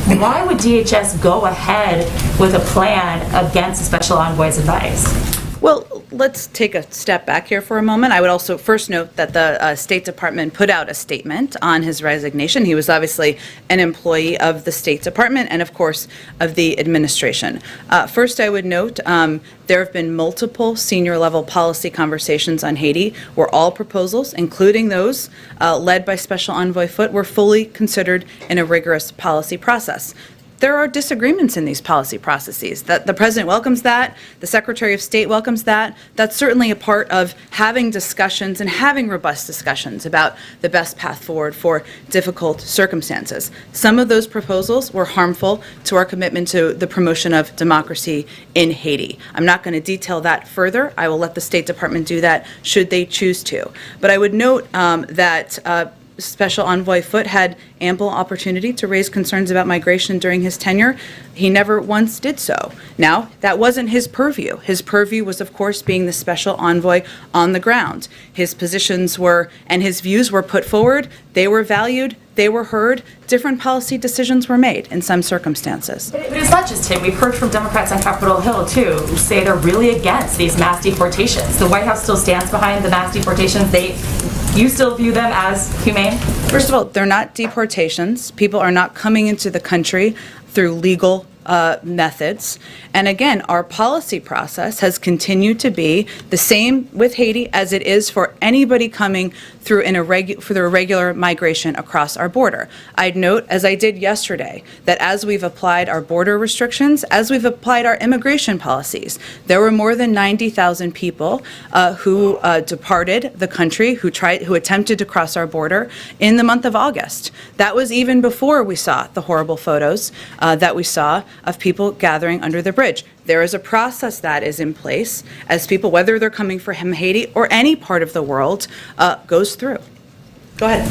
Why would DHS go ahead with a plan against the Special Envoy's advice? Well, let's take a step back here for a moment. I would also first note that the State Department put out a statement on his resignation. He was obviously an employee of the State Department and, of course, of the administration. First, I would note there have been multiple senior-level policy conversations on Haiti where all proposals, including those led by Special Envoy Foote, were fully considered in a rigorous policy process. There are disagreements in these policy processes. That the President welcomes that, the Secretary of State welcomes that. That's certainly a part of having discussions and having robust discussions about the best path forward for difficult circumstances. Some of those proposals were harmful to our commitment to the promotion of democracy in Haiti. I'm not going to detail that further. I will let the State Department do that should they choose to. But I would note that Special Envoy Foote had ample opportunity to raise concerns about migration during his tenure. He never once did so. Now, that wasn't his purview. His purview was, of course, being the Special Envoy on the ground. His positions were, and his views were put forward. They were valued. They were heard. Different policy decisions were made in some circumstances. But it's not just him. We've heard from Democrats on Capitol Hill, too, who say they're really against these mass deportations. The White House still stands behind the mass deportations. You still view them as humane? First of all, they're not deportations. People are not coming into the country through legal methods. And again, our policy process has continued to be the same with Haiti as it is for anybody coming through irregular migration across our border. I'd note, as I did yesterday, that as we've applied our border restrictions, as we've applied our immigration policies, there were more than 90,000 people who departed the country, who attempted to cross our border in the month of August. That was even before we saw the horrible photos that we saw of people gathering under the bridge. There is a process that is in place as people, whether they're coming from Haiti or any part of the world, goes through. Go ahead.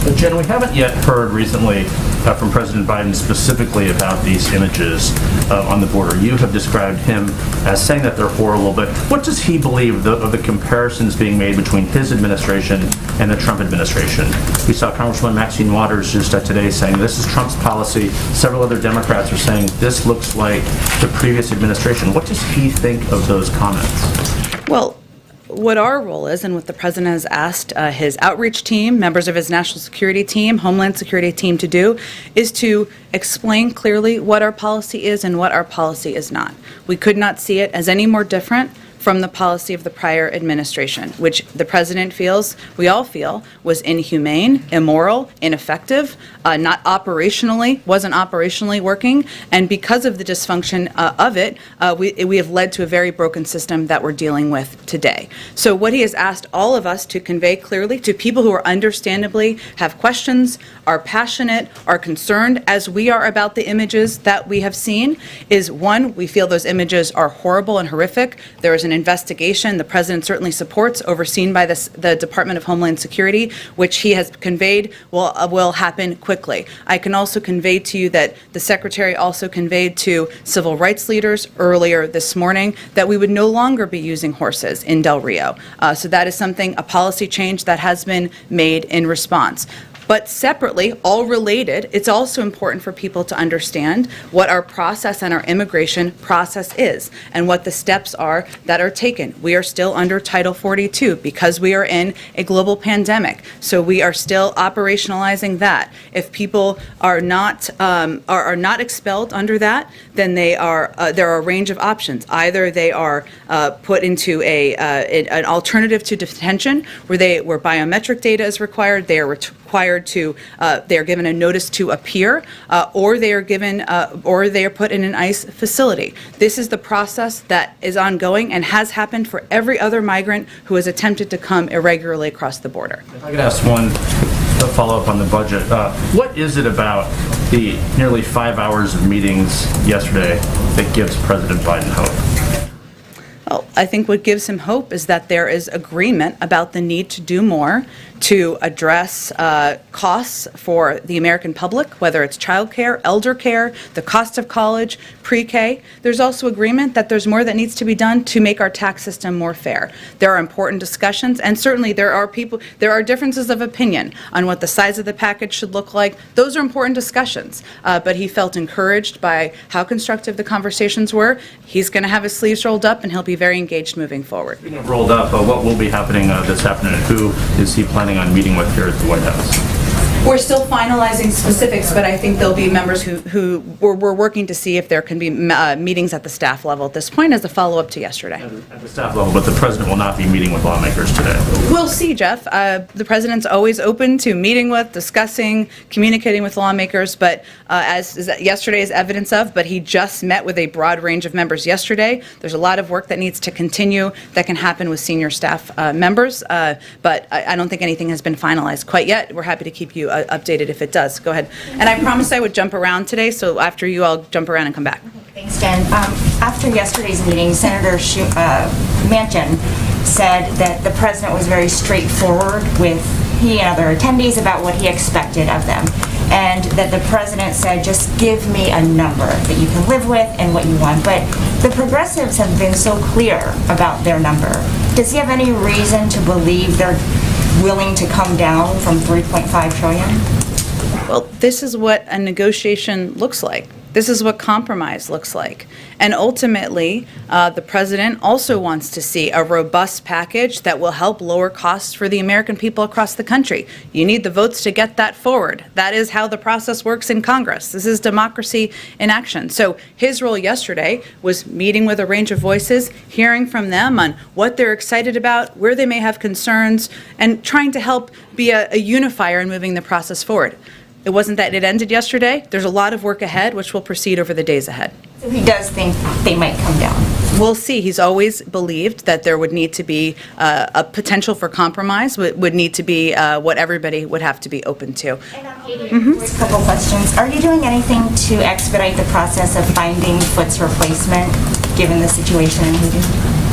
But Jen, we haven't yet heard recently from President Biden specifically about these images on the border. You have described him as saying that they're horrible, but what does he believe of the comparisons being made between his administration and the Trump administration? We saw Congresswoman Maxine Waters just today saying this is Trump's policy. Several other Democrats are saying this looks like the previous administration. What does he think of those comments? Well, what our role is, and what the president has asked his outreach team, members of his national security team, Homeland Security team to do, is to explain clearly what our policy is and what our policy is not. We could not see it as any more different from the policy of the prior administration, which the president feels, we all feel, was inhumane, immoral, ineffective, wasn't operationally working, and because of the dysfunction of it, we have led to a very broken system that we're dealing with today. So what he has asked all of us to convey clearly to people who are understandably have questions, are passionate, are concerned, as we are about the images that we have seen, is one, we feel those images are horrible and horrific. There is an investigation the president certainly supports, overseen by the Department of Homeland Security, which he has conveyed will happen quickly. I can also convey to you that the secretary also conveyed to civil rights leaders earlier this morning that we would no longer be using horses in Del Rio. So that is something, a policy change that has been made in response. But separately, all related, it's also important for people to understand what our process and our immigration process is and what the steps are that are taken. We are still under Title 42 because we are in a global pandemic. So we are still operationalizing that. If people are not expelled under that, then there are a range of options. Either they are put into an alternative to detention where biometric data is required, they are required to, they are given a notice to appear, or they are put in an ICE facility. This is the process that is ongoing and has happened for every other migrant who has attempted to come irregularly across the border. If I could ask one follow-up on the budget. What is it about the nearly 5 hours of meetings yesterday that gives President Biden hope? Well, I think what gives him hope is that there is agreement about the need to do more to address costs for the American public, whether it's childcare, elder care, the cost of college, pre-K. There's also agreement that there's more that needs to be done to make our tax system more fair. There are important discussions, and certainly there are differences of opinion on what the size of the package should look like. Those are important discussions, but he felt encouraged by how constructive the conversations were. He's going to have his sleeves rolled up, and he'll be very engaged moving forward. Speaking of rolled up, what will be happening this afternoon? Who is he planning on meeting with here at the White House? We're still finalizing specifics, but I think there'll be members who we're working to see if there can be meetings at the staff level at this point as a follow-up to yesterday. At the staff level, but the president will not be meeting with lawmakers today. We'll see, Jeff. The president's always open to meeting with, discussing, communicating with lawmakers, but as yesterday is evidence of, but he just met with a broad range of members yesterday. There's a lot of work that needs to continue that can happen with senior staff members, but I don't think anything has been finalized quite yet. We're happy to keep you updated if it does. Go ahead. And I promised I would jump around today, so after you, I'll jump around and come back. Thanks, Jen. After yesterday's meeting, Senator Manchin said that the president was very straightforward with he and other attendees about what he expected of them, and that the president said, just give me a number that you can live with and what you want. But the progressives have been so clear about their number. Does he have any reason to believe they're willing to come down from 3.5 trillion? Well, this is what a negotiation looks like. This is what compromise looks like. And ultimately, the president also wants to see a robust package that will help lower costs for the American people across the country. You need the votes to get that forward. That is how the process works in Congress. This is democracy in action. So his role yesterday was meeting with a range of voices, hearing from them on what they're excited about, where they may have concerns, and trying to help be a unifier in moving the process forward. It wasn't that it ended yesterday. There's a lot of work ahead, which will proceed over the days ahead. So he does think they might come down. We'll see. He's always believed that there would need to be a potential for compromise, would need to be what everybody would have to be open to. And a couple questions. Are you doing anything to expedite the process of finding Foot's replacement, given the situation in Haiti?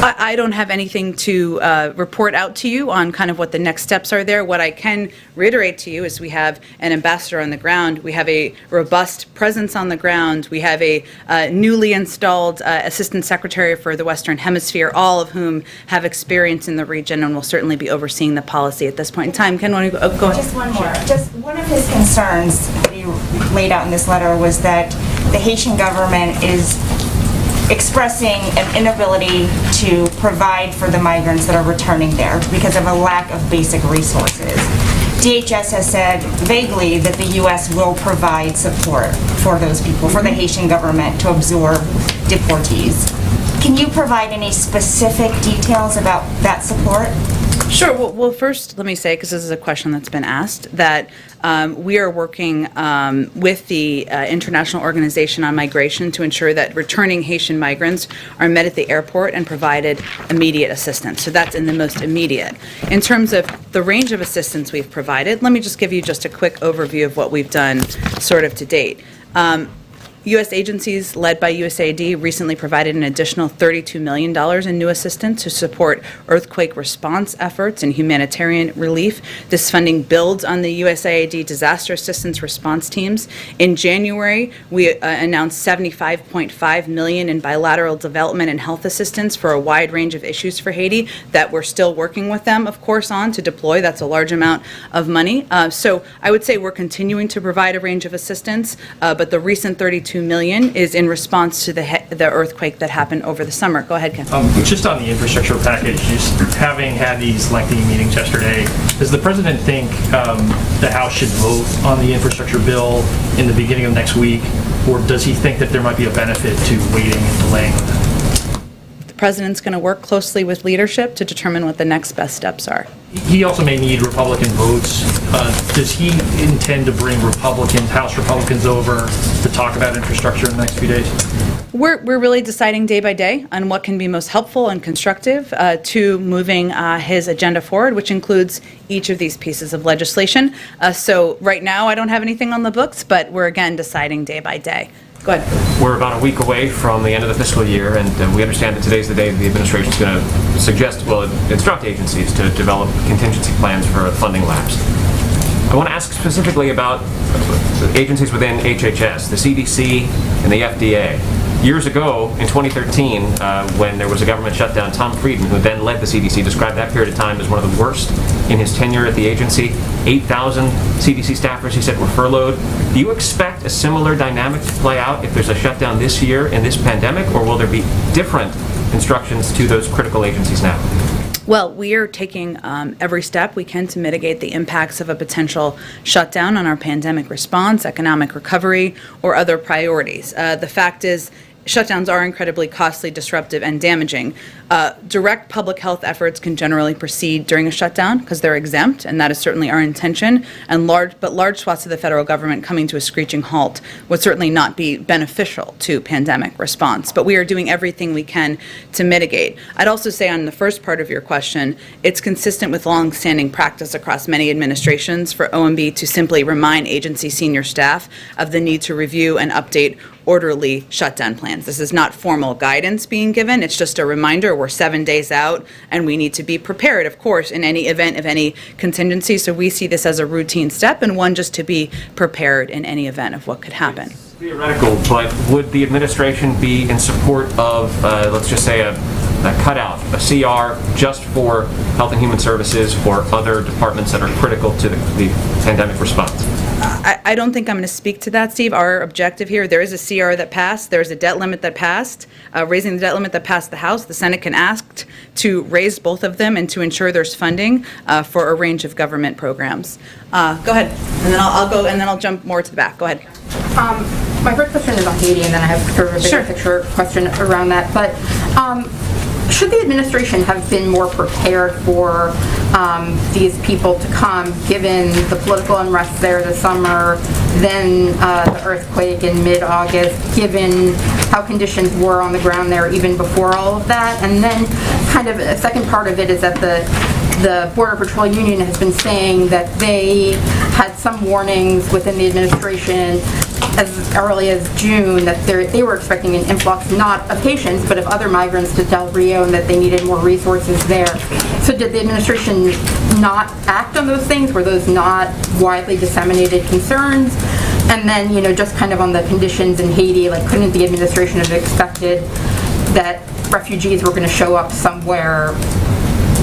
I don't have anything to report out to you on kind of what the next steps are there. What I can reiterate to you is we have an ambassador on the ground. We have a robust presence on the ground. We have a newly installed Assistant Secretary for the Western Hemisphere, all of whom have experience in the region and will certainly be overseeing the policy at this point in time. Ken, want to go ahead? Just one more. Just one of his concerns that he laid out in this letter was that the Haitian government is expressing an inability to provide for the migrants that are returning there because of a lack of basic resources. DHS has said vaguely that the U.S. will provide support for those people, for the Haitian government to absorb deportees. Can you provide any specific details about that support? Sure. Well, first, let me say, because this is a question that's been asked, that we are working with the International Organization on Migration to ensure that returning Haitian migrants are met at the airport and provided immediate assistance. So that's in the most immediate. In terms of the range of assistance we've provided, let me just give you just a quick overview of what we've done sort of to date. U.S. agencies led by USAID recently provided an additional $32 million in new assistance to support earthquake response efforts and humanitarian relief. This funding builds on the USAID disaster assistance response teams. In January, we announced $75.5 million in bilateral development and health assistance for a wide range of issues for Haiti that we're still working with them, of course, on to deploy. That's a large amount of money. So I would say we're continuing to provide a range of assistance, but the recent $32 million is in response to the earthquake that happened over the summer. Go ahead, Ken. Just on the infrastructure package, just having had these lengthy meetings yesterday, does the president think the House should vote on the infrastructure bill in the beginning of next week, or does he think that there might be a benefit to waiting and delaying on that? The president's going to work closely with leadership to determine what the next best steps are. He also may need Republican votes. Does he intend to bring House Republicans over to talk about infrastructure in the next few days? We're really deciding day by day on what can be most helpful and constructive to moving his agenda forward, which includes each of these pieces of legislation. So right now, I don't have anything on the books, but we're again deciding day by day. Go ahead. We're about a week away from the end of the fiscal year, and we understand that today's the day the administration is going to suggest, instruct agencies to develop contingency plans for a funding lapse. I want to ask specifically about agencies within HHS, the CDC and the FDA. Years ago, in 2013, when there was a government shutdown, Tom Friedman, who then led the CDC, described that period of time as one of the worst in his tenure at the agency. 8,000 CDC staffers, he said, were furloughed. Do you expect a similar dynamic to play out if there's a shutdown this year in this pandemic, or will there be different instructions to those critical agencies now? Well, we are taking every step we can to mitigate the impacts of a potential shutdown on our pandemic response, economic recovery, or other priorities. The fact is, shutdowns are incredibly costly, disruptive, and damaging. Direct public health efforts can generally proceed during a shutdown because they're exempt, and that is certainly our intention. And large swaths of the federal government coming to a screeching halt would certainly not be beneficial to pandemic response. But we are doing everything we can to mitigate. I'd also say on the first part of your question, it's consistent with long-standing practice across many administrations for OMB to simply remind agency senior staff of the need to review and update orderly shutdown plans. This is not formal guidance being given. It's just a reminder. We're 7 days out, and we need to be prepared, of course, in any event of any contingency. So we see this as a routine step and one just to be prepared in any event of what could happen. It's theoretical, but would the administration be in support of, let's just say, a cutout, a CR, just for Health and Human Services or other departments that are critical to the pandemic response? I don't think I'm going to speak to that, Steve. Our objective here, there is a CR that passed, there's a debt limit that passed, raising the debt limit that passed the House. The Senate can ask to raise both of them and to ensure there's funding for a range of government programs. Go ahead, and then I'll jump more to the back. Go ahead. My first question is on Haiti, and then I have sort of a bigger picture question around that. But should the administration have been more prepared for these people to come, given the political unrest there this summer, then the earthquake in mid-August, given how conditions were on the ground there even before all of that? And then kind of a second part of it is that the Border Patrol Union has been saying that they had some warnings within the administration as early as June that they were expecting an influx, not of patients, but of other migrants to Del Rio, and that they needed more resources there. So did the administration not act on those things? Were those not widely disseminated concerns? And then, just kind of on the conditions in Haiti, like, couldn't the administration have expected that refugees were going to show up somewhere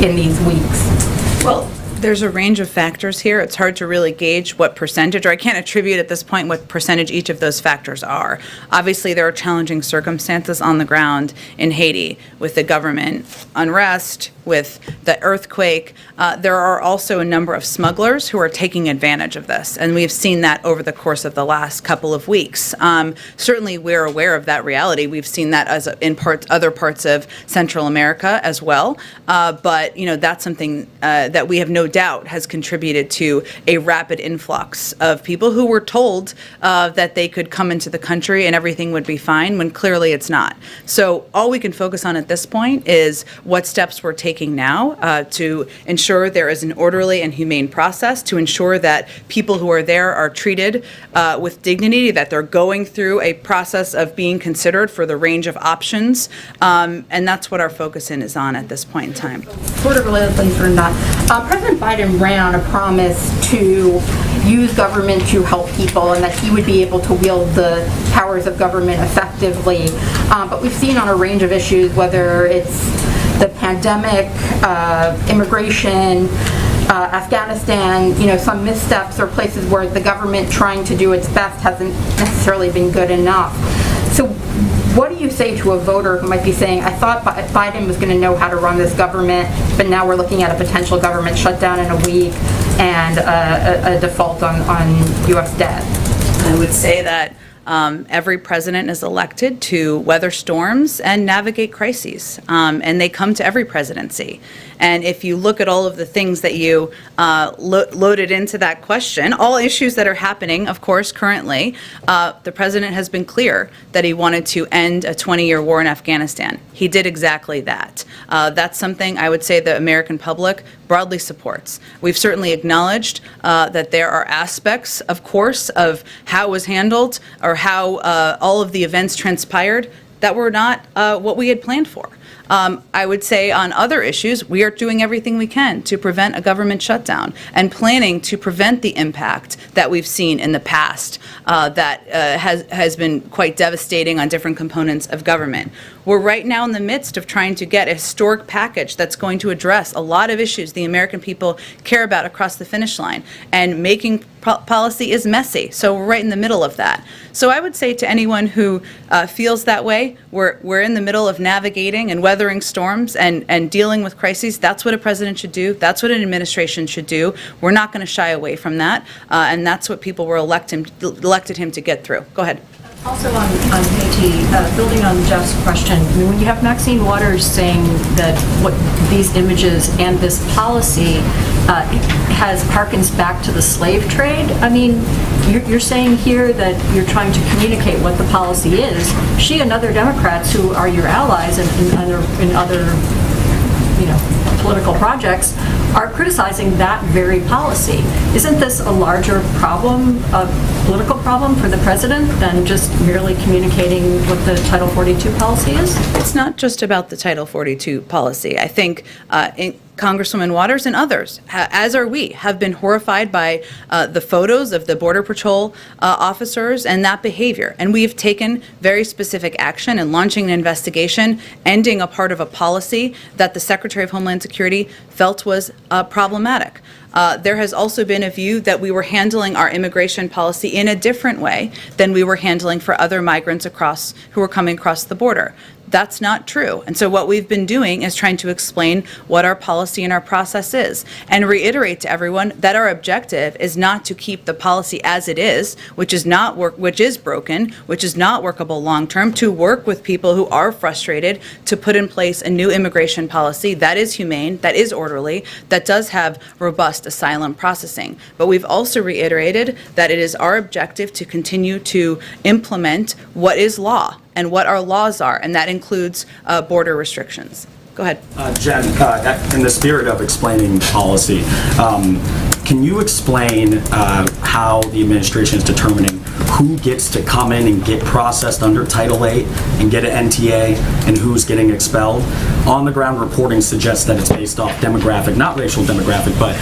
in these weeks? Well, there's a range of factors here. It's hard to really gauge what percentage, or I can't attribute at this point what percentage each of those factors are. Obviously, there are challenging circumstances on the ground in Haiti with the government unrest, with the earthquake. There are also a number of smugglers who are taking advantage of this, and we've seen that over the course of the last couple of weeks. Certainly, we're aware of that reality. We've seen that as in other parts of Central America as well. But that's something that we have no doubt has contributed to a rapid influx of people who were told that they could come into the country and everything would be fine, when clearly it's not. So all we can focus on at this point is what steps we're taking now to ensure there is an orderly and humane process, to ensure that people who are there are treated with dignity, that they're going through a process of being considered for the range of options, and that's what our focus is on at this point in time. Sort of related things or not. President Biden ran on a promise to use government to help people and that he would be able to wield the powers of government effectively. But we've seen on a range of issues, whether it's the pandemic, immigration, Afghanistan, some missteps or places where the government trying to do its best hasn't necessarily been good enough. So what do you say to a voter who might be saying, I thought Biden was going to know how to run this government, but now we're looking at a potential government shutdown in a week and a default on U.S. debt? I would say that every president is elected to weather storms and navigate crises, and they come to every presidency. And if you look at all of the things that you loaded into that question, all issues that are happening, of course, currently, the president has been clear that he wanted to end a 20-year war in Afghanistan. He did exactly that. That's something I would say the American public broadly supports. We've certainly acknowledged that there are aspects, of course, of how it was handled or how all of the events transpired that were not what we had planned for. I would say on other issues, we are doing everything we can to prevent a government shutdown and planning to prevent the impact that we've seen in the past that has been quite devastating on different components of government. We're right now in the midst of trying to get a historic package that's going to address a lot of issues the American people care about across the finish line. And making policy is messy, so we're right in the middle of that. So I would say to anyone who feels that way, we're in the middle of navigating and weathering storms and dealing with crises. That's what a president should do. That's what an administration should do. We're not going to shy away from that, and that's what people were elected him to get through. Go ahead. Also on Haiti, building on Jeff's question, I mean, when you have Maxine Waters saying that what these images and this policy harkens back to the slave trade, I mean, you're saying here that you're trying to communicate what the policy is. She and other Democrats who are your allies in other political projects are criticizing that very policy. Isn't this a larger problem, a political problem for the president than just merely communicating what the Title 42 policy is? It's not just about the Title 42 policy. I think Congresswoman Waters and others, as are we, have been horrified by the photos of the Border Patrol officers and that behavior. And we've taken very specific action in launching an investigation, ending a part of a policy that the Secretary of Homeland Security felt was problematic. There has also been a view that we were handling our immigration policy in a different way than we were handling for other migrants who were coming across the border. That's not true. And so what we've been doing is trying to explain what our policy and our process is and reiterate to everyone that our objective is not to keep the policy as it is, which is broken, which is not workable long term, to work with people who are frustrated to put in place a new immigration policy that is humane, that is orderly, that does have robust asylum processing. But we've also reiterated that it is our objective to continue to implement what is law and what our laws are, and that includes border restrictions. Go ahead. Jen, in the spirit of explaining policy, can you explain how the administration is determining who gets to come in and get processed under Title VIII and get an NTA and who's getting expelled. On-the-ground reporting suggests that it's based off demographic, not racial demographic, but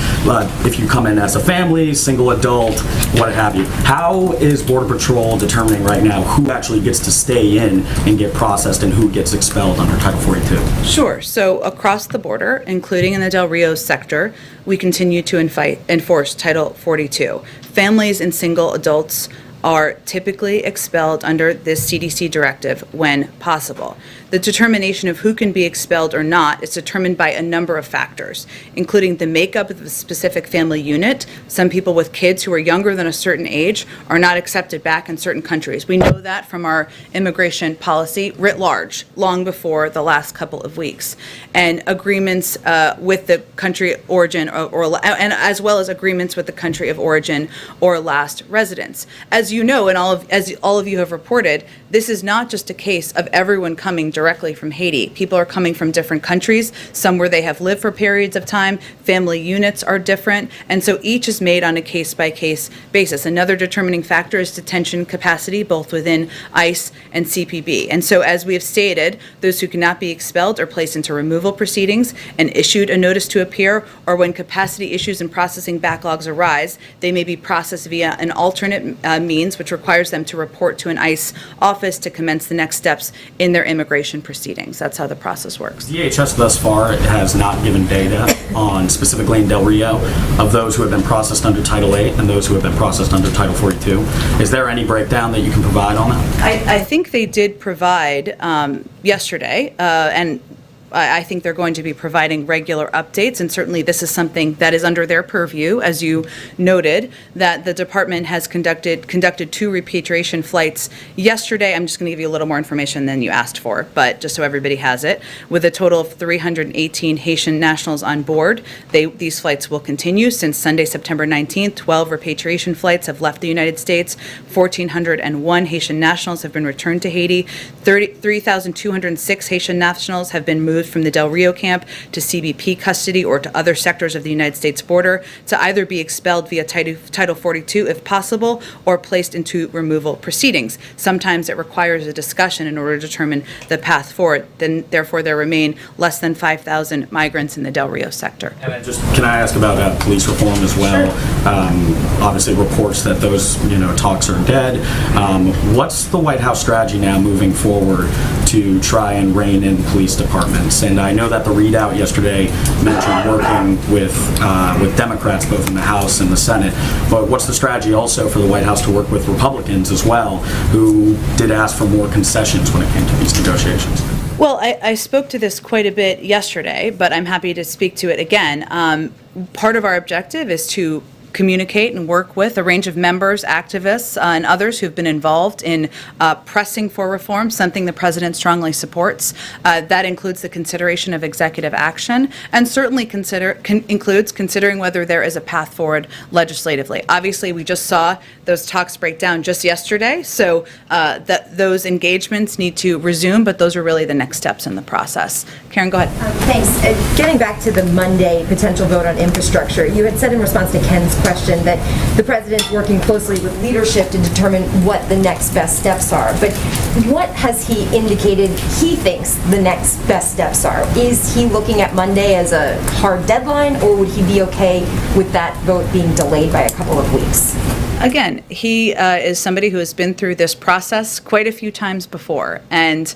if you come in as a family, single adult, what have you. How is Border Patrol determining right now who actually gets to stay in and get processed and who gets expelled under Title 42? Sure. So across the border, including in the Del Rio sector, we continue to enforce Title 42. Families and single adults are typically expelled under this CDC directive when possible. The determination of who can be expelled or not is determined by a number of factors, including the makeup of the specific family unit. Some people with kids who are younger than a certain age are not accepted back in certain countries. We know that from our immigration policy writ large, long before the last couple of weeks. And agreements with the country origin and as well as agreements with the country of origin or last residence. As you know, and as all of you have reported, this is not just a case of everyone coming directly from Haiti. People are coming from different countries, some where they have lived for periods of time. Family units are different, and so each is made on a case-by-case basis. Another determining factor is detention capacity, both within ICE and CPB. And so, as we have stated, those who cannot be expelled are placed into removal proceedings and issued a notice to appear, or when capacity issues and processing backlogs arise, they may be processed via an alternate means, which requires them to report to an ICE office to commence the next steps in their immigration proceedings. That's how the process works. DHS thus far has not given data on, specifically in Del Rio, of those who have been processed under Title VIII and those who have been processed under Title 42. Is there any breakdown that you can provide on that? I think they did provide yesterday, and I think they're going to be providing regular updates, and certainly this is something that is under their purview. As you noted, that the department has conducted 2 repatriation flights yesterday. I'm just going to give you a little more information than you asked for, but just so everybody has it. With a total of 318 Haitian nationals on board, these flights will continue. Since Sunday, September 19th, 12 repatriation flights have left the United States. 1,401 Haitian nationals have been returned to Haiti. 3,206 Haitian nationals have been moved from the Del Rio camp to CBP custody or to other sectors of the United States border to either be expelled via Title 42 if possible or placed into removal proceedings. Sometimes it requires a discussion in order to determine the path forward. Then, therefore, there remain less than 5,000 migrants in the Del Rio sector. And can I ask about police reform as well? Sure. Obviously, reports that those talks are dead. What's the White House strategy now moving forward to try and rein in police departments? And I know that the readout yesterday mentioned working with Democrats both in the House and the Senate. But what's the strategy also for the White House to work with Republicans as well, who did ask for more concessions when it came to these negotiations? Well, I spoke to this quite a bit yesterday, but I'm happy to speak to it again. Part of our objective is to communicate and work with a range of members, activists, and others who've been involved in pressing for reform, something the President strongly supports. That includes the consideration of executive action and certainly includes considering whether there is a path forward legislatively. Obviously, we just saw those talks break down just yesterday, so those engagements need to resume, but those are really the next steps in the process. Karen, go ahead. Thanks. Getting back to the Monday potential vote on infrastructure, you had said in response to Ken's question that the President's working closely with leadership to determine what the next best steps are. But what has he indicated he thinks the next best steps are? Is he looking at Monday as a hard deadline, or would he be okay with that vote being delayed by a couple of weeks? Again, he is somebody who has been through this process quite a few times before, and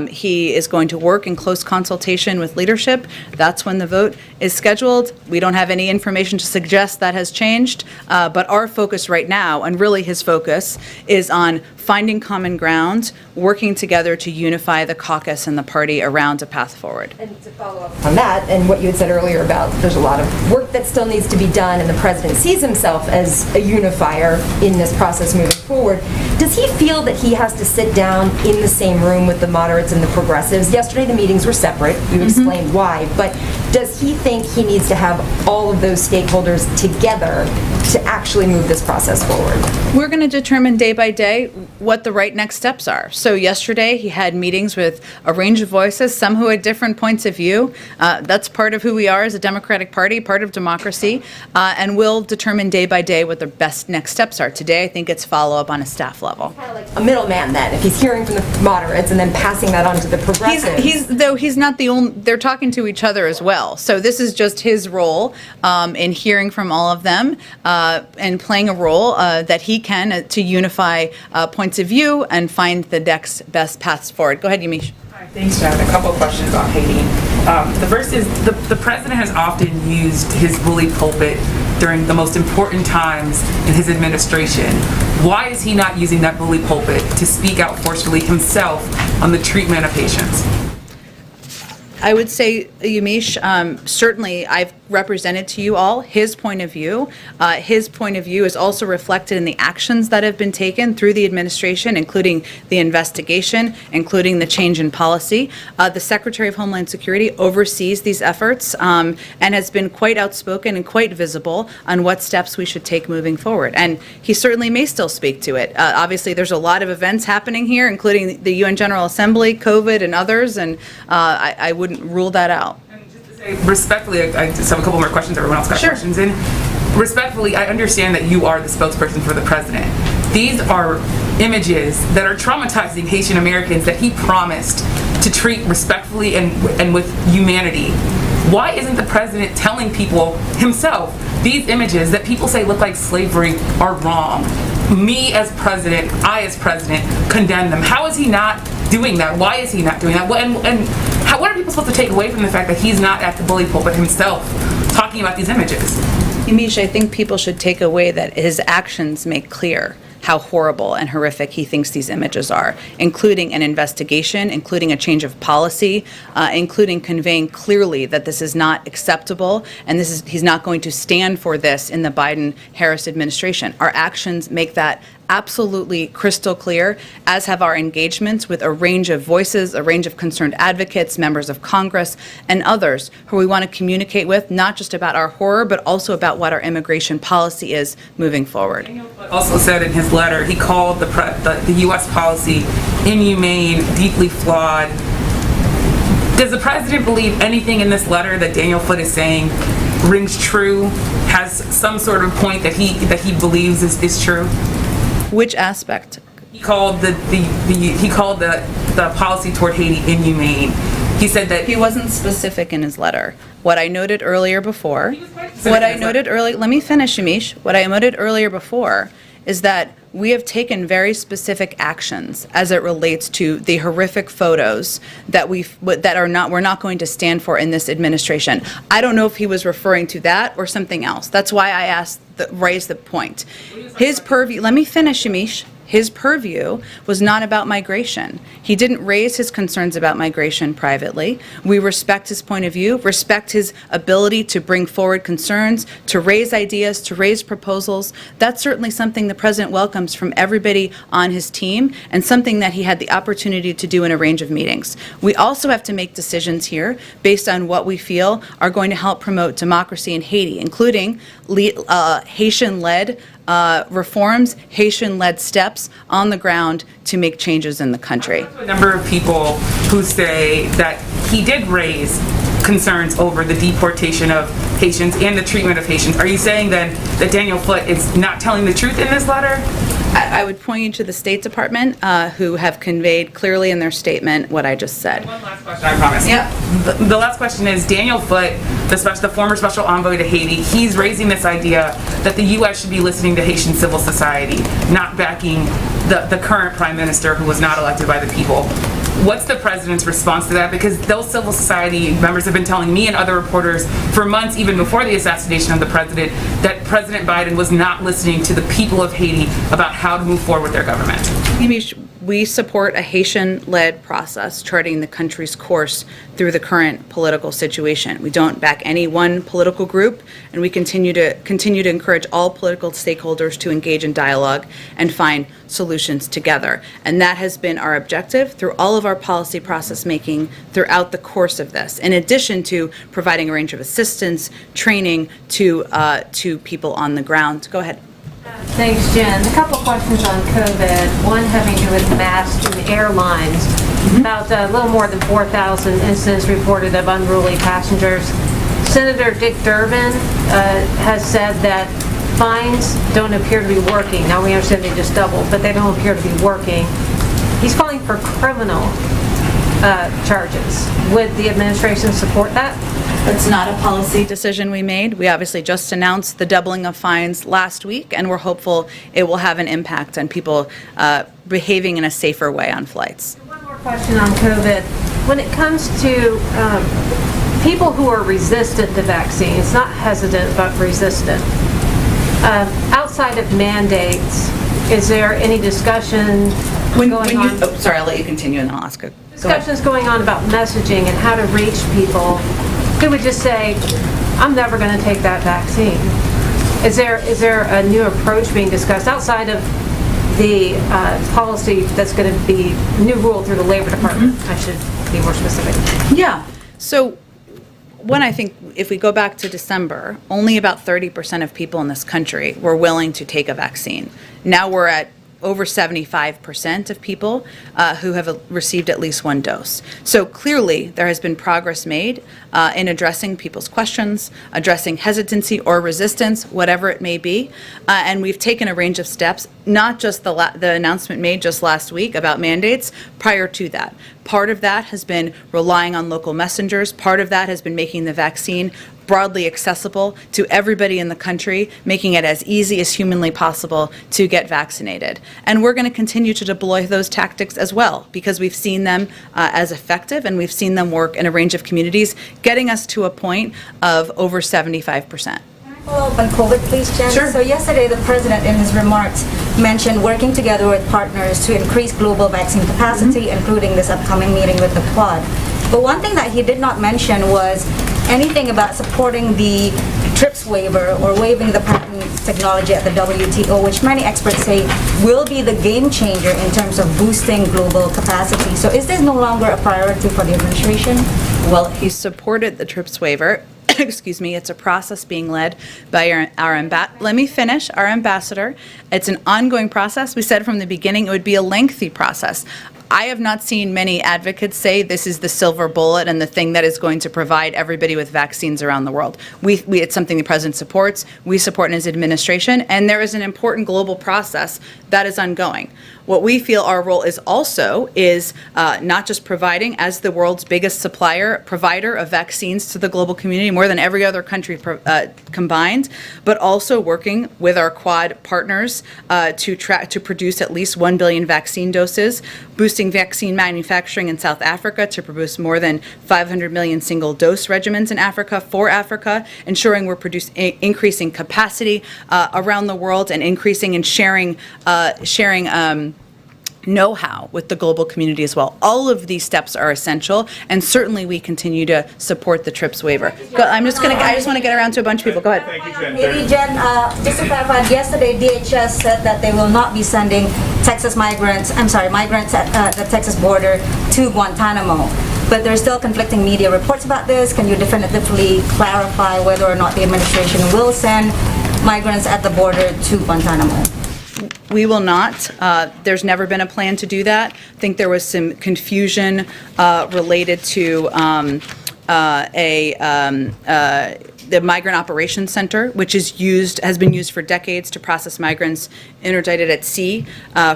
he is going to work in close consultation with leadership. That's when the vote is scheduled. We don't have any information to suggest that has changed, but our focus right now, and really his focus, is on finding common ground, working together to unify the caucus and the party around a path forward. And to follow up on that, and what you had said earlier about there's a lot of work that still needs to be done, and the President sees himself as a unifier in this process moving forward, Does he feel that he has to sit down in the same room with the moderates and the progressives? Yesterday the meetings were separate. We've explained why, but does he think he needs to have all of those stakeholders together to actually move this process forward? We're going to determine day by day what the right next steps are. So yesterday he had meetings with a range of voices, some who had different points of view. That's part of who we are as a Democratic Party, part of democracy, and we'll determine day by day what the best next steps are. Today I think it's follow-up on a staff level. Kind of like a middleman then, if he's hearing from the moderates and then passing that on to the progressives. He's not the only, they're talking to each other as well. So this is just his role in hearing from all of them and playing a role that he can to unify points of view and find the next best paths forward. Go ahead, Yamiche. Hi, thanks, John. A couple of questions on Haiti. The first is the president has often used his bully pulpit during the most important times in his administration. Why is he not using that bully pulpit to speak out forcefully himself on the treatment of patients? I would say, Yamiche, certainly I've represented to you all his point of view. His point of view is also reflected in the actions that have been taken through the administration, including the investigation, including the change in policy. The Secretary of Homeland Security oversees these efforts and has been quite outspoken and quite visible on what steps we should take moving forward. And he certainly may still speak to it. Obviously, there's a lot of events happening here, including the UN General Assembly, COVID, and others, and I wouldn't rule that out. Respectfully, I just have a couple more questions. Everyone else got questions in. Respectfully, I understand that you are the spokesperson for the president. These are images that are traumatizing Haitian Americans that he promised to treat respectfully and with humanity. Why isn't the president telling people himself these images that people say look like slavery are wrong? Me as president, I as president, condemn them. How is he not doing that? Why is he not doing that? What are people supposed to take away from the fact that he's not at the bully pulpit himself talking about these images? Yamiche, I think people should take away that his actions make clear how horrible and horrific he thinks these images are, including an investigation, including a change of policy, including conveying clearly that this is not acceptable and he's not going to stand for this in the Biden-Harris administration. Our actions make that absolutely crystal clear, as have our engagements with a range of voices, a range of concerned advocates, members of Congress, and others who we want to communicate with, not just about our horror, but also about what our immigration policy is moving forward. Also said in his letter, he called the U.S. policy inhumane, deeply flawed. Does the president believe anything in this letter that Daniel Foote is saying rings true, has some sort of point that he believes is true? Which aspect? He called the policy toward Haiti inhumane. He said that he wasn't specific in his letter. What I noted earlier before, let me finish, Yamiche. What I noted earlier before is that we have taken very specific actions as it relates to the horrific photos that we're not going to stand for in this administration. I don't know if he was referring to that or something else. That's why I raised the point. His purview, let me finish, Yamiche. His purview was not about migration. He didn't raise his concerns about migration privately. We respect his point of view, respect his ability to bring forward concerns, to raise ideas, to raise proposals. That's certainly something the president welcomes from everybody on his team and something that he had the opportunity to do in a range of meetings. We also have to make decisions here based on what we feel are going to help promote democracy in Haiti, including Haitian-led reforms, Haitian-led steps on the ground to make changes in the country. A number of people who say that he did raise concerns over the deportation of Haitians and the treatment of Haitians. Are you saying then that Daniel Foote is not telling the truth in this letter? I would point you to the State Department, who have conveyed clearly in their statement what I just said. One last question, I promise. Yeah. The last question is, Daniel Foote, the former special envoy to Haiti, he's raising this idea that the U.S. should be listening to Haitian civil society, not backing the current prime minister who was not elected by the people. What's the president's response to that? Because those civil society members have been telling me and other reporters for months, even before the assassination of the president, that President Biden was not listening to the people of Haiti about how to move forward with their government. We support a Haitian-led process charting the country's course through the current political situation. We don't back any one political group, and we continue to encourage all political stakeholders to engage in dialogue and find solutions together. And that has been our objective through all of our policy process making throughout the course of this, in addition to providing a range of assistance, training to people on the ground. Go ahead. Thanks, Jen. A couple questions on COVID. One having to do with masks and airlines. About a little more than 4,000 incidents reported of unruly passengers. Senator Dick Durbin has said that fines don't appear to be working. Now we understand they just doubled, but they don't appear to be working. He's calling for criminal charges. Would the administration support that? It's not a policy decision we made. We obviously just announced the doubling of fines last week, and we're hopeful it will have an impact on people behaving in a safer way on flights. One more question on COVID. When it comes to people who are resistant to vaccines, not hesitant but resistant, outside of mandates, is there any discussion going on? Oh, sorry, I'll let you continue and then I'll ask a Discussions going on about messaging and how to reach people who would just say, I'm never going to take that vaccine. Is there a new approach being discussed outside of the policy that's going to be new rule through the Labor Department? I should be more specific. Yeah. So one, I think if we go back to December, only about 30% of people in this country were willing to take a vaccine. Now we're at over 75% of people who have received at least one dose. So clearly, there has been progress made in addressing people's questions, addressing hesitancy or resistance, whatever it may be. And we've taken a range of steps, not just the announcement made just last week about mandates, prior to that. Part of that has been relying on local messengers. Part of that has been making the vaccine broadly accessible to everybody in the country, making it as easy as humanly possible to get vaccinated. And we're going to continue to deploy those tactics as well, because we've seen them as effective, and we've seen them work in a range of communities, getting us to a point of over 75%. Follow up on COVID, please, Jen? Sure. So yesterday, the president, in his remarks, mentioned working together with partners to increase global vaccine capacity, including this upcoming meeting with the Quad. But one thing that he did not mention was anything about supporting the TRIPS waiver or waiving the patent technology at the WTO, which many experts say will be the game changer in terms of boosting global capacity. So is this no longer a priority for the administration? Well, he supported the TRIPS waiver. Excuse me, it's a process being led by our ambassador. It's an ongoing process. We said from the beginning it would be a lengthy process. I have not seen many advocates say this is the silver bullet and the thing that is going to provide everybody with vaccines around the world. It's something the president supports, we support in his administration, and there is an important global process that is ongoing. What we feel our role is also is not just providing, as the world's biggest provider of vaccines to the global community, more than every other country combined, but also working with our Quad partners to produce at least 1 billion vaccine doses, boosting vaccine manufacturing in South Africa to produce more than 500 million single-dose regimens in Africa for Africa, ensuring we're increasing capacity around the world and increasing and sharing know-how with the global community as well. All of these steps are essential, and certainly we continue to support the TRIPS waiver. I just want to get around to a bunch of people. Go ahead. Thank you, Jen. Maybe, Jen, just to clarify, yesterday DHS said that they will not be sending migrants at the Texas border to Guantanamo. But there's still conflicting media reports about this. Can you definitively clarify whether or not the administration will send migrants at the border to Guantanamo? We will not. There's never been a plan to do that. I think there was some confusion related to the Migrant Operations Center, which has been used for decades to process migrants interdicted at sea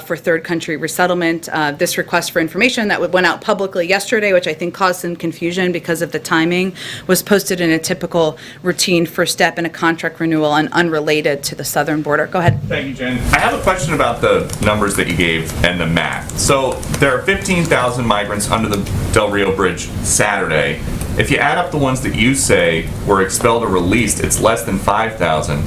for third country resettlement. This request for information that went out publicly yesterday, which I think caused some confusion because of the timing, was posted in a typical routine first step in a contract renewal and unrelated to the southern border. Go ahead. Thank you, Jen. I have a question about the numbers that you gave and the math. So there are 15,000 migrants under the Del Rio Bridge Saturday. If you add up the ones that you say were expelled or released, it's less than 5,000.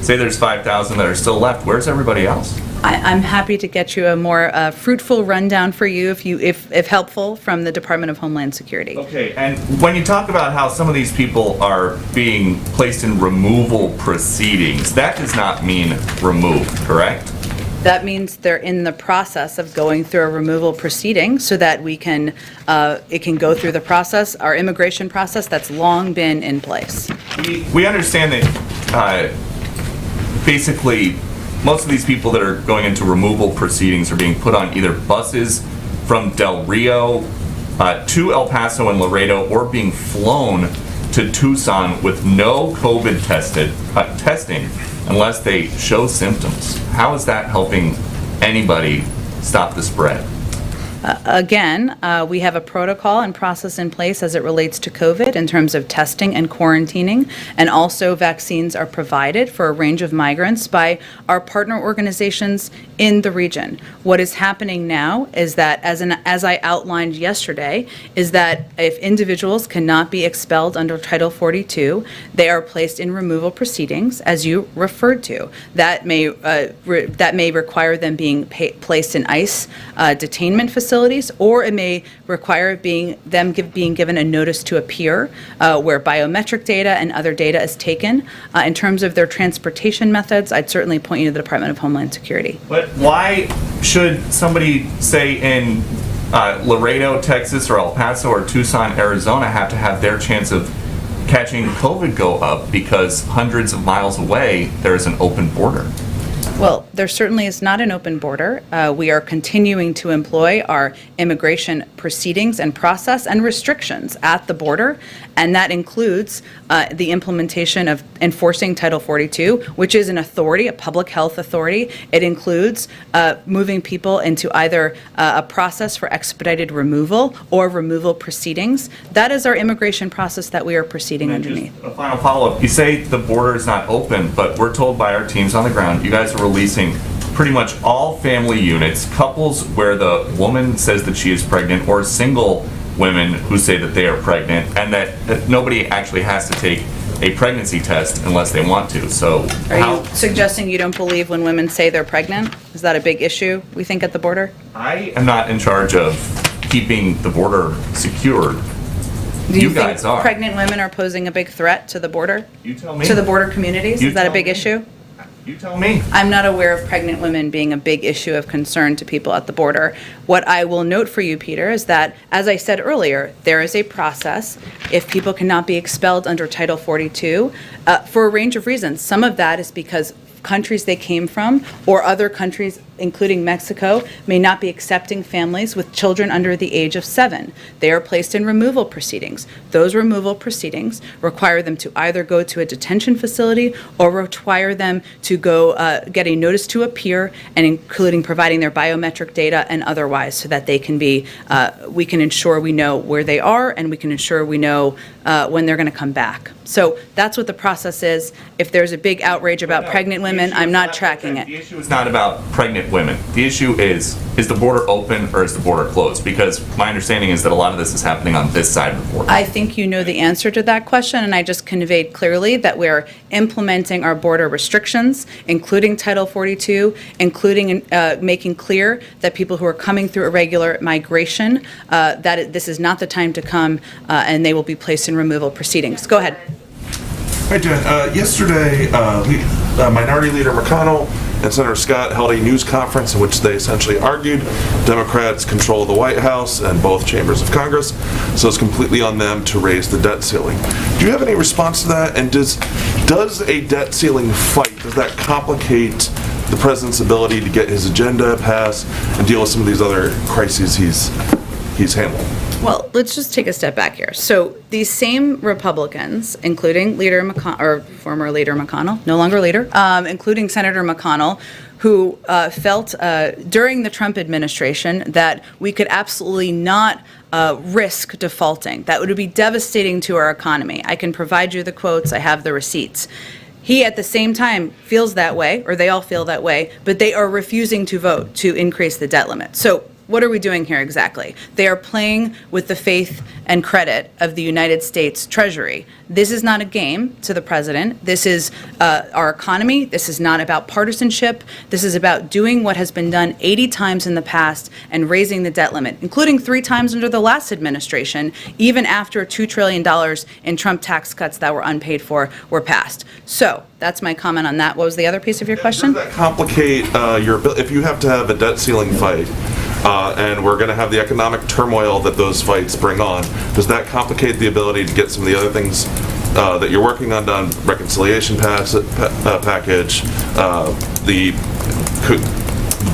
Say there's 5,000 that are still left. Where's everybody else? I'm happy to get you a more fruitful rundown for you, if helpful, from the Department of Homeland Security. Okay, and when you talk about how some of these people are being placed in removal proceedings, that does not mean removed, correct? That means they're in the process of going through a removal proceeding so that it can go through the process, our immigration process that's long been in place. We understand that basically most of these people that are going into removal proceedings are being put on either buses from Del Rio to El Paso and Laredo, or being flown to Tucson with no COVID testing unless they show symptoms. How is that helping anybody stop the spread? Again, we have a protocol and process in place as it relates to COVID in terms of testing and quarantining, and also vaccines are provided for a range of migrants by our partner organizations in the region. What is happening now is that, as I outlined yesterday, is that if individuals cannot be expelled under Title 42, they are placed in removal proceedings, as you referred to. That may require them being placed in ICE detainment facilities, or it may require being given a notice to appear, where biometric data and other data is taken. In terms of their transportation methods, I'd certainly point you to the Department of Homeland Security. But why should somebody, say, in Laredo, Texas, or El Paso, or Tucson, Arizona, have to have their chance of catching COVID go up because hundreds of miles away there is an open border? Well, there certainly is not an open border. We are continuing to employ our immigration proceedings and process and restrictions at the border, and that includes the implementation of enforcing Title 42, which is an authority, a public health authority. It includes moving people into either a process for expedited removal or removal proceedings. That is our immigration process that we are proceeding underneath. A final follow-up. You say the border is not open, but we're told by our teams on the ground, you guys are releasing pretty much all family units, couples where the woman says that she is pregnant, or single women who say that they are pregnant, and that nobody actually has to take a pregnancy test unless they want to. So Are you suggesting you don't believe when women say they're pregnant? Is that a big issue, we think, at the border? I am not in charge of keeping the border secured. Do you guys think are. pregnant women are posing a big threat to the border? You tell me. To the border communities? You Is that a tell big me. issue? You tell me. I'm not aware of pregnant women being a big issue of concern to people at the border. What I will note for you, Peter, is that, as I said earlier, there is a process if people cannot be expelled under Title 42 for a range of reasons. Some of that is because countries they came from or other countries, including Mexico, may not be accepting families with children under the age of 7. They are placed in removal proceedings. Those removal proceedings require them to either go to a detention facility or require them to go get a notice to appear, and including providing their biometric data and otherwise, so that they can be, we can ensure we know where they are, and we can ensure we know when they're going to come back. So that's what the process is. If there's a big outrage about pregnant women, I'm not tracking it. The issue is not about pregnant women. The issue is the border open or is the border closed? Because my understanding is that a lot of this is happening on this side of the border. I think you know the answer to that question, and I just conveyed clearly that we're implementing our border restrictions, including Title 42, including making clear that people who are coming through irregular migration, this is not the time to come, and they will be placed in removal proceedings. Go ahead. Hi, Jen. Yesterday, Minority Leader McConnell and Senator Scott held a news conference in which they essentially argued Democrats control the White House and both chambers of Congress, so it's completely on them to raise the debt ceiling. Do you have any response to that? And does a debt ceiling fight, does that complicate the president's ability to get his agenda passed and deal with some of these other crises he's handled? Well, let's just take a step back here. So these same Republicans, including Leader McConnell, or former Leader McConnell, no longer leader, including Senator McConnell, who felt during the Trump administration that we could absolutely not risk defaulting. That would be devastating to our economy. I can provide you the quotes. I have the receipts. He, at the same time, feels that way, or they all feel that way, but they are refusing to vote to increase the debt limit. So what are we doing here exactly? They are playing with the faith and credit of the United States Treasury. This is not a game to the president. This is our economy. This is not about partisanship. This is about doing what has been done 80 times in the past and raising the debt limit, including 3 times under the last administration, even after $2 trillion in Trump tax cuts that were unpaid for were passed. So that's my comment on that. What was the other piece of your question? Does that complicate your ability, if you have to have a debt ceiling fight, and we're going to have the economic turmoil that those fights bring on, does that complicate the ability to get some of the other things that you're working on done, reconciliation package,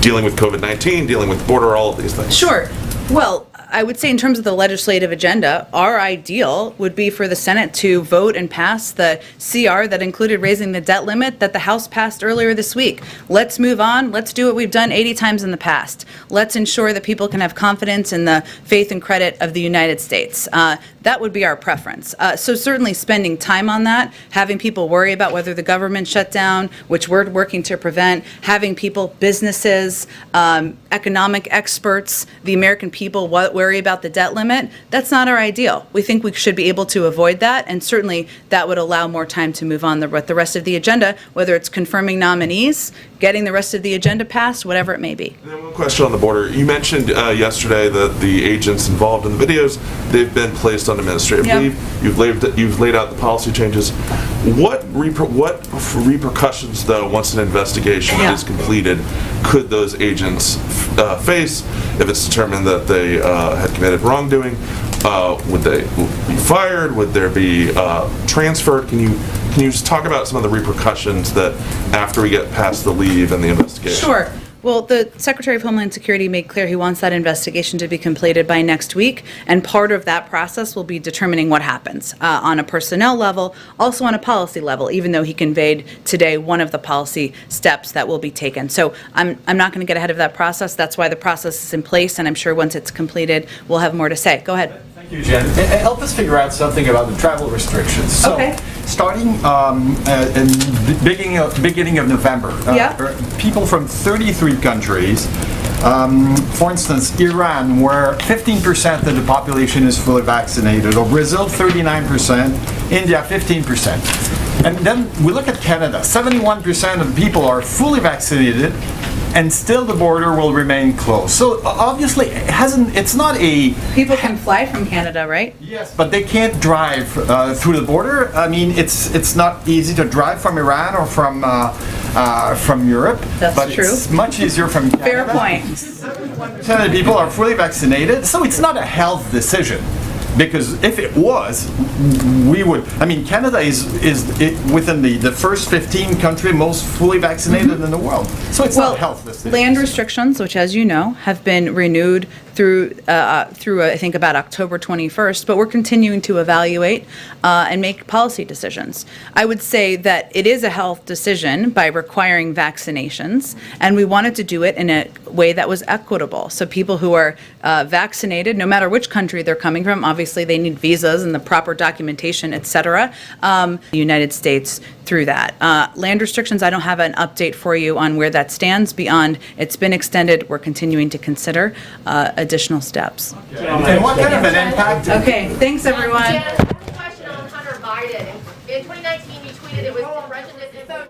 dealing with COVID-19, dealing with border, all of these things? Sure. Well, I would say in terms of the legislative agenda, our ideal would be for the Senate to vote and pass the CR that included raising the debt limit that the House passed earlier this week. Let's move on. Let's do what we've done 80 times in the past. Let's ensure that people can have confidence in the faith and credit of the United States. That would be our preference. So certainly spending time on that, having people worry about whether the government shut down, which we're working to prevent, having people, businesses, economic experts, the American people worry about the debt limit, that's not our ideal. We think we should be able to avoid that, and certainly that would allow more time to move on with the rest of the agenda, whether it's confirming nominees, getting the rest of the agenda passed, whatever it may be. And then one question on the border. You mentioned yesterday that the agents involved in the videos, they've been placed on administrative leave. You've laid out the policy changes. What repercussions, though, once an investigation is completed, could those agents face if it's determined that they had committed wrongdoing? Would they be fired? Would there be transferred? Can you just talk about some of the repercussions that after we get past the leave and the investigation? Sure. Well, the Secretary of Homeland Security made clear he wants that investigation to be completed by next week, and part of that process will be determining what happens on a personnel level, also on a policy level, even though he conveyed today one of the policy steps that will be taken. So I'm not going to get ahead of that process. That's why the process is in place, and I'm sure once it's completed, we'll have more to say. Go ahead. Thank you, Jen. And help us figure out something about the travel restrictions. So, starting in the beginning of November, people from 33 countries, for instance, Iran, where 15% of the population is fully vaccinated, or Brazil, 39%, India, 15%. And then we look at Canada, 71% of the people are fully vaccinated, and still the border will remain closed. So obviously, it's not a... People can fly from Canada, right? Yes, but they can't drive through the border. I mean, it's not easy to drive from Iran or from Europe. That's but true. It's much easier from Canada. Fair point. 70% of the people are fully vaccinated, so it's not a health decision. Because if it was, we would. I mean, Canada is within the first 15 country most fully vaccinated in the world. So it's not a health decision. Land restrictions, which, as you know, have been renewed through I think about October 21st, but we're continuing to evaluate and make policy decisions. I would say that it is a health decision by requiring vaccinations, and we wanted to do it in a way that was equitable. So people who are vaccinated, no matter which country they're coming from, obviously they need visas and the proper documentation, et cetera, the United States through that. Land restrictions, I don't have an update for you on where that stands beyond it's been extended. We're continuing to consider additional steps. And what kind of an impact? Okay, thanks everyone. Jen, I have a question on Hunter Biden. In 2019, you tweeted it was prejudice.